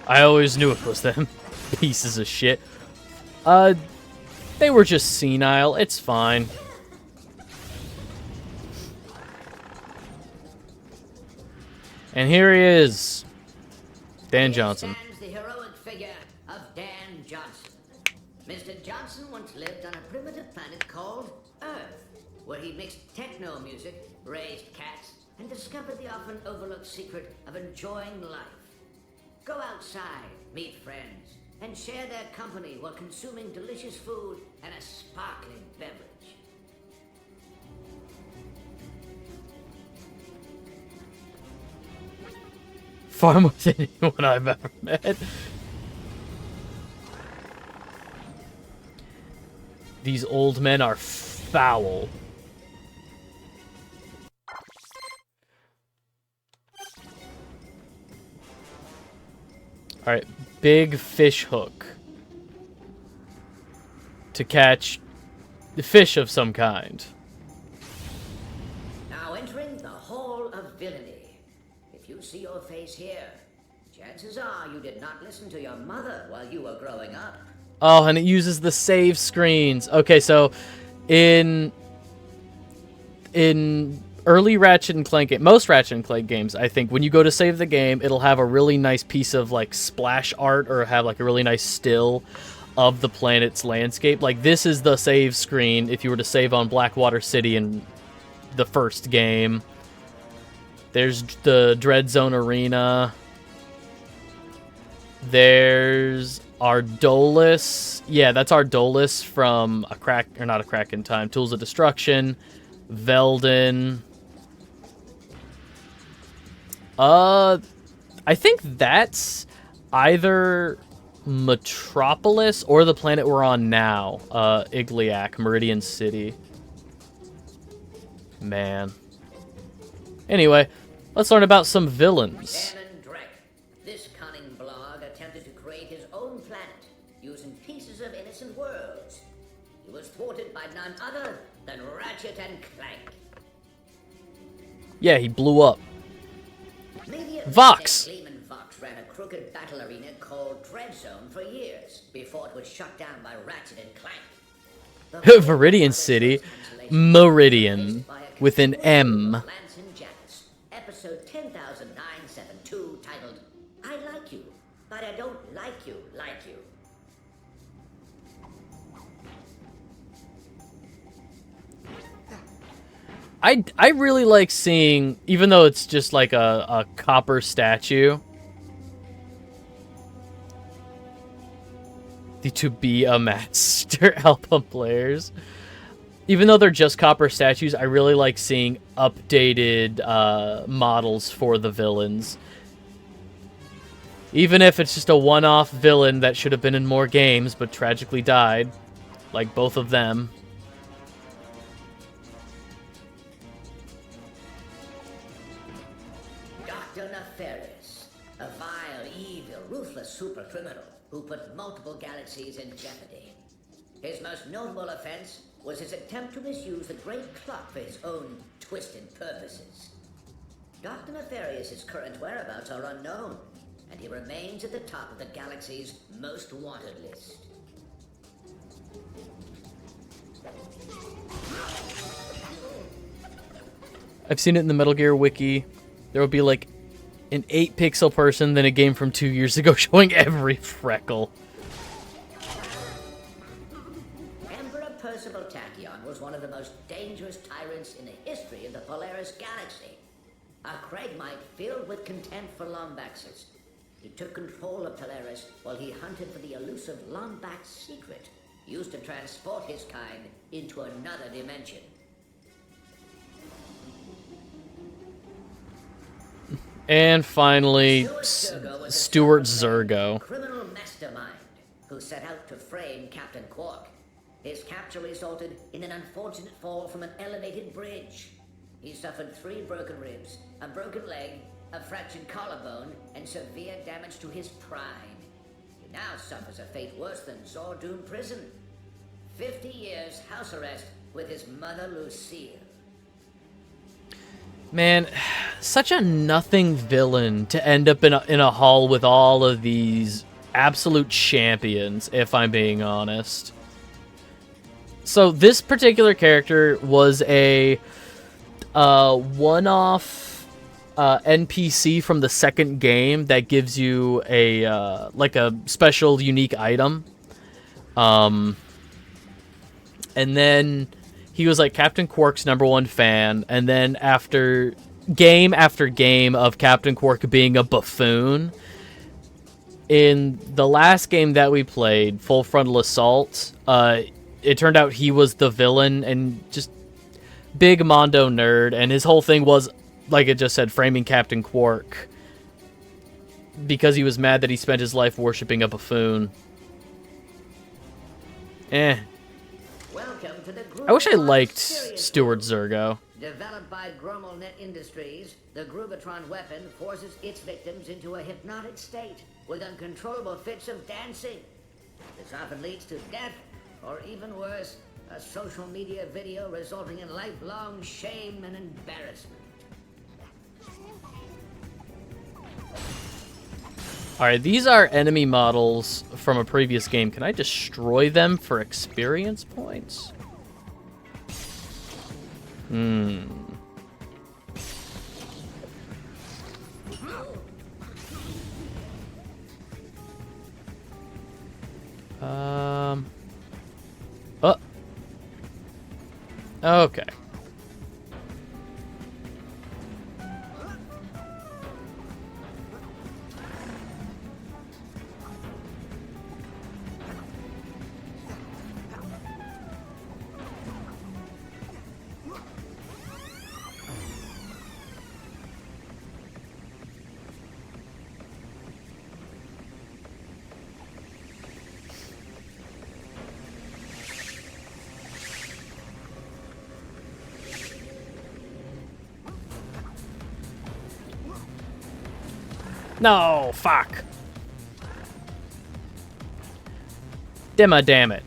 I always knew it was them. Pieces of shit. They were just senile. It's fine. And here he is. Dan Johnson. Here stands the heroic figure of Dan Johnson. Mr. Johnson once lived on a primitive planet called Earth, where he mixed techno music, raised cats, and discovered the often overlooked secret of enjoying life. Go outside, meet friends, and share their company while consuming delicious food and a sparkling beverage. Far more than anyone I've ever met. These old men are foul. Alright, big fish hook. To catch the fish of some kind. Now entering the Hall of Villainy. If you see your face here, chances are you did not listen to your mother while you were growing up. Oh, and it uses the save screens. Okay, so in early Ratchet and Clank, most Ratchet and Clank games, I think, when you go to save the game, it'll have a really nice piece of, like, splash art or have, like, a really nice still of the planet's landscape. Like, this is the save screen if you were to save on Blackwater City in the first game. There's the Dread Zone Arena. There's Ardolus. Yeah, that's Ardolus from not a crack in time. Tools of Destruction. Veldin. I think that's either Metropolis or the planet we're on now. Igliak, Meridian City. Man. Anyway, let's learn about some villains. This cunning blog attempted to create his own planet using pieces of innocent worlds. He was thwarted by none other than Ratchet and Clank. Yeah, he blew up. Media Vox! Lehman Vox ran a crooked battle arena called Dread Zone for years before it was shut down by Ratchet and Clank. Viridian City. Meridian with an M. Lance and Janice, episode 10972, titled I Like You, but I Don't Like You Like You. I really like seeing, even though it's just like a copper statue, the To Be a Master album players. Even though they're just copper statues, I really like seeing updated models for the villains. Even if it's just a one-off villain that should have been in more games, but tragically died. Like both of them. Dr. Nefarious, a vile, evil, ruthless super criminal who put multiple galaxies in jeopardy. His most notable offense was his attempt to misuse the great clock for his own twisted purposes. Dr. Nefarious's current whereabouts are unknown, and he remains at the top of the galaxy's most wanted list. I've seen it in the Metal Gear wiki. There will be like an 8-pixel person than a game from 2 years ago showing every freckle. Emperor Percival Tachyon was one of the most dangerous tyrants in the history of the Polaris Galaxy. A Cragmite filled with contempt for Lombaxes. He took control of Polaris while he hunted for the elusive Lombax secret, used to transport his kind into another dimension. And finally, Stuart Zergo. Criminal mastermind who set out to frame Captain Quark. His capture resulted in an unfortunate fall from an elevated bridge. He suffered 3 broken ribs, a broken leg, a fractured collarbone, and severe damage to his pride. He now suffers a fate worse than Zordoom prison. 50 years house arrest with his mother Lucille. Man, such a nothing villain to end up in a hall with all of these absolute champions, if I'm being honest. So this particular character was a one-off NPC from the second game that gives you a like a special unique item. And then he was like Captain Quark's #1 fan, and then after game of Captain Quark being a buffoon, in the last game that we played, Full Frontal Assault, it turned out he was the villain and just big Mondo nerd, and his whole thing was, like it just said, framing Captain Quark because he was mad that he spent his life worshipping a buffoon. Welcome to the I wish I Groovatron liked Serious Stuart Group. Zergo. Developed by Gromelnet Industries, the Groovatron weapon forces its victims into a hypnotic state with uncontrollable fits of dancing. This often leads to death, or even worse, a social media video resulting in lifelong shame and embarrassment. Alright, these are enemy models from a previous game. Can I destroy them for experience points? Oh. Okay. No, fuck. Damn it.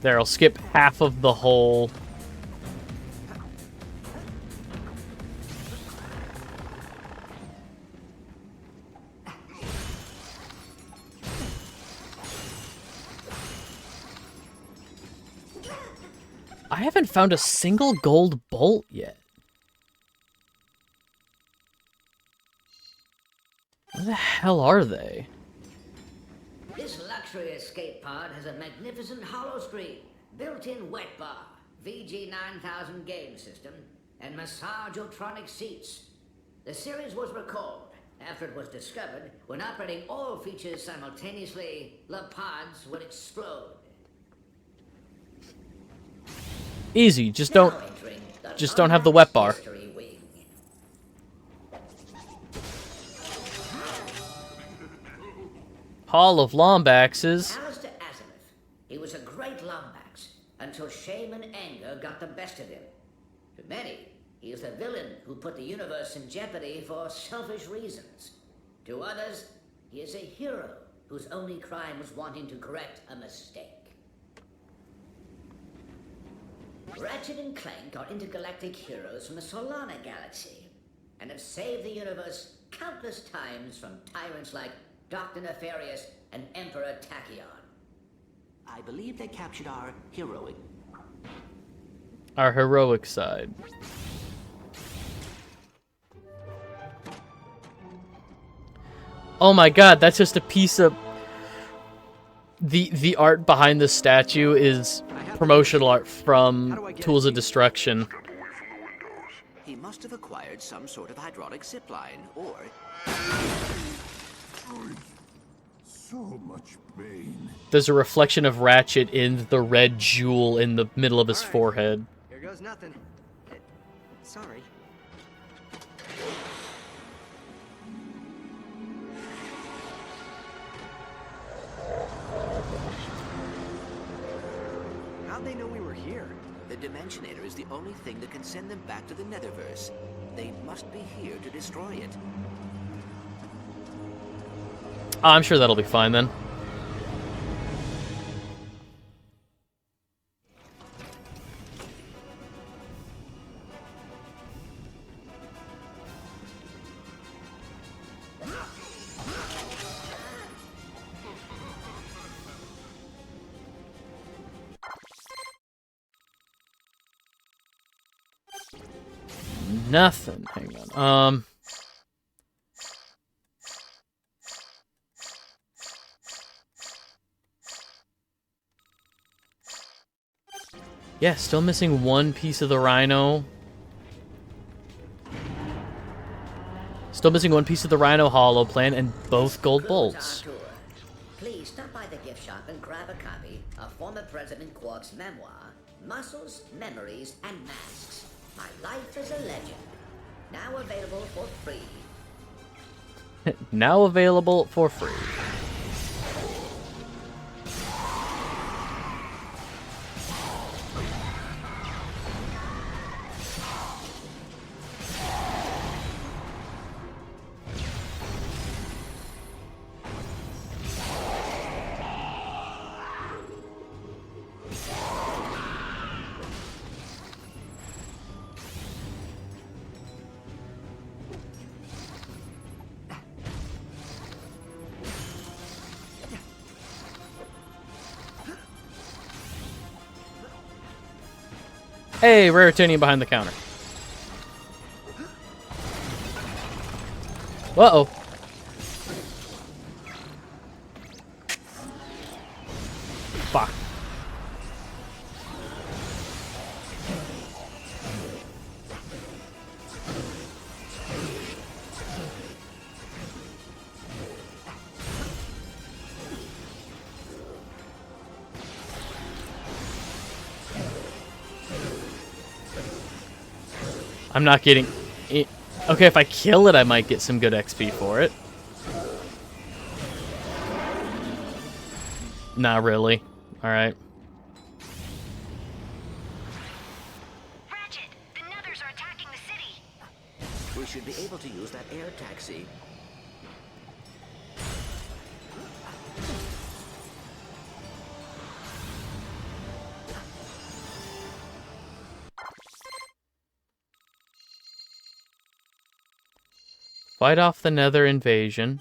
There, I'll skip half of the whole I haven't found a single gold bolt yet. Where the hell are they? This luxury escape pod has a magnificent hollow screen, built-in wet bar, VG9000 game system, and massage-otronic seats. The series was recalled after it was discovered when operating all features simultaneously, the pods would explode. Easy, just don't have the wet bar. Hall of Lombaxes. Alistair Azimuth. He was a great Lombax until shame and anger got the best of him. To many, he is the villain who put the universe in jeopardy for selfish reasons. To others, he is a hero whose only crime was wanting to correct a mistake. Ratchet and Clank are intergalactic heroes from the Solana galaxy and have saved the universe countless times from tyrants like Dr. Nefarious and Emperor Tachyon. I believe they captured our heroic side. Oh my god, that's just a piece of... The art behind this statue is promotional art from Tools of Destruction. He must have acquired some sort of hydraulic zipline, or... So much pain. There's a reflection of Ratchet in the red jewel in the middle of his forehead. Here goes nothing. Sorry. How'd they know we were here? The Dimensionator is the only thing that can send them back to the Netherverse. They must be here to destroy it. I'm sure that'll be fine then. Nothing. Hang on. Yeah, still missing one piece of the Rhino. Still missing one piece of the Rhino Hollow Plan and both gold bolts. Please stop by the gift shop and grab a copy of former President Quark's memoir, Muscles, Memories, and Masks. My Life as a Legend. Now available for free. Now available for free. Hey, Raritanium behind the counter. Uh-oh. Fuck. I'm not getting... Okay, if I kill it, I might get some good XP for it. Not really. Alright. Ratchet, the Nethers are attacking the city. We should be able to use that air taxi. Fight off the Nether invasion.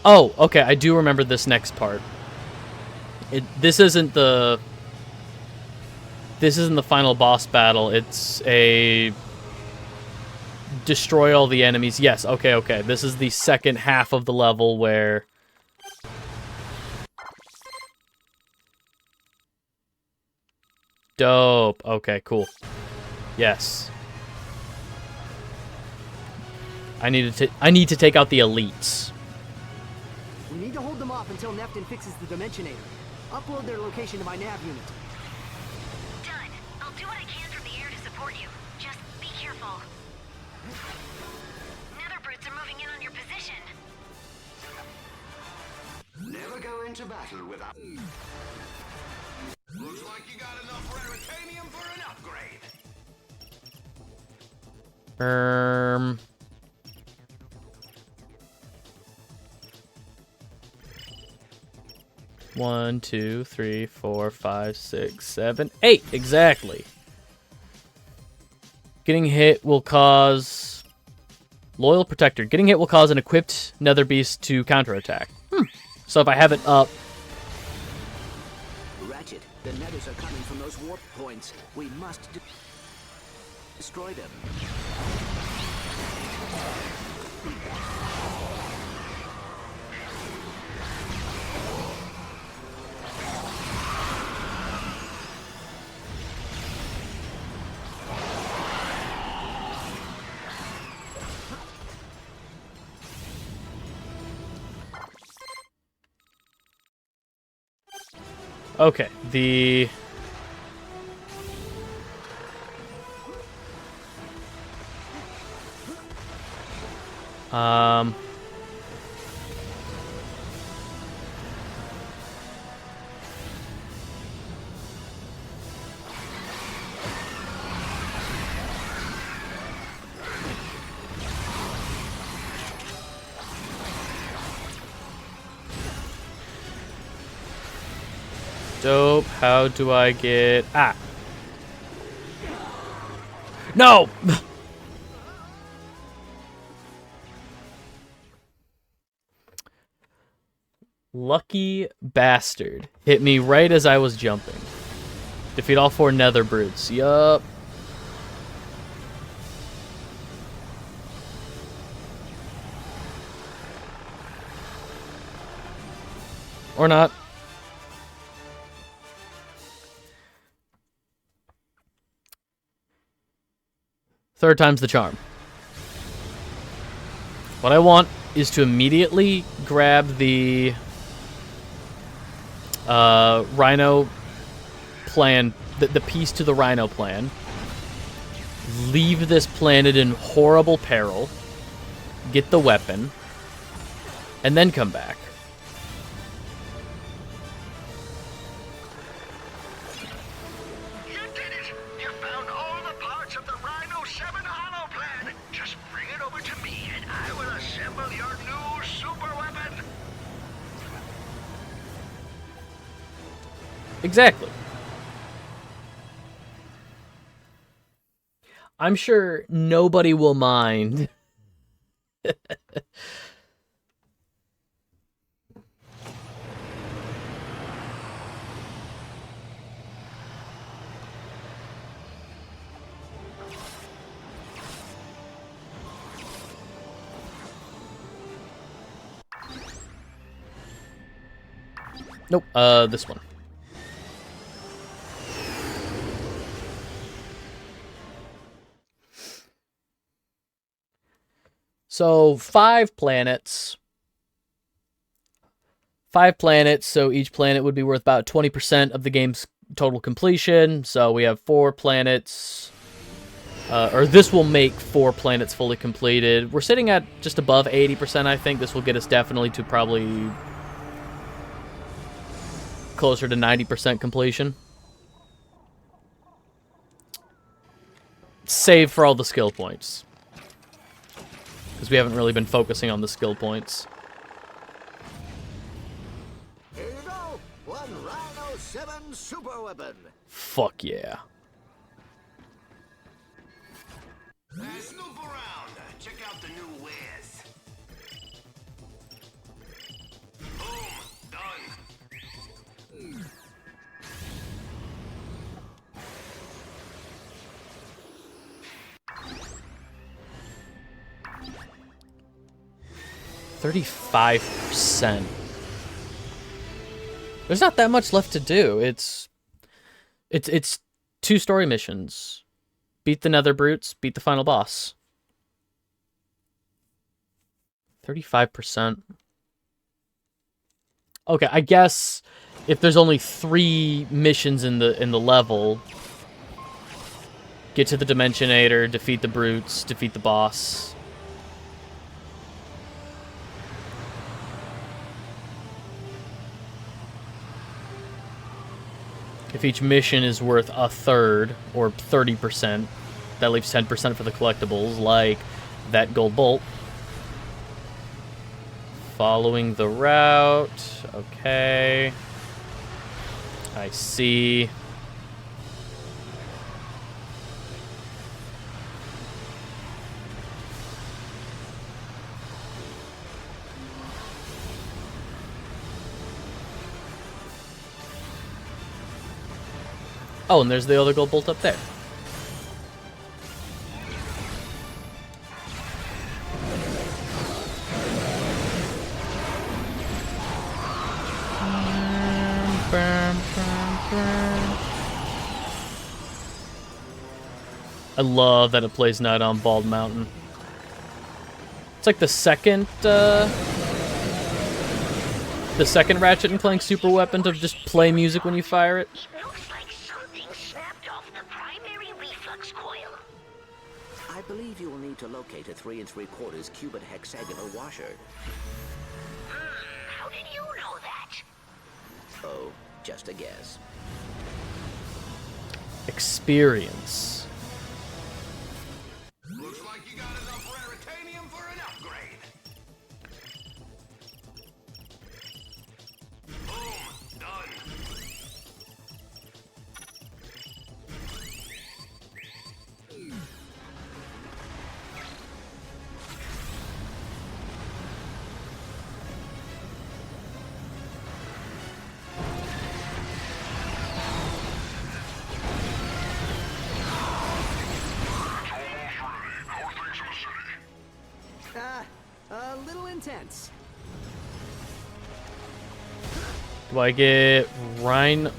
Oh, okay, I do remember this next part. This isn't the final boss battle. It's a destroy all the enemies. Yes, okay. This is the second half of the level where dope. Okay, cool. Yes. I need to take out the elites. We need to hold them off until Neptune fixes the Dimensionator. Upload their location to my nav unit. Done. I'll do what I can from the air to support you. Just be careful. Nether brutes are moving in on your position. Never go into battle without... Looks like you got enough raritanium for an upgrade. 1, 2, 3, 4, 5, 6, 7, 8. Exactly. Getting hit will cause... Loyal Protector. Getting hit will cause an equipped Nether Beast to counterattack. So if I have it up... Ratchet, the Nethers are coming from those warp points. We must destroy them. Okay, the... Dope. How do I get... Ah. No! Lucky bastard. Hit me right as I was jumping. Defeat all 4 Nether brutes. Yup. Or not. Third time's the charm. What I want is to immediately grab the Rhino plan, the piece to the Rhino plan, leave this planet in horrible peril, get the weapon, and then come back. You did it! You found all the parts of the Rhino 7 Hollow plan! Just bring it over to me and I will assemble your new super weapon! Exactly. I'm sure nobody will mind. Nope, this one. So 5 planets. 5 planets, so each planet would be worth about 20% of the game's total completion. So we have 4 planets. Or this will make 4 planets fully completed. We're sitting at just above 80%, I think. This will get us definitely to probably closer to 90% completion. Save for all the skill points. Because we haven't really been focusing on the skill points. Here you go! One Rhino 7 super weapon! Fuck yeah. Snoop around. Check out the new wares. 35%. There's not that much left to do. It's 2 story missions. Beat the Nether Brutes, beat the final boss. 35%. Okay, I guess if there's only 3 missions in the level, get to the Dimensionator, defeat the Brutes, defeat the boss. If each mission is worth a third, or 30%, that leaves 10% for the collectibles, like that gold bolt. Following the route. Okay. I see. Oh, and there's the other gold bolt up there. I love that it plays Night on Bald Mountain. It's like the second Ratchet and Clank super weapon to just play music when you fire it. It looks like something snapped off the primary reflux coil. I believe you will need to locate a 3 3/4 cubit hexagonal washer. How did you know that? Oh, just a guess. Experience. Looks like you got enough raritanium for an upgrade. Boom, done. A little intense. Do I get Rhino?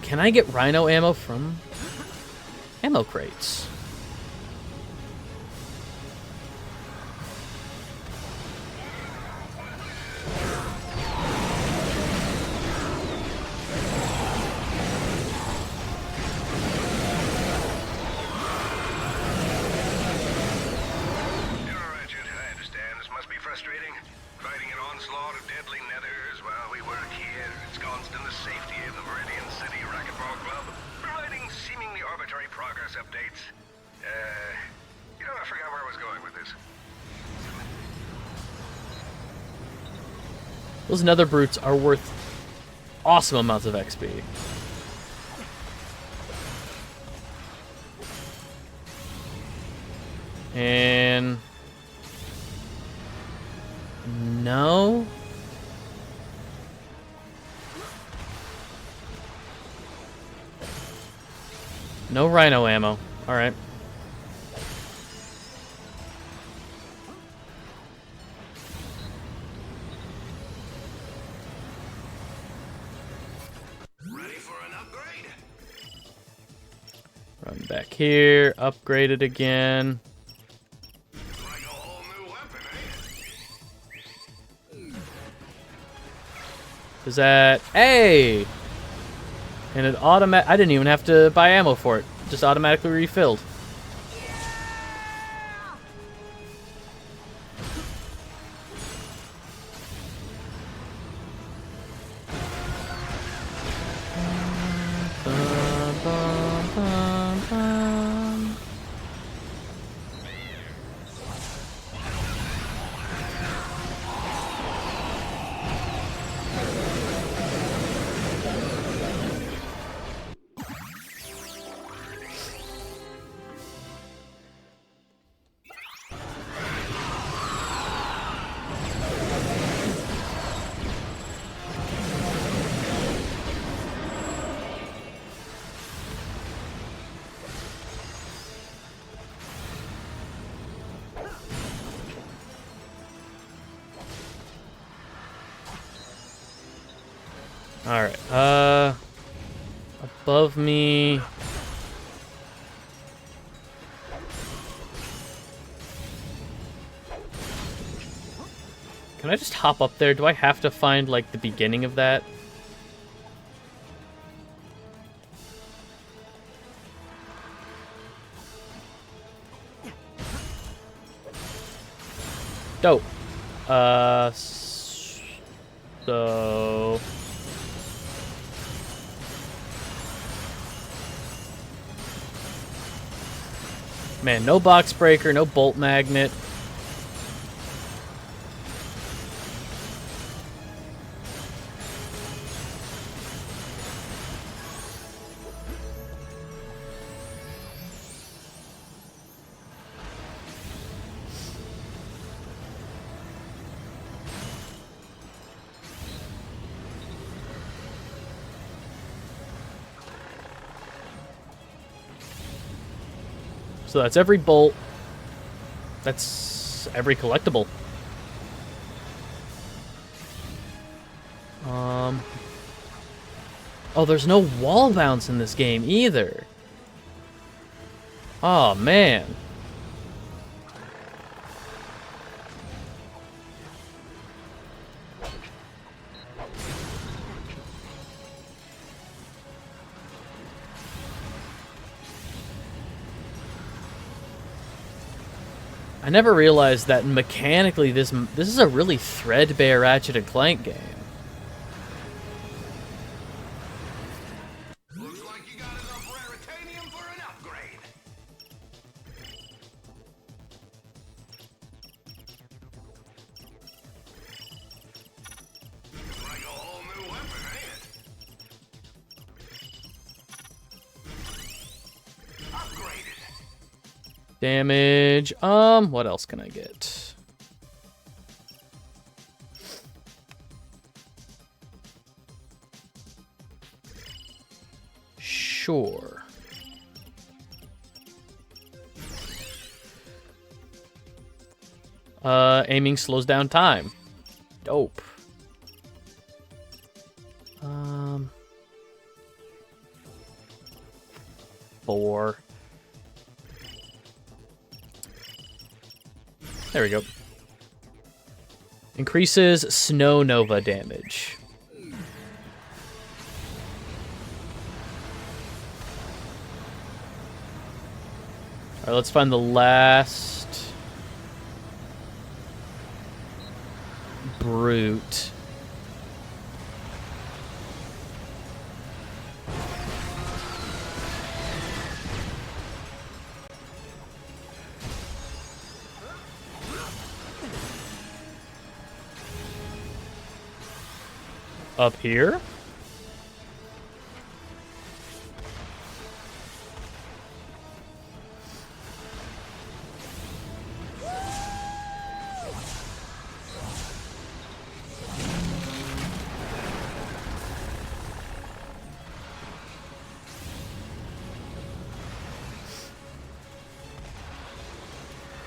Can I get Rhino ammo from ammo crates? Frustrating. Fighting an onslaught of deadly nethers while we work here, ensconced in the safety of the Meridian City Racquetball Club, providing seemingly arbitrary progress updates. You know, I forgot where I was going with this. Those Nether Brutes are worth awesome amounts of XP. And... no? No Rhino ammo. Alright. Ready for an upgrade? Run back here. Upgrade it again. Like a whole new weapon, eh? Is that... hey! And it I didn't even have to buy ammo for it. Just automatically refilled. Alright, above me. Can I just hop up there? Do I have to find, like, the beginning of that? Dope. So... Man, no box breaker, no bolt magnet. So that's every bolt. That's every collectible. Oh, there's no wall bounce in this game either. Oh, man. I never realized that mechanically this is a really threadbare Ratchet and Clank game. Looks like you got enough raritanium for an upgrade. Like a whole new weapon, ain't it? Upgraded. Damage. What else can I get? Sure. Aiming slows down time. Dope. 4. There we go. Increases snow nova damage. Alright, let's find the last brute. Up here?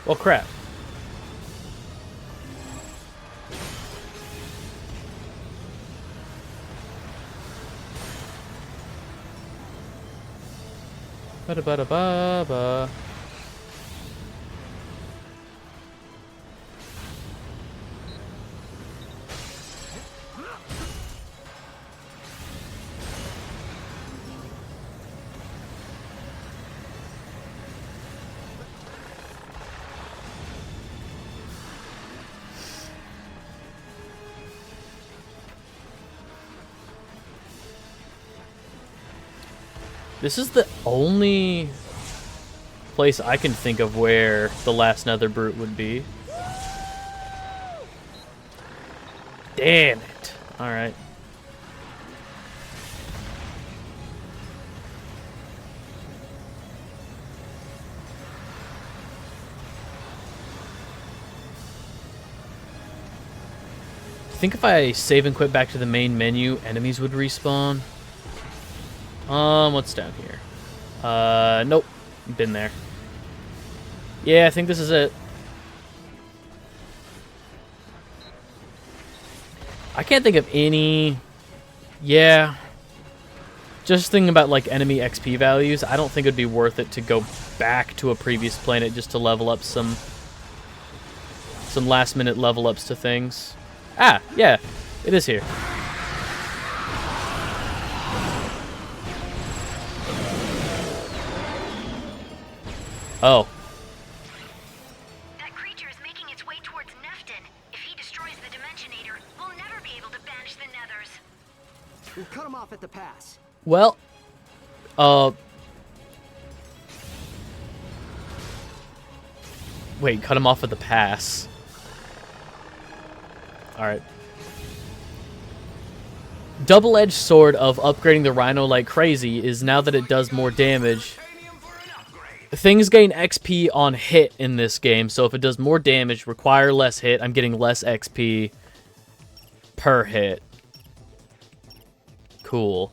Well, crap. Ba-da-ba-da-ba-ba. This is the only place I can think of where the last Nether Brute would be. Damn it. Alright. I think if I save and quit back to the main menu, enemies would respawn. What's down here? Nope. Been there. Yeah, I think this is it. I can't think of any Yeah. Just thinking about, like, enemy XP values, I don't think it'd be worth it to go back to a previous planet just to level up some last-minute level ups to things. Ah, yeah, it is here. Oh. That creature is making its way towards Nefton. If he destroys the Dimensionator, we'll never be able to banish the Nethers. We'll cut him off at the pass. Well, wait, cut him off at the pass. Alright. Double-edged sword of upgrading the Rhino like crazy is now that it does more damage. Things gain XP on hit in this game, so if it does more damage, require less hit, I'm getting less XP per hit. Cool.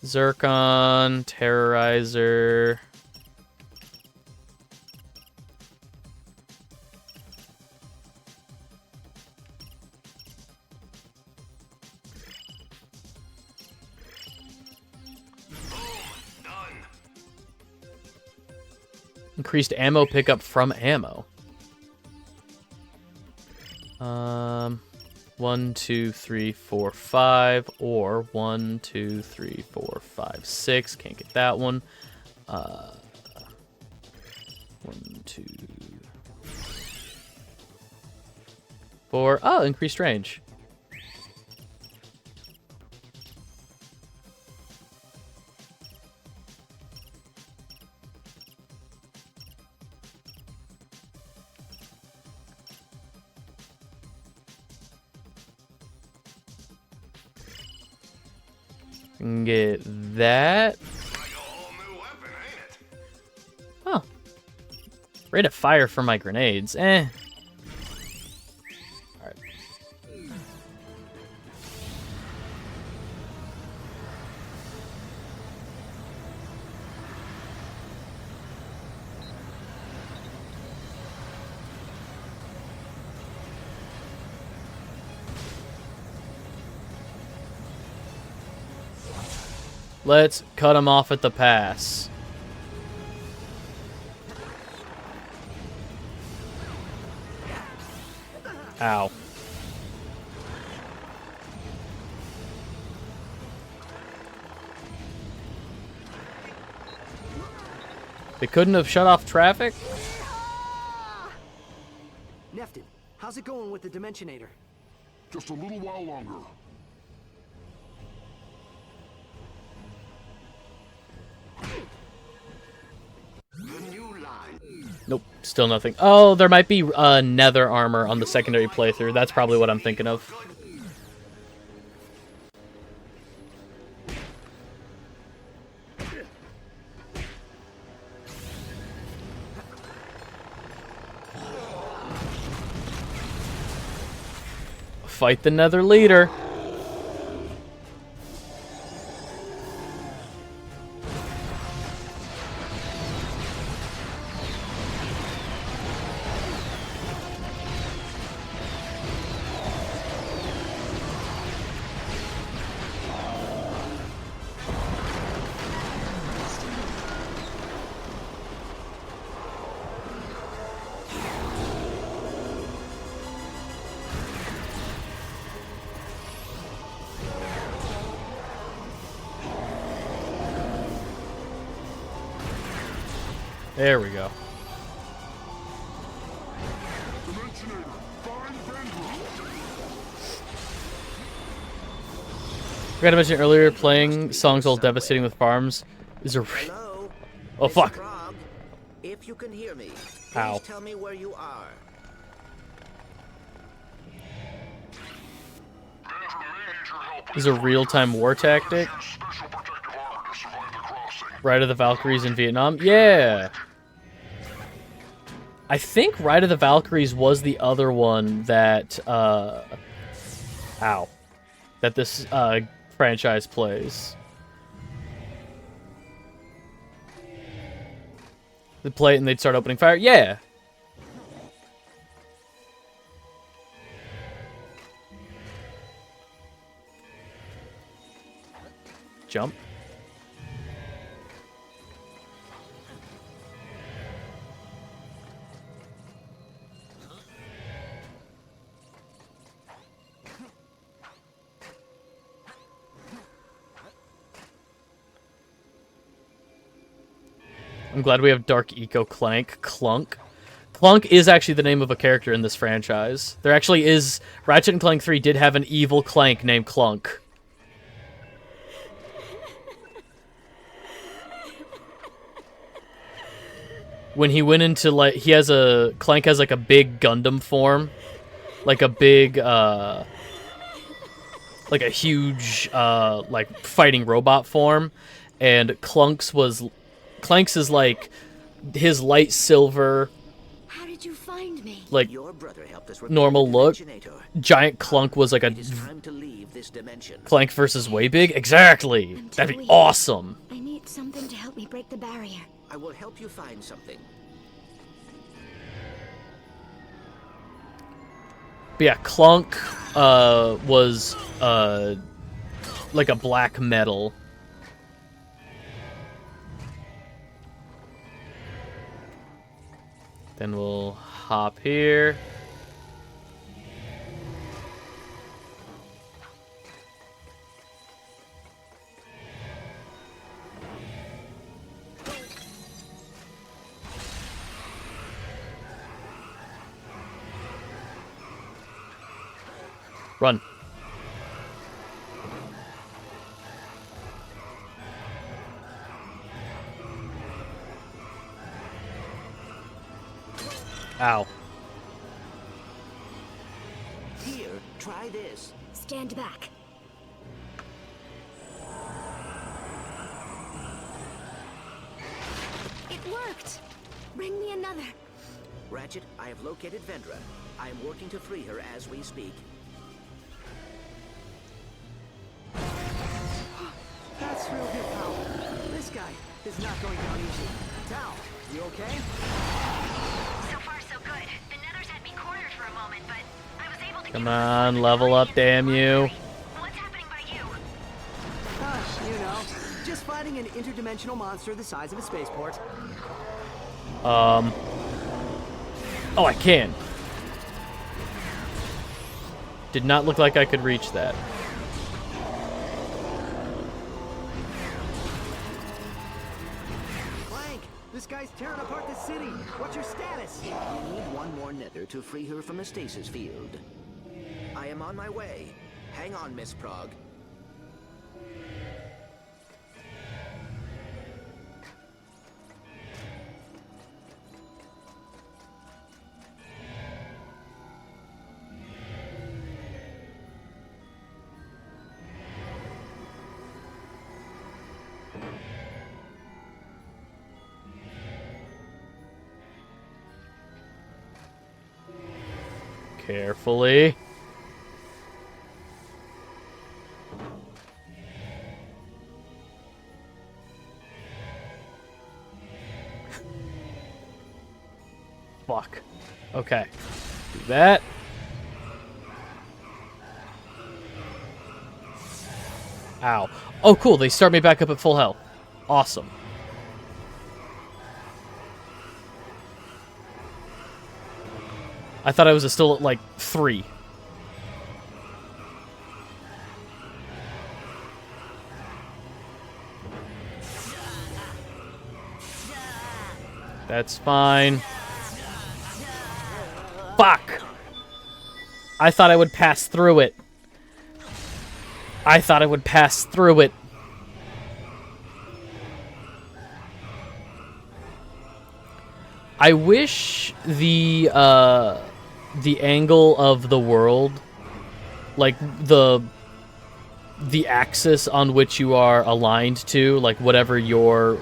Zircon, Terrorizer. Increased ammo pickup from ammo. 1, 2, 3, 4, 5, or 1, 2, 3, 4, 5, 6. Can't get that one. 1, 2, 4. Oh, increased range. Can get that. Oh. Rate of fire for my grenades. Eh. Alright. Let's cut him off at the pass. Ow. They couldn't have shut off traffic? Nefton, how's it going with the Dimensionator? Just a little while longer. Nope, still nothing. Oh, there might be nether armor on the secondary playthrough. That's probably what I'm thinking of. Fight the nether leader. There we go. Forgot to mention earlier, playing songs while devastating with farms is a Hello? Oh, Mr. fuck. Frog, if you can hear me, please Ow. tell me where you are. is a real-time war tactic. Ride of the Valkyries in Vietnam. Yeah. I think Ride of the Valkyries was the other one that that this franchise plays. They'd play it and they'd start opening fire. Yeah. jump. I'm glad we have Dark Eco Clank. Clunk. Clunk is actually the name of a character in this franchise. There actually is... Ratchet and Clank 3 did have an evil Clank named Clunk. When he went into, like... He has a... Clank has, like, a big Gundam form. Like a big, like a huge, like, fighting robot form. And Clank's is, like, his light silver... How did you find me? Like, Your brother helped us normal look. Giant Clunk was like a... It is time to leave this dimension. Clank versus way big? Exactly! That'd be awesome! I need something to help me break the barrier. I will help you find something. But yeah, Clunk, was, like a black metal. Then we'll hop here. Run. Ow. Here, try this. Stand back. It worked. Bring me another. Ratchet, I have located Vendra. I am working to free her as we speak. That's real good, pal. This guy is not going down easy. Tal, you okay? So far, so good. The Nethers had me cornered for a moment, but I was able to... Come on, level up, damn you. What's happening by you? You know, just fighting an interdimensional monster the size of a spaceport. Oh, I can. Did not look like I could reach that. Clank, this guy's tearing apart the city. What's your status? We need one more Nether to free her from a stasis field. I am on my way. Hang on, Miss Prague. Carefully. Fuck. Okay. Do that. Ow. Oh, cool. They start me back up at full health. Awesome. I thought I was still at, like, 3. That's fine. Fuck! I thought I would pass through it. I thought I would pass through it. I wish the angle of the world, like the axis on which you are aligned to, like whatever your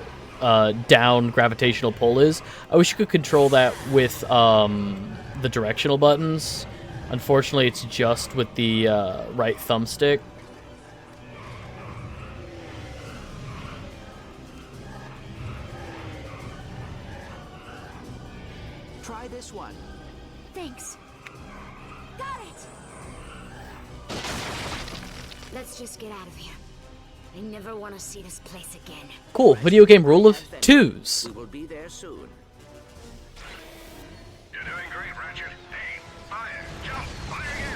down gravitational pull is, I wish you could control that with the directional buttons. Unfortunately, it's just with the right thumbstick. Try this one. Thanks. Got it! Let's just get out of here. I never want to see this place again. Cool. Video game rule of twos. We will be there soon. You're doing great, Ratchet. Aim, fire, jump, fire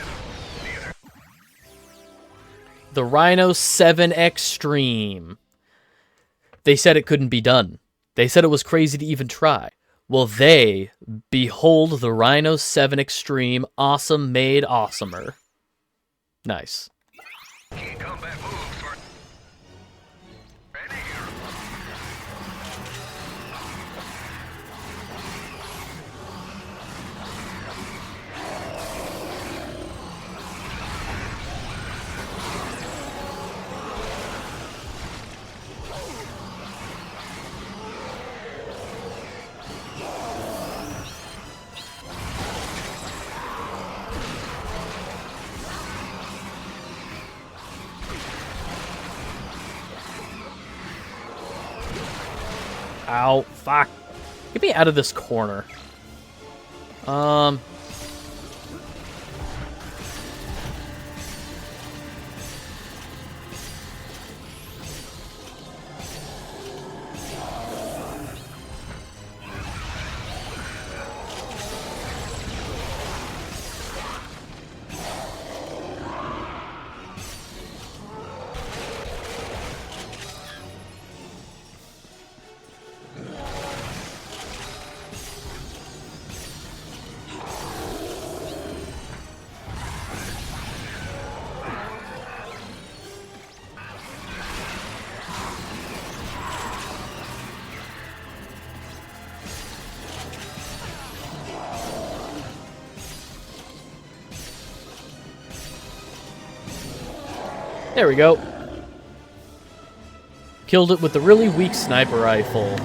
again. The Rhino 7 Extreme. They said it couldn't be done. They said it was crazy to even try. Well, behold the Rhino 7 Extreme, awesome made awesomer. Nice. Key combat moves for... Ready? Ow, fuck. Get me out of this corner. There we go. Killed it with a really weak sniper rifle.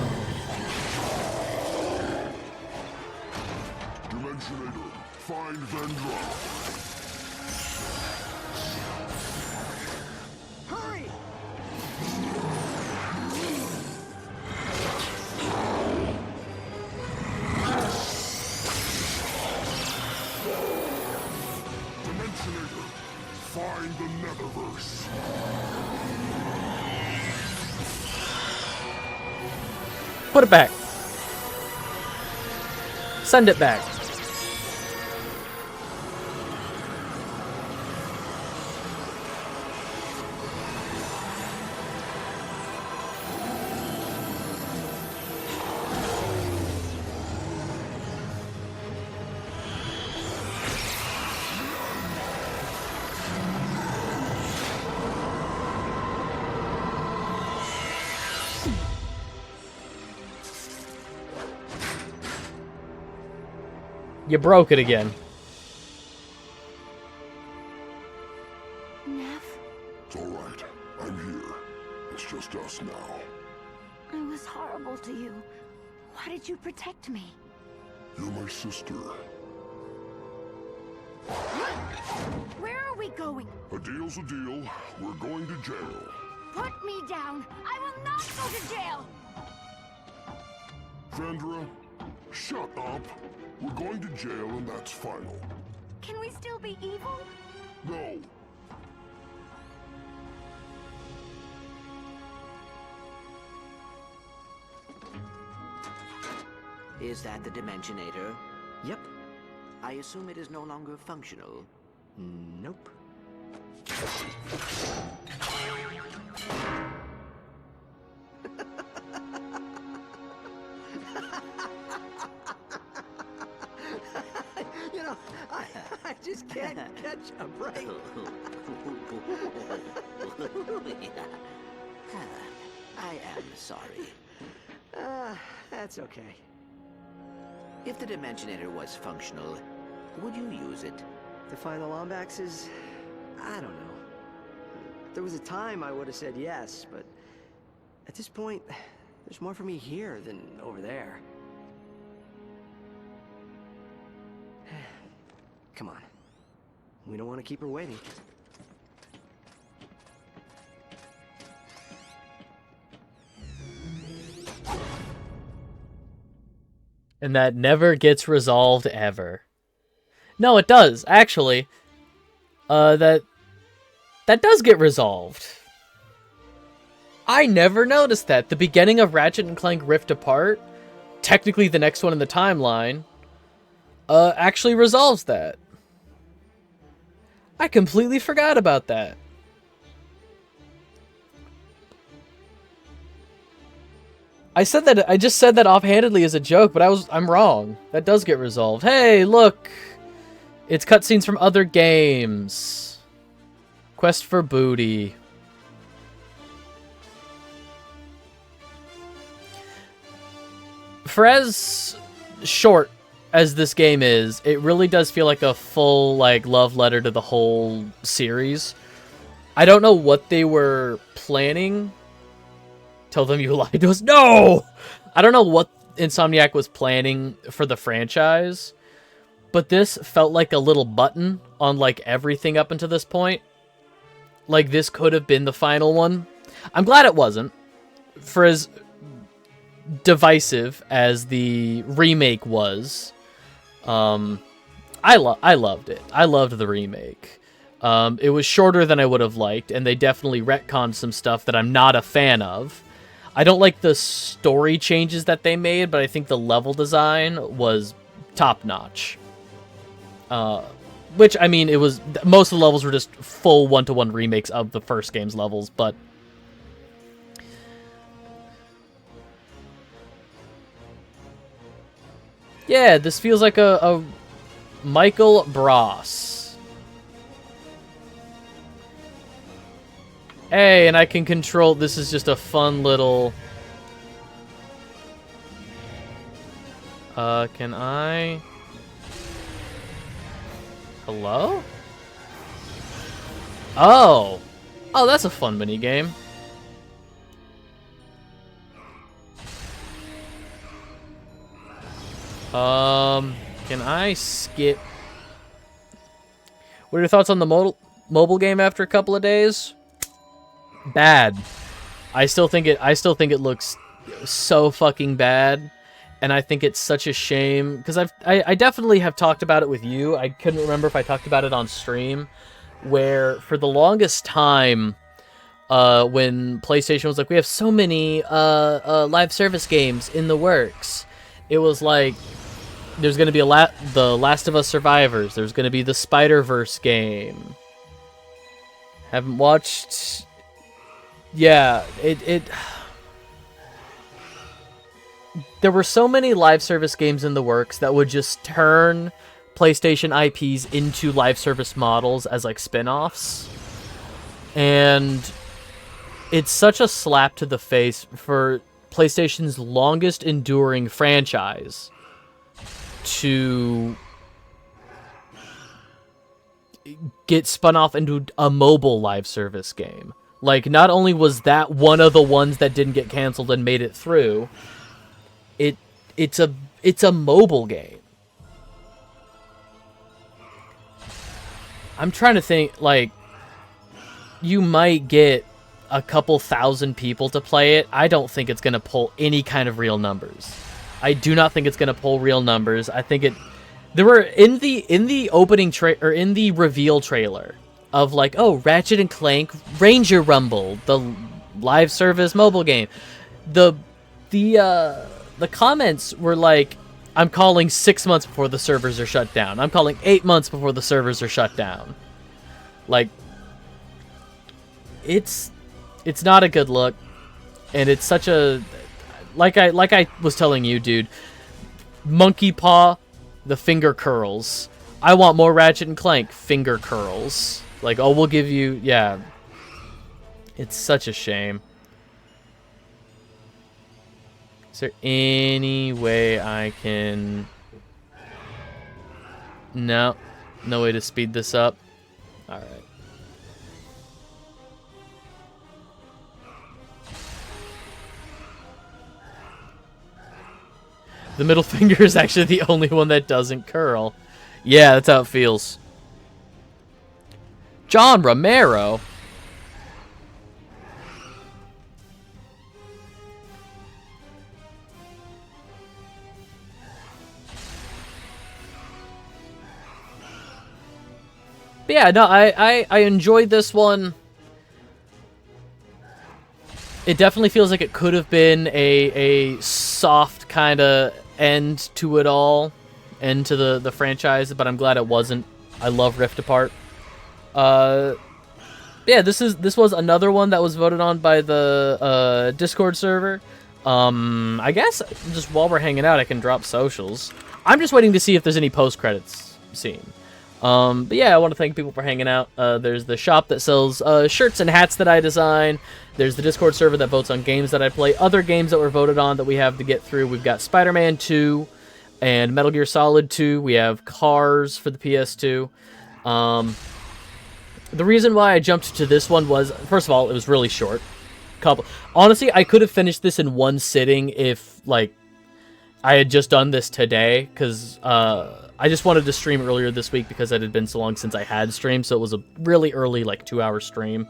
Dimensionator, find Vendra. Hurry! Dimensionator, find the Netherverse. Put it back. Send it back. You broke it again. Nev, It's all right. I'm here. It's just us now. I was horrible to you. Why did you protect me? You're my sister. Where are we going? A deal's a deal. We're going to jail. Put me down. I will not go to jail. Vendra, shut up. We're going to jail and that's final. Can we still be evil? No. Is that the Dimensionator? Yep. I assume it is no longer functional. Nope. You know, I just can't catch a break. I am sorry. That's okay. If the Dimensionator was functional, would you use it? To find the Lombaxes? I don't know. There was a time I would have said yes, but at this point, there's more for me here than over there. Come on. We don't want to keep her waiting. And that never gets resolved ever. No, it does, actually. That does get resolved. I never noticed that. The beginning of Ratchet and Clank Rift Apart, technically the next one in the timeline, actually resolves that. I completely forgot about that. I just said that offhandedly as a joke, but I'm wrong. That does get resolved. Hey, look! It's cutscenes from other games. Quest for booty. For as short as this game is, it really does feel like a full, like, love letter to the whole series. I don't know what they were planning. Tell them you lied to us. No! I don't know what Insomniac was planning for the franchise, but this felt like a little button on, like, everything up until this point. Like, this could have been the final one. I'm glad it wasn't. For as divisive as the remake was, I loved it. I loved the remake. It was shorter than I would have liked, and they definitely retconned some stuff that I'm not a fan of. I don't like the story changes that they made, but I think the level design was top-notch. Which, I mean, it was... Most of the levels were just full one-to-one remakes of the first game's levels, but... Yeah, this feels like a Michael Bross. Hey, and I can control... This is just a fun little... can I... Hello? Oh! Oh, that's a fun minigame. Can I skip? What are your thoughts on the mobile game after a couple of days? Bad. I still think it looks so fucking bad, and I think it's such a shame because I definitely have talked about it with you. I couldn't remember if I talked about it on stream, where for the longest time, when PlayStation was like, we have so many live service games in the works, it was like, there's going to be the Last of Us Survivors. There's going to be the Spider-Verse game. Haven't watched... Yeah, there were so many live service games in the works that would just turn PlayStation IPs into live service models as, like, spin-offs. And it's such a slap to the face for PlayStation's longest enduring franchise to get spun off into a mobile live service game. Like, not only was that one of the ones that didn't get canceled and made it through, it's a mobile game. I'm trying to think, like, you might get a couple thousand people to play it. I don't think it's going to pull any kind of real numbers. I do not think it's going to pull real numbers. I think there were in the opening or in the reveal trailer of, like, oh, Ratchet and Clank Ranger Rumble, the live service mobile game. The comments were like, I'm calling 6 months before the servers are shut down. I'm calling 8 months before the servers are shut down. Like, it's not a good look, and it's such a... Like I was telling you, dude, Monkey Paw, the finger curls. I want more Ratchet and Clank, finger curls. Like, oh, we'll give you... Yeah. It's such a shame. Is there any way I can... No. No way to speed this up? Alright. The middle finger is actually the only one that doesn't curl. Yeah, that's how it feels. John Romero? But yeah, no, I enjoyed this one. it definitely feels like it could have been a soft kind of end to it all, end to the franchise, but I'm glad it wasn't. I love Rift Apart. Yeah, this was another one that was voted on by the Discord server. I guess just while we're hanging out, I can drop socials. I'm just waiting to see if there's any post-credits scene. But yeah, I want to thank people for hanging out. There's the shop that sells shirts and hats that I design. There's the Discord server that votes on games that I play. Other games that were voted on that we have to get through. We've got Spider-Man 2 and Metal Gear Solid 2. We have Cars for the PS2. The reason why I jumped to this one was, first of all, it was really short. Honestly, I could have finished this in one sitting if, like, I had just done this today, because I just wanted to stream earlier this week because it had been so long since I had streamed, so it was a really early, like, 2-hour stream.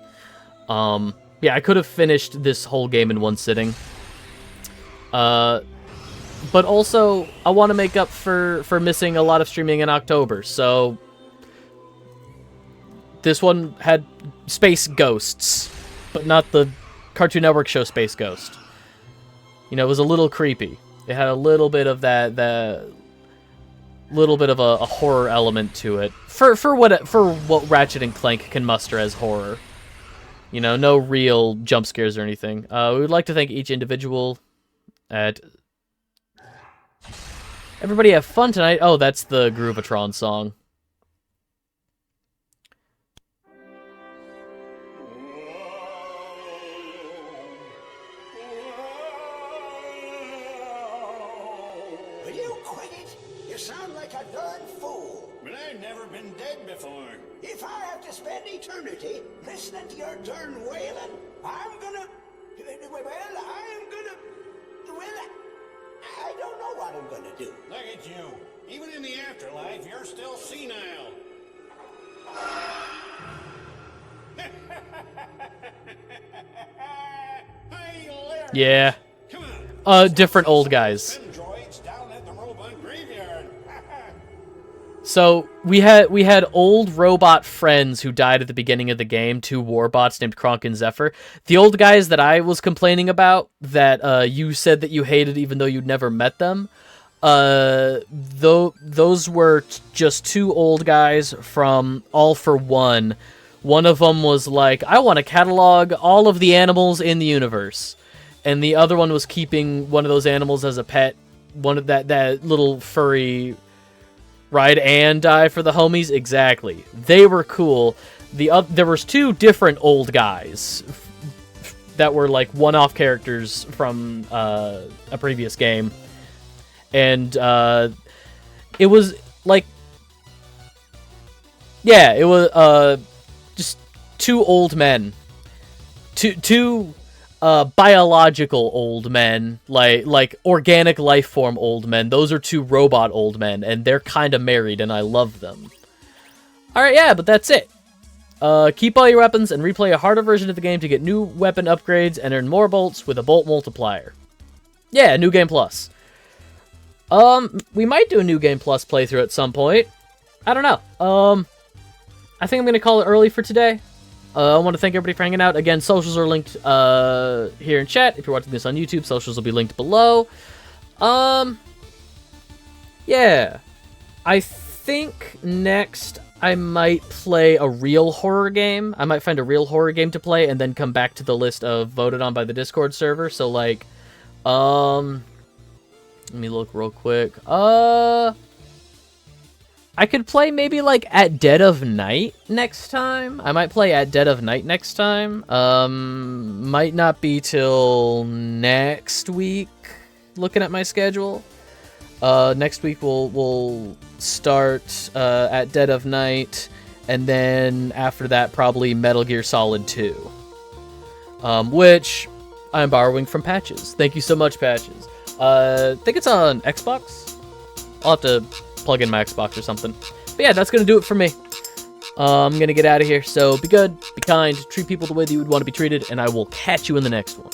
Yeah, I could have finished this whole game in one sitting. But also, I want to make up for missing a lot of streaming in October, so this one had Space Ghosts, but not the Cartoon Network show Space Ghost. You know, it was a little creepy. It had a little bit of that little bit of a horror element to it. For what Ratchet and Clank can muster as horror. You know, no real jump scares or anything. We would like to thank each individual at... Everybody have fun tonight. Oh, that's the Groovatron song. Will you quit it? You sound like a darn fool. But I've never been dead before. If I have to spend eternity listening to your darn wailing, I'm gonna... I don't know what I'm gonna do. Look at you. Even in the afterlife, you're still senile. Yeah. Different old guys. So we had old robot friends who died at the beginning of the game, 2 warbots named Kronk and Zephyr. The old guys that I was complaining about, that you said that you hated even though you'd never met them, those were just 2 old guys from All for One. One of them was like, I want to catalog all of the animals in the universe. And the other one was keeping one of those animals as a pet, one of that little furry... Ride and die for the homies? Exactly. They were cool. There was 2 different old guys that were like one-off characters from a previous game. And it was like... Yeah, it was just 2 old men. Two biological old men, like organic life form old men. Those are 2 robot old men, and they're kind of married, and I love them. Alright, yeah, but that's it. Keep all your weapons and replay a harder version of the game to get new weapon upgrades and earn more bolts with a bolt multiplier. Yeah, New Game Plus. We might do a New Game Plus playthrough at some point. I don't know. I think I'm going to call it early for today. I want to thank everybody for hanging out. Again, socials are linked here in chat. If you're watching this on YouTube, socials will be linked below. Yeah. I think next I might play a real horror game. I might find a real horror game to play and then come back to the list of voted on by the Discord server. So, like, let me look real quick. I could play maybe, like, At Dead of Night next time. I might play At Dead of Night next time. Might not be till next week, looking at my schedule. Next week we'll start At Dead of Night, and then after that probably Metal Gear Solid 2. Which I'm borrowing from Patches. Thank you so much, Patches. I think it's on Xbox. I'll have to plug in my Xbox or something. But yeah, that's gonna do it for me. I'm gonna get out of here, so be good, be kind, treat people the way that you would want to be treated, and I will catch you in the next one.